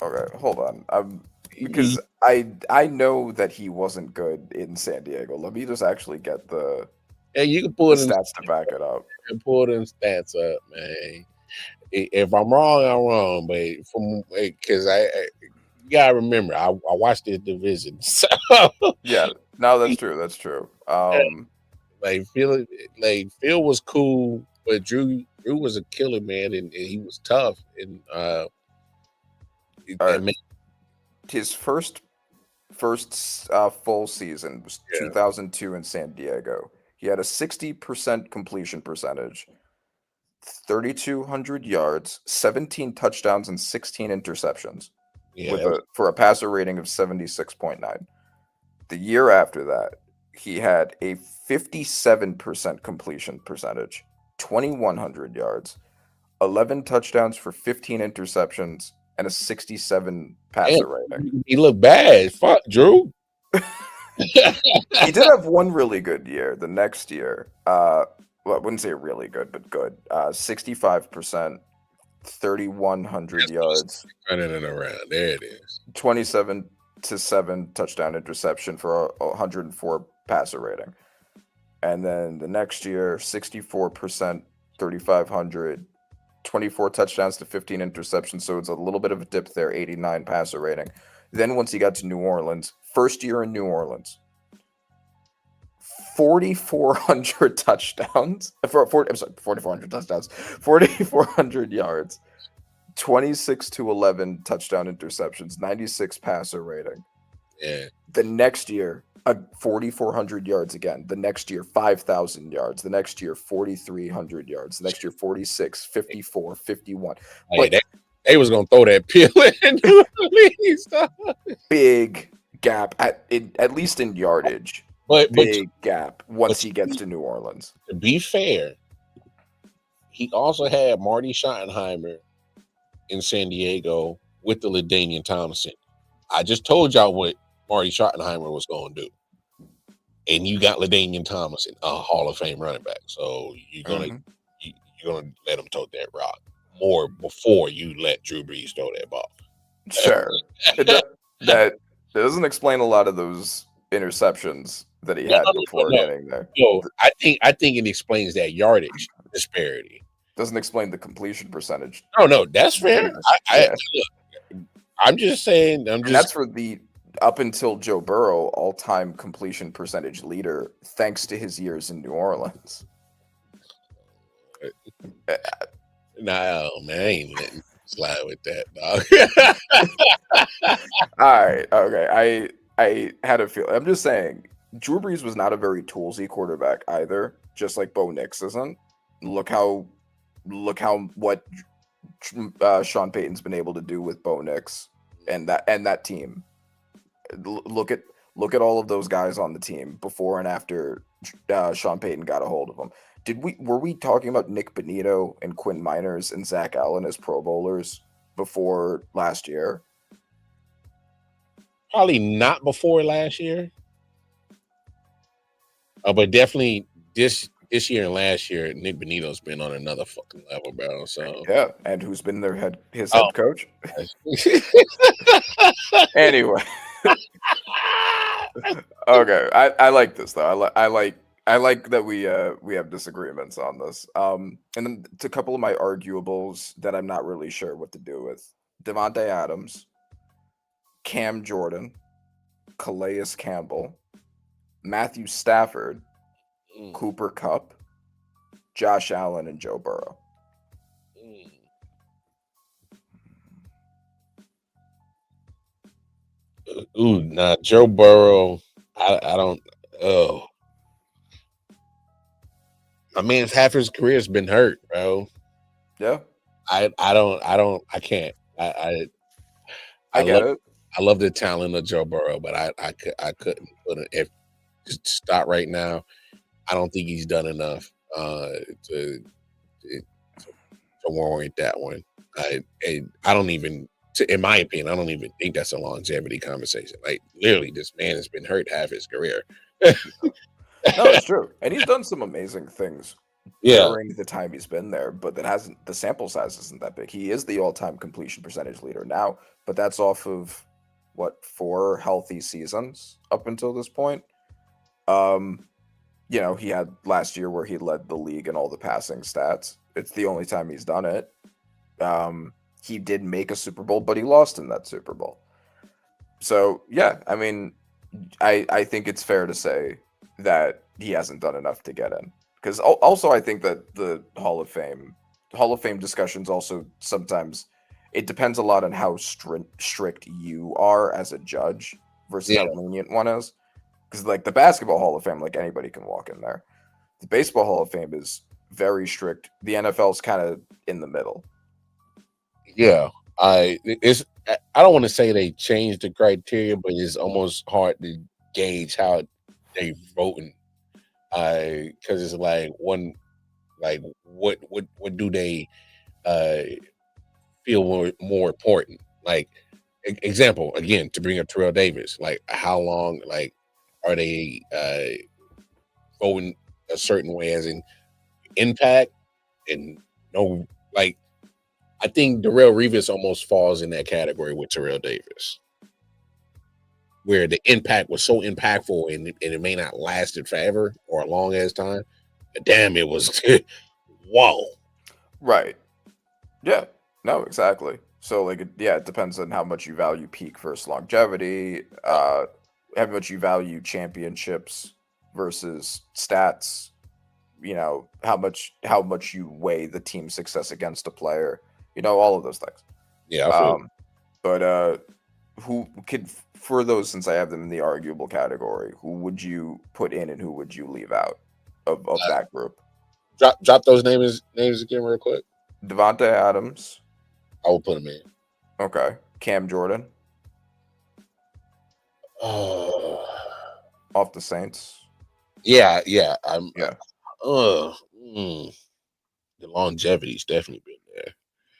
hold on. Because I know that he wasn't good in San Diego. Let me just actually get the you can pull the stats to back it up. You can pull them stats up, man. If I'm wrong, I'm wrong, but because you gotta remember, I watched this division. So yeah, no, that's true. That's true. Phil was cool, but Drew was a killer, man, and he was tough. And his first full season was 2002 in San Diego. He had a 60% completion percentage, 3,200 yards, 17 touchdowns, and 16 interceptions, for a passer rating of 76.9. The year after that, he had a 57% completion percentage, 2,100 yards, 11 touchdowns for 15 interceptions, and a 67 passer rating. He looked bad. Fuck, Drew. He did have one really good year. The next year, I wouldn't say really good, but good. 65%, 3,100 yards. Running it around. There it is. 27-7 touchdown interception for a 104 passer rating. And then the next year, 64%, 3,500, 24 touchdowns to 15 interceptions. So it's a little bit of a dip there, 89 passer rating. Then once he got to New Orleans, first year in New Orleans, 4,400 touchdowns. 4,400 touchdowns, 4,400 yards, 26-11 touchdown interceptions, 96 passer rating. Yeah. The next year, 4,400 yards again. The next year, 5,000 yards. The next year, 4,300 yards. The next year, 46, 54, 51. Hey, they was gonna throw that pill in. Big gap at least in yardage. Big gap once he gets to New Orleans. To be fair, he also had Marty Schottenheimer in San Diego with the LaDainian Tomlinson. I just told y'all what Marty Schottenheimer was going to do. And you got LaDainian Tomlinson, a Hall of Fame running back. So you're gonna let him tote that rock more before you let Drew Brees throw that ball. Sure. That doesn't explain a lot of those interceptions that he had before getting there. So I think it explains that yardage disparity. Doesn't explain the completion percentage. No, that's fair. I'm just saying. And that's for the up until Joe Burrow, all-time completion percentage leader, thanks to his years in New Orleans. No, man, I ain't letting you slide with that, dog. All right, okay. I had a feel. I'm just saying, Drew Brees was not a very toolsy quarterback either. Just like Bo Nix isn't. Look how what Sean Payton's been able to do with Bo Nix and that team. Look at all of those guys on the team before and after Sean Payton got a hold of them. Were we talking about Nick Bonito and Quinn Miners and Zach Allen as Pro Bowlers before last year? Probably not before last year. But definitely this year and last year, Nick Bonito's been on another fucking level, bro. So yeah, and who's been his Oh. head coach? Anyway. Okay, I like this though. I like that we have disagreements on this. And then it's a couple of my arguables that I'm not really sure what to do with. Devontae Adams, Cam Jordan, Calais Campbell, Matthew Stafford, Cooper Kupp, Josh Allen, and Joe Burrow. Ooh, nah, Joe Burrow. I don't. Oh, I mean, half his career has been hurt, bro. Yeah, I can't. I get it. I love the talent of Joe Burrow, but I couldn't put it. If just stop right now, I don't think he's done enough to warrant that one. I don't even, in my opinion, I don't even think that's a longevity conversation. Like literally, this man has been hurt half his career. No, it's true, and he's done some amazing things during the time he's been there. But the sample size isn't that big. He is the all-time completion percentage leader now, but that's off of what 4 healthy seasons up until this point. He had last year where he led the league in all the passing stats. It's the only time he's done it. He did make a Super Bowl, but he lost in that Super Bowl. So yeah, I mean, I think it's fair to say that he hasn't done enough to get in. Because also I think that the Hall of Fame discussions also sometimes it depends a lot on how strict you are as a judge versus how lenient one is. Because like the Basketball Hall of Fame, like anybody can walk in there. The Baseball Hall of Fame is very strict. The NFL's kind of in the middle. Yeah, I don't want to say they changed the criteria, but it's almost hard to gauge how they voting. Because it's like what do they feel more important? Like example again to bring up Terrell Davis, like how long like are they voting a certain way as in impact and no like I think Darrelle Revis almost falls in that category with Terrell Davis, where the impact was so impactful and it may not lasted forever or a long ass time. But damn, it was whoa. Right. Yeah. No, exactly. So like, it depends on how much you value peak versus longevity, how much you value championships versus stats. How much you weigh the team success against a player. All of those things. Yeah. But who could, for those, since I have them in the arguable category, who would you put in and who would you leave out of that group? Drop those names again real quick. Devontae Adams. I will put him in. Okay. Cam Jordan. Off the Saints. Yeah. The longevity's definitely been there.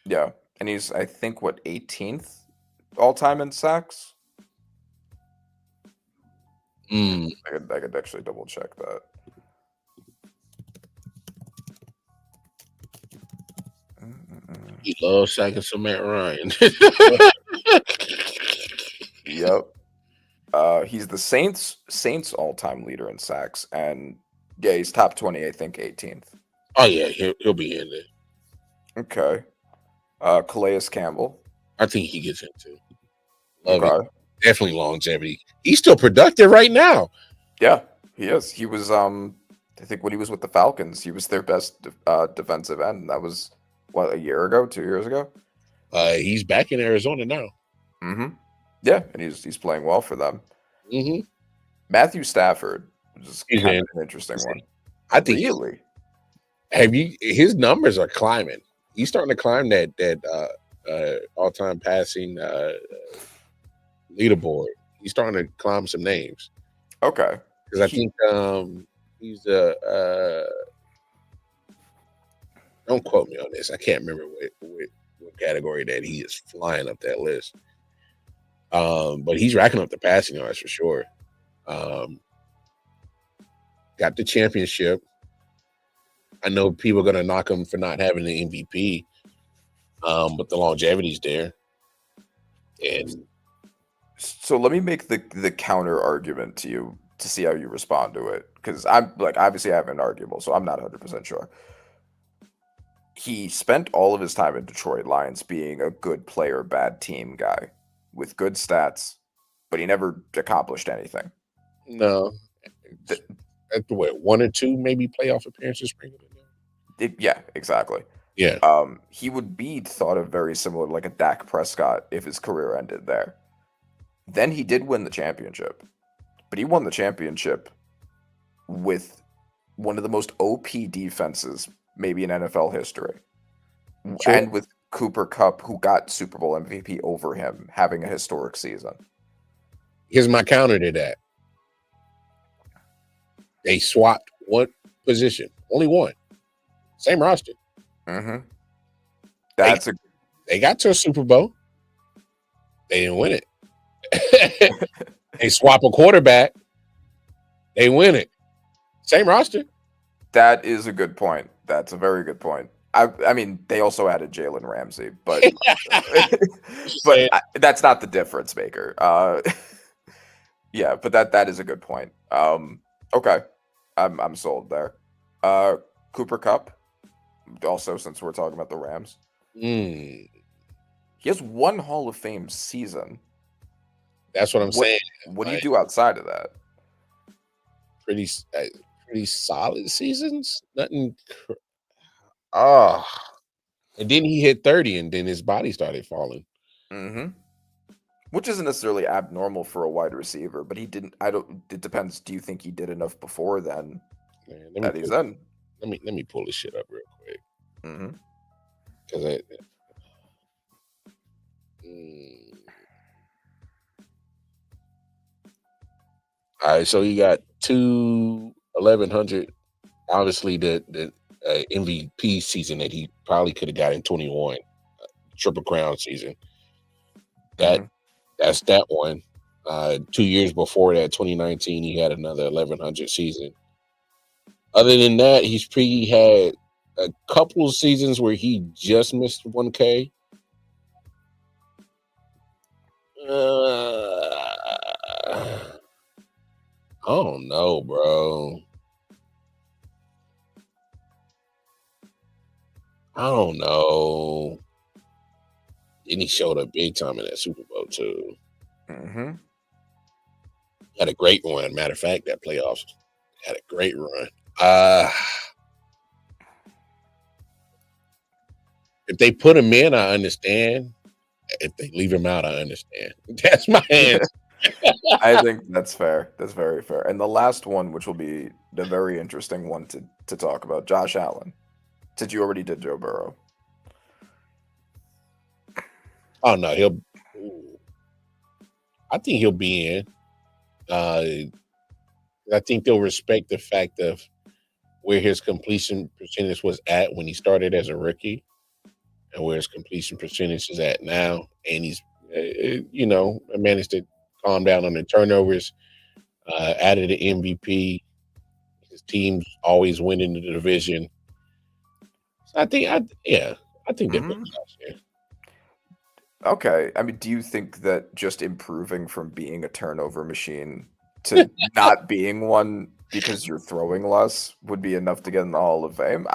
Yeah. And he's, I think, 18th all-time in sacks? I could actually double-check that. He loves sacking some Matt Ryan. Yep. He's the Saints all-time leader in sacks, and yeah, he's top 20, I think, 18th. Oh yeah, he'll be in there. Okay. Calais Campbell. I think he gets in too. Love it. Okay. Definitely longevity. He's still productive right now. Yeah, he is. He was I think when he was with the Falcons, he was their best defensive end. That was what, a year ago, 2 years ago. He's back in Arizona now. Mm-hmm. Yeah, and he's playing well for them. Mm-hmm. Matthew Stafford, which is He's kind in. of an interesting one. I think Really? his numbers are climbing. He's starting to climb that all-time passing leaderboard. He's starting to climb some names. Okay. Because I think he's don't quote me on this. I can't remember what category that he is flying up that list. But he's racking up the passing yards for sure. Got the championship. I know people are going to knock him for not having the MVP, but the longevity's there. And so let me make the counter argument to you to see how you respond to it, because I'm like, obviously I have an arguable, so I'm not 100% sure. He spent all of his time in Detroit Lions being a good player, bad team guy with good stats, but he never accomplished anything. no, at what, 1 or 2 maybe playoff appearances. Yeah, exactly. Yeah, He would be thought of very similar to like a Dak Prescott if his career ended there. Then he did win the championship, but he won the championship with one of the most OP defenses maybe in NFL history. Sure. And with Cooper Kupp, who got Super Bowl MVP over him, having a historic season. here's my counter to that. They swapped one position, only one, same roster. Mm-hmm. They got to a Super Bowl. They didn't win it. They swap a quarterback. They win it. Same roster. That is a good point. That's a very good point. I mean, they also added Jalen Ramsey, but that's not the difference maker. Yeah, but that is a good point. Okay, I'm sold there. Cooper Kupp, also, since we're talking about the Rams, Mm, he has one Hall of Fame season. that's what I'm saying. What do you do outside of that? Pretty solid seasons. Nothing. And then he hit 30, and then his body started falling. Mm-hmm. Which isn't necessarily abnormal for a wide receiver, but he didn't. It depends. Do you think he did enough before then? Man, That he's in. Let me pull this shit up real quick. Mm-hmm. Because all right, so you got 1,100. Obviously, the MVP season that he probably could have got in 21, Triple Crown season. That's that one. 2 years before that, 2019, he had another 1,100 season. Other than that, he's had a couple of seasons where he just missed 1K. I don't know, bro. I don't know. And he showed up big time in that Super Bowl too. Mm-hmm. Had a great run. Matter of fact, that playoffs had a great run. If they put him in, I understand. If they leave him out, I understand. That's my answer. I think that's fair. That's very fair. And the last one, which will be the very interesting one to talk about, Josh Allen. Since you already did Joe Burrow. Oh no, I think he'll be in. I think they'll respect the fact of where his completion percentage was at when he started as a rookie, and where his completion percentage is at now. And he's, managed to calm down on the turnovers. Added an MVP. His team's always winning the division. So I think they're both out there. Okay. I mean, do you think that just improving from being a turnover machine to not being one because you're throwing less would be enough to get in the Hall of Fame?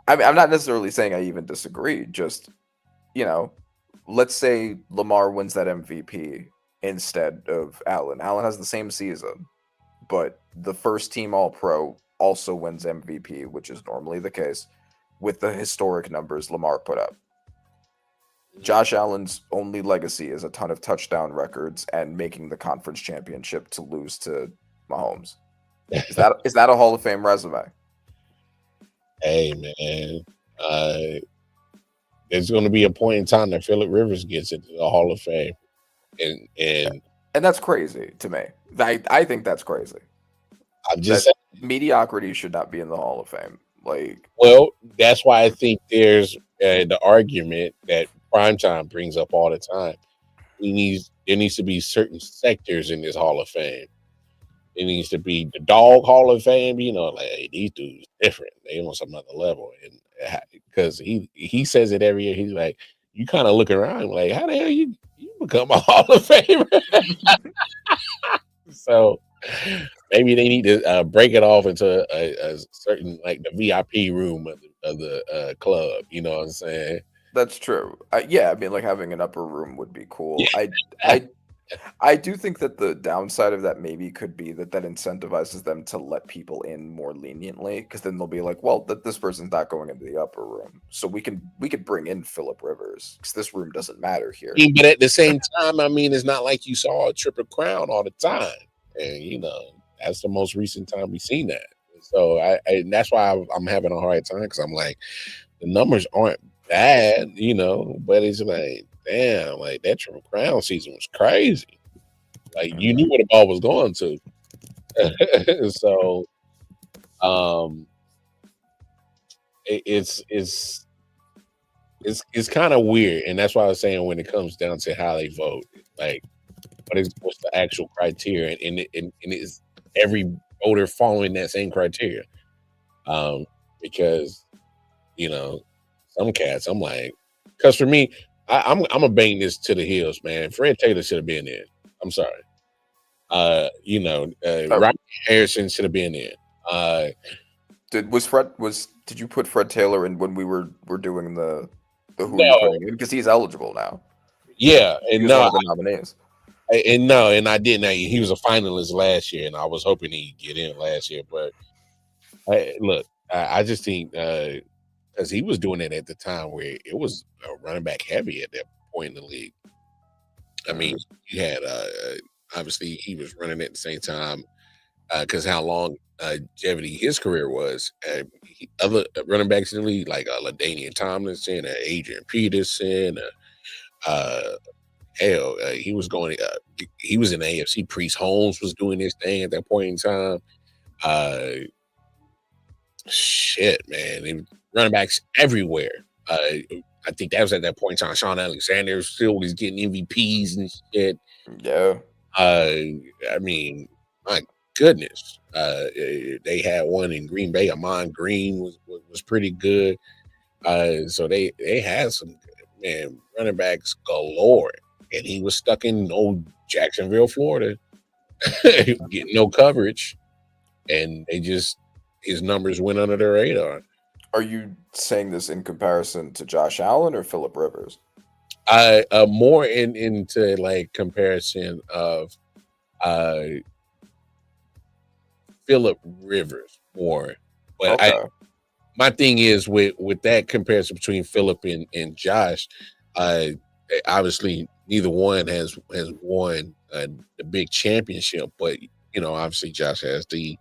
I'm not necessarily saying I even disagree. Just, let's say Lamar wins that MVP instead of Allen. Allen has the same season, but the first team All Pro also wins MVP, which is normally the case with the historic numbers Lamar put up. Josh Allen's only legacy is a ton of touchdown records and making the conference championship to lose to Mahomes. Is that a Hall of Fame resume? Hey man, there's going to be a point in time that Phillip Rivers gets into the Hall of Fame, and that's crazy to me. I think that's crazy. I'm just saying, mediocrity should not be in the Hall of Fame. Like, well, that's why I think there's the argument that Primetime brings up all the time. There needs to be certain sectors in this Hall of Fame. It needs to be the dog Hall of Fame, like, hey, these dudes different. They on some other level. And because he says it every year, he's like, you kind of look around like, how the hell you become a Hall of Famer? So maybe they need to break it off into a certain, like, the VIP room of the club. You know what I'm saying? That's true. Yeah, I mean, like, having an upper room would be cool. Yeah. I do think that the downside of that maybe could be that incentivizes them to let people in more leniently, because then they'll be like, well, this person's not going into the upper room, so we could bring in Phillip Rivers because this room doesn't matter here. But at the same time, I mean, it's not like you saw a Triple Crown all the time, and that's the most recent time we've seen that. So and that's why I'm having a hard time, because I'm like, the numbers aren't bad, but it's like, damn, like that Triple Crown season was crazy. Like, you knew where the ball was going to. So, it's kind of weird, and that's why I was saying when it comes down to how they vote, like, what's the actual criteria, and is every voter following that same criteria? Because some cats, I'm like, because for me, I'm gonna bang this to the hills, man. Fred Taylor should have been in. I'm sorry. Rodney Harrison should have been in. Did you put Fred Taylor in when we were doing the who No. are you putting in? Because he's eligible now. Yeah, and he was one of the nominees. And I didn't. He was a finalist last year, and I was hoping he'd get in last year. But I just think because he was doing it at the time where it was running back heavy at that point in the league. I mean, you had obviously he was running at the same time because how long longevity his career was. Other running backs in the league like LaDainian Tomlinson, Adrian Peterson, he was going. He was in the AFC. Priest Holmes was doing this thing at that point in time. Shit, man, running backs everywhere. I think that was at that point in time. Sean Alexander still was getting MVPs and shit. Yeah. I mean, my goodness. They had one in Green Bay. Amon Green was pretty good. So they had some running backs galore, and he was stuck in old Jacksonville, Florida, getting no coverage, and his numbers went under the radar. Are you saying this in comparison to Josh Allen or Phillip Rivers? More into like comparison of Phillip Rivers more, but okay. My thing is with that comparison between Phillip and Josh, obviously neither one has won the big championship, but obviously Josh has the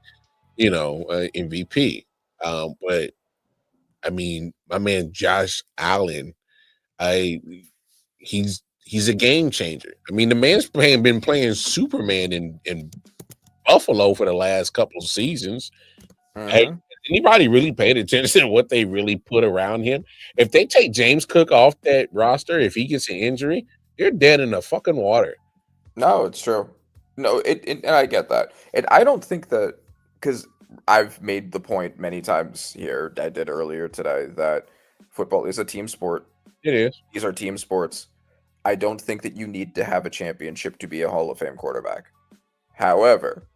MVP. But I mean, my man Josh Allen, he's a game changer. I mean, the man's been playing Superman in Buffalo for the last couple of seasons. Hey, anybody really paid attention to what they really put around him? If they take James Cook off that roster, if he gets an injury, they're dead in the fucking water. No, it's true. No, and I get that. And I don't think that, because I've made the point many times here, I did earlier today, that football is a team sport. It is. These are team sports. I don't think that you need to have a championship to be a Hall of Fame quarterback. However,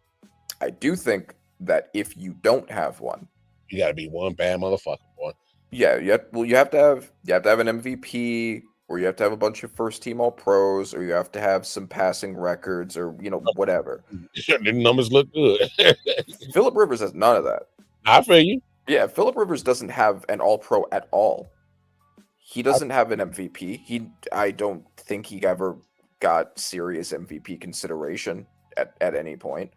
I do think that if you don't have one, you got to be one bad motherfucker, boy. Yeah, you have to have an MVP or you have to have a bunch of first team all pros, or you have to have some passing records, or whatever. The numbers look good. Phillip Rivers has none of that. I feel you. Yeah, Phillip Rivers doesn't have an all pro at all. He doesn't have an MVP. I don't think he ever got serious MVP consideration at any point.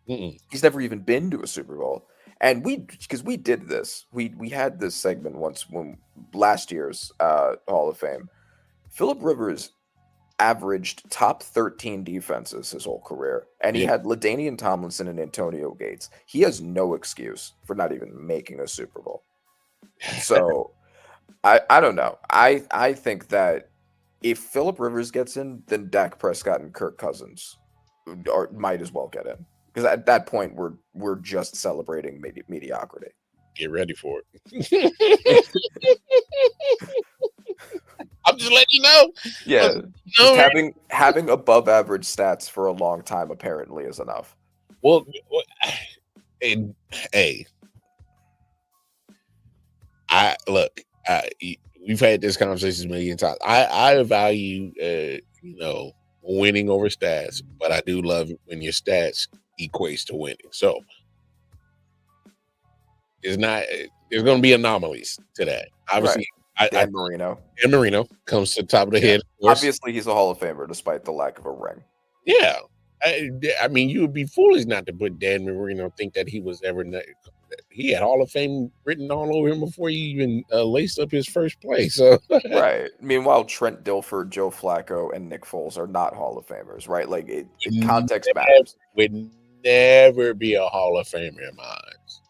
Mm-mm. He's never even been to a Super Bowl. And because we did this, we had this segment once when last year's Hall of Fame. Phillip Rivers averaged top 13 defenses his whole career, and he had LaDainian Tomlinson and Antonio Gates. He has no excuse for not even making a Super Bowl. So I don't know. I think that if Phillip Rivers gets in, then Dak Prescott and Kirk Cousins might as well get in. Because at that point, we're just celebrating mediocrity. Get ready for it. I'm just letting you know. Yeah, just having above average stats for a long time apparently is enough. Well, and hey, we've had this conversation a million times. I value winning over stats, but I do love when your stats equates to winning. So there's going to be anomalies to that. Obviously, right. Dan Marino. Dan Marino comes to the top of the head. Obviously, he's a Hall of Famer despite the lack of a ring. Yeah. I mean, you would be foolish not to put Dan Marino, think that he was ever. He had Hall of Fame written all over him before he even laced up his first play. So right. Meanwhile, Trent Dilfer, Joe Flacco, and Nick Foles are not Hall of Famers, right? Like context matters. Would never be a Hall of Famer in my eyes.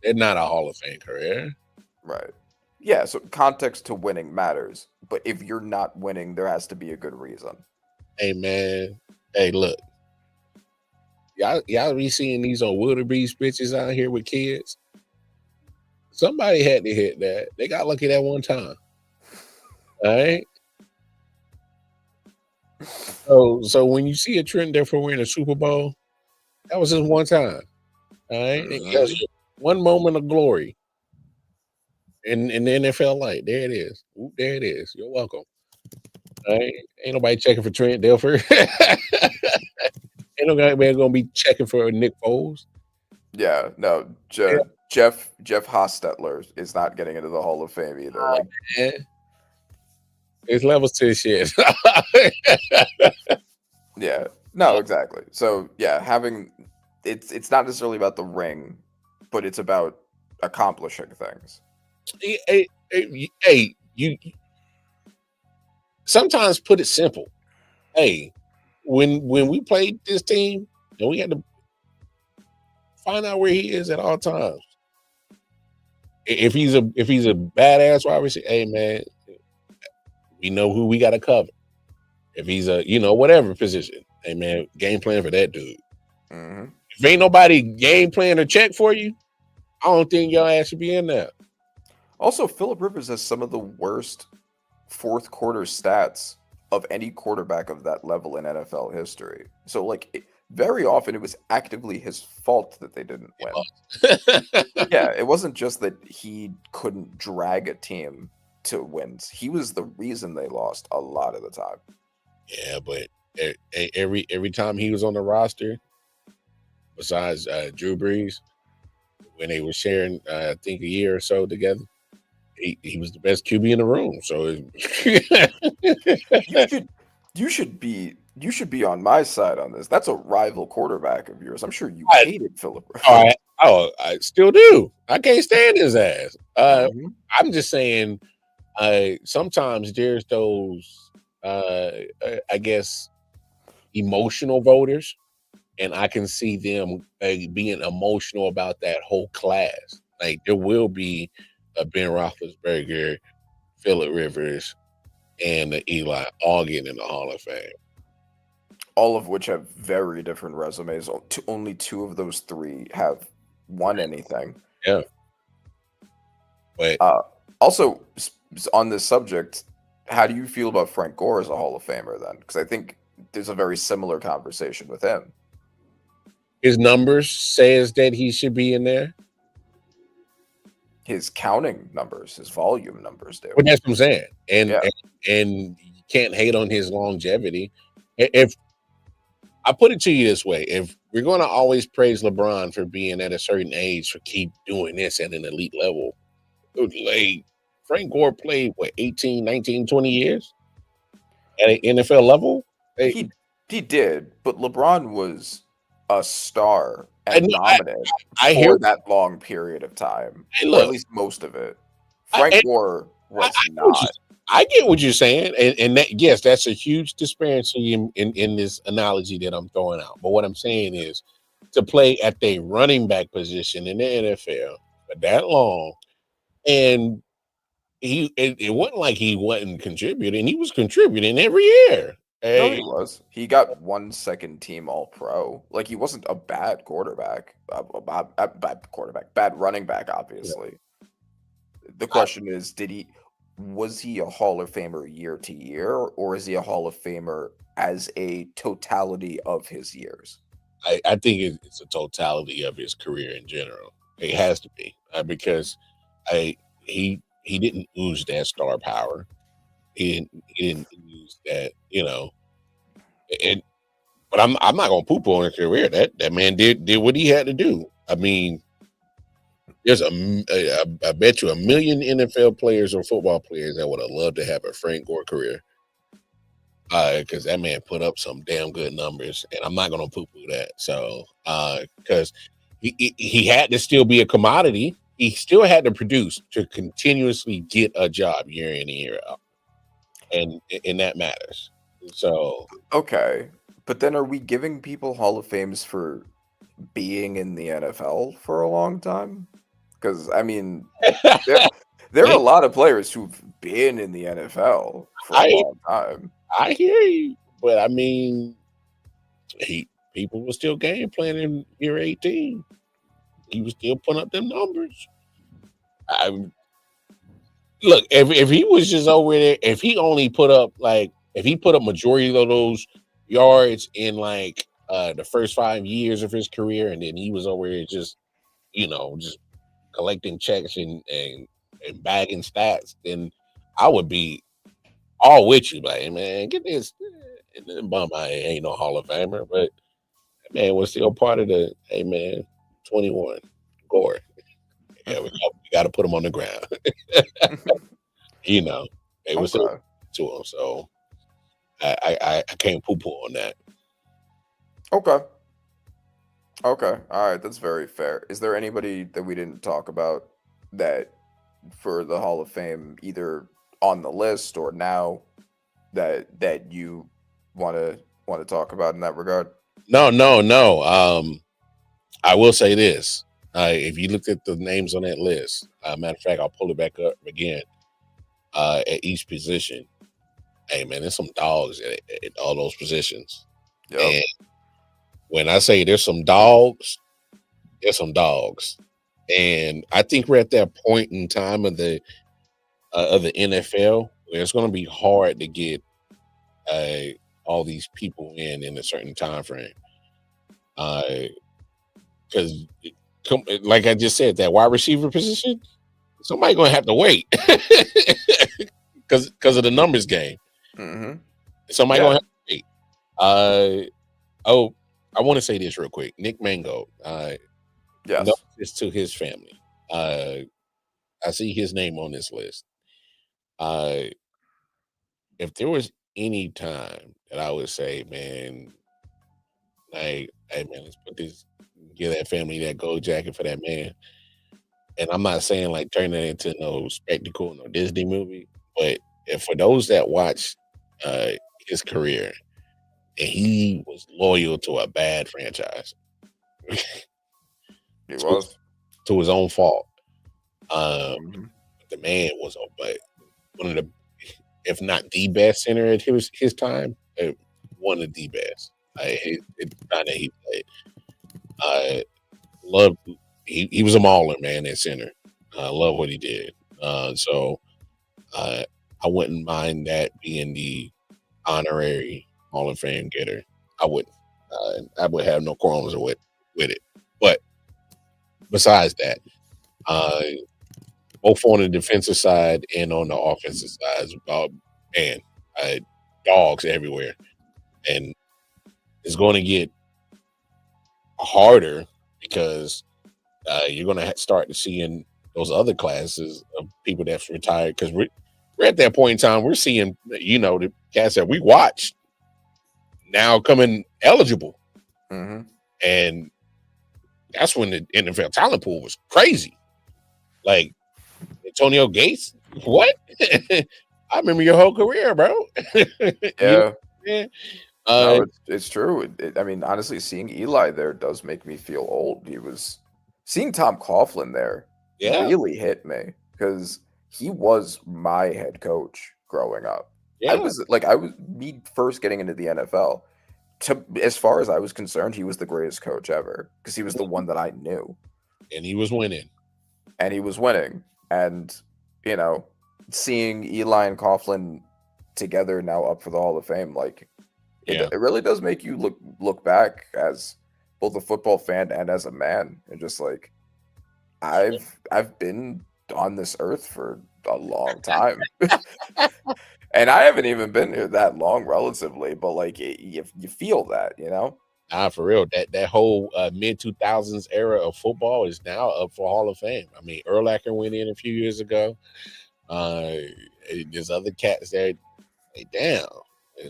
They're not a Hall of Fame career. Right. Yeah, so context to winning matters. But if you're not winning, there has to be a good reason. Hey, man. Hey, look. Y'all be seeing these on wildebeest bitches out here with kids. Somebody had to hit that. They got lucky that one time. All right? So when you see a trend there for winning a Super Bowl, that was just one time. All right? It was one moment of glory. In the NFL light. There it is. Ooh, there it is. You're welcome. All right? Ain't nobody checking for Trent Dilfer. Ain't nobody gonna be checking for Nick Foles. Yeah, no. Jeff Hostetler is not getting into the Hall of Fame either. There's levels to this shit. Yeah. No, exactly. So yeah, it's not necessarily about the ring, but it's about accomplishing things. Hey, you sometimes put it simple. Hey, when we played this team and we had to find out where he is at all times. If he's a badass wide receiver, hey man, we know who we got to cover. If he's a whatever position, hey man, game plan for that dude. Mm-hmm. If ain't nobody game plan or check for you, I don't think your ass should be in there. Also, Phillip Rivers has some of the worst fourth quarter stats of any quarterback of that level in NFL history. So, very often it was actively his fault that they didn't win. Yeah, it wasn't just that he couldn't drag a team to wins. He was the reason they lost a lot of the time. Yeah, but every time he was on the roster, besides Drew Brees, when they were sharing, I think, a year or so together, he was the best QB in the room. So you should be on my side on this. That's a rival quarterback of yours. I'm sure you hated Phillip Rivers. I still do. I can't stand his ass. I'm just saying, sometimes there's those, I guess, emotional voters, and I can see them being emotional about that whole class. Like there will be a Ben Roethlisberger, Phillip Rivers, and Eli all getting in the Hall of Fame. All of which have very different resumes. Only two of those three have won anything. Yeah. But also, on this subject, how do you feel about Frank Gore as a Hall of Famer then? Because I think there's a very similar conversation with him. His numbers says that he should be in there. His counting numbers, his volume numbers do. But that's what I'm saying. And can't hate on his longevity. If I put it to you this way, if we're going to always praise LeBron for being at a certain age for keep doing this at an elite level, like Frank Gore played what 18, 19, 20 years at an NFL level. He did, but LeBron was a star I and know, dominant I for hear. that long period of time, Hey, or at look, least most of it. I, Frank I, Gore was know what not. I get what you're saying, and that yes, that's a huge disparity in this analogy that I'm throwing out. But what I'm saying is to play at the running back position in the NFL for that long, and it wasn't like he wasn't contributing; he was contributing every year. No, he was. He got 1 team All Pro. Like he wasn't a bad quarterback, bad running back. Obviously, the question is, was he a Hall of Famer year to year, or is he a Hall of Famer as a totality of his years? I think it's a totality of his career in general. It has to be because he didn't lose that star power. He didn't use that, and but I'm not gonna poo-poo on his career. That man did what he had to do. I mean, there's I bet you 1 million NFL players or football players that would have loved to have a Frank Gore career. Because that man put up some damn good numbers, and I'm not gonna poo-poo that. So, because he had to still be a commodity, he still had to produce to continuously get a job year in and year out, and that matters. So, Okay, but then are we giving people Hall of Fames for being in the NFL for a long time? Because I mean, there are a lot of players who've been in the NFL for a long time. I hear you, but I mean, people were still game playing in year 18. He was still putting up them numbers. Look, if he was just over there, if he put up majority of those yards in like the first 5 years of his career, and then he was over there just collecting checks and bagging stats, then I would be all with you, like, hey, man, get this. And then bum, I ain't no Hall of Famer, but man was still part of the. Hey, man, 21 Gore. Yeah, we got to put him on the ground. They was still to him, so I can't poo-poo on that. Okay, all right, that's very fair. Is there anybody that we didn't talk about that for the Hall of Fame, either on the list or now, that you want to talk about in that regard? No. I will say this: if you look at the names on that list, matter of fact, I'll pull it back up again. At each position, hey man, there's some dogs at all those positions. Yep. And when I say there's some dogs, and I think we're at that point in time of the NFL where it's going to be hard to get all these people in a certain time frame. Because, like I just said, that wide receiver position, somebody's going to have to wait because of the numbers game. Mm-hmm. Somebody going to have to wait. I want to say this real quick. Nick Mango. Yes. No, it's to his family. I see his name on this list. If there was any time that I would say, man, like, hey man, let's give that family that gold jacket for that man. And I'm not saying like turn it into no spectacle, no Disney movie, but for those that watch his career, and he was loyal to a bad franchise. He was to his own fault. The man was one of the, if not the best center at his time, one of the best. The time that he played, loved. He was a mauler, man, at center. I love what he did. So I wouldn't mind that being the honorary Hall of Fame getter. I wouldn't. I would have no qualms with it. But besides that, both on the defensive side and on the offensive side, man, dogs everywhere, and it's going to get harder because you're going to start seeing those other classes of people that's retired, because we're at that point in time. We're seeing, the cats that we watched now coming eligible, and that's when the NFL talent pool was crazy. Like Antonio Gates, what? I remember your whole career, bro. Yeah. Yeah. No, it's true. I mean, honestly, seeing Eli there does make me feel old. Seeing Tom Coughlin there really hit me, because he was my head coach growing up. Yeah. Me first getting into the NFL. As far as I was concerned, he was the greatest coach ever, because he was the one that I knew. And he was winning. And, seeing Eli and Coughlin together now up for the Hall of Fame, it really does make you look back as both a football fan and as a man, and just like, I've been on this earth for a long time. And I haven't even been here that long relatively, but you feel that, Nah, for real. That whole mid 2000s era of football is now up for Hall of Fame. I mean, Urlacher went in a few years ago. There's other cats there. Damn,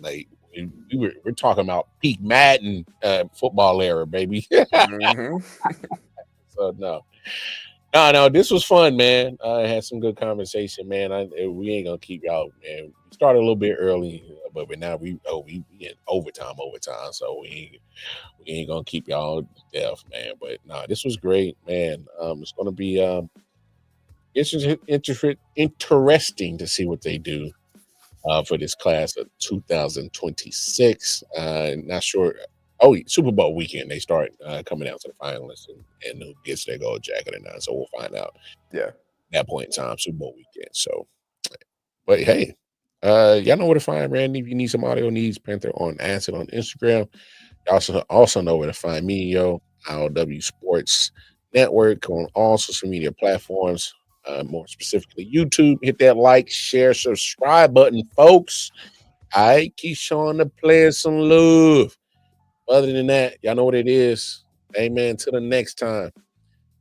we're talking about peak Madden football era, baby. So no, this was fun, man. I had some good conversation, man. We ain't gonna keep y'all, man. We started a little bit early, but now we in overtime, so we ain't gonna keep y'all deaf, man. But this was great, man. It's gonna be interesting to see what they do for this class of 2026. Not sure. Oh, Super Bowl weekend, they start coming out to the finalists and who gets their gold jacket or not. So we'll find out. Yeah, at that point in time, Super Bowl weekend. So, but hey, y'all know where to find Randy if you need some audio needs. Panther on Acid on Instagram. You also know where to find me, yo. I.O.W Sports Network on all social media platforms. More specifically, YouTube. Hit that like, share, subscribe button, folks. I keep showing the players some love. Other than that, y'all know what it is. Amen. Till the next time.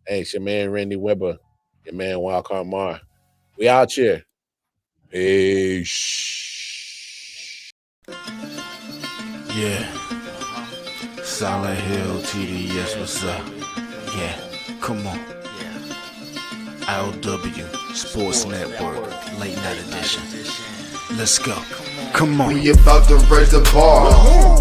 Hey, it's your man Randy Weber, your man Wildcard Mar. We out here. Peace. Yeah. Solid Hill TD, yes, what's up? Yeah, come on. I.O.W Sports Network, late night edition. Let's go. Come on. We about to raise the bar.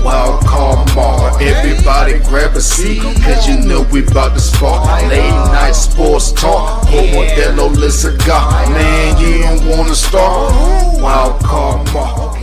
Wild card Mar. Everybody grab a seat, cause you know we about to spark. Late night sports talk. Modelo cigar. Man, you don't wanna start. Wild card Mar.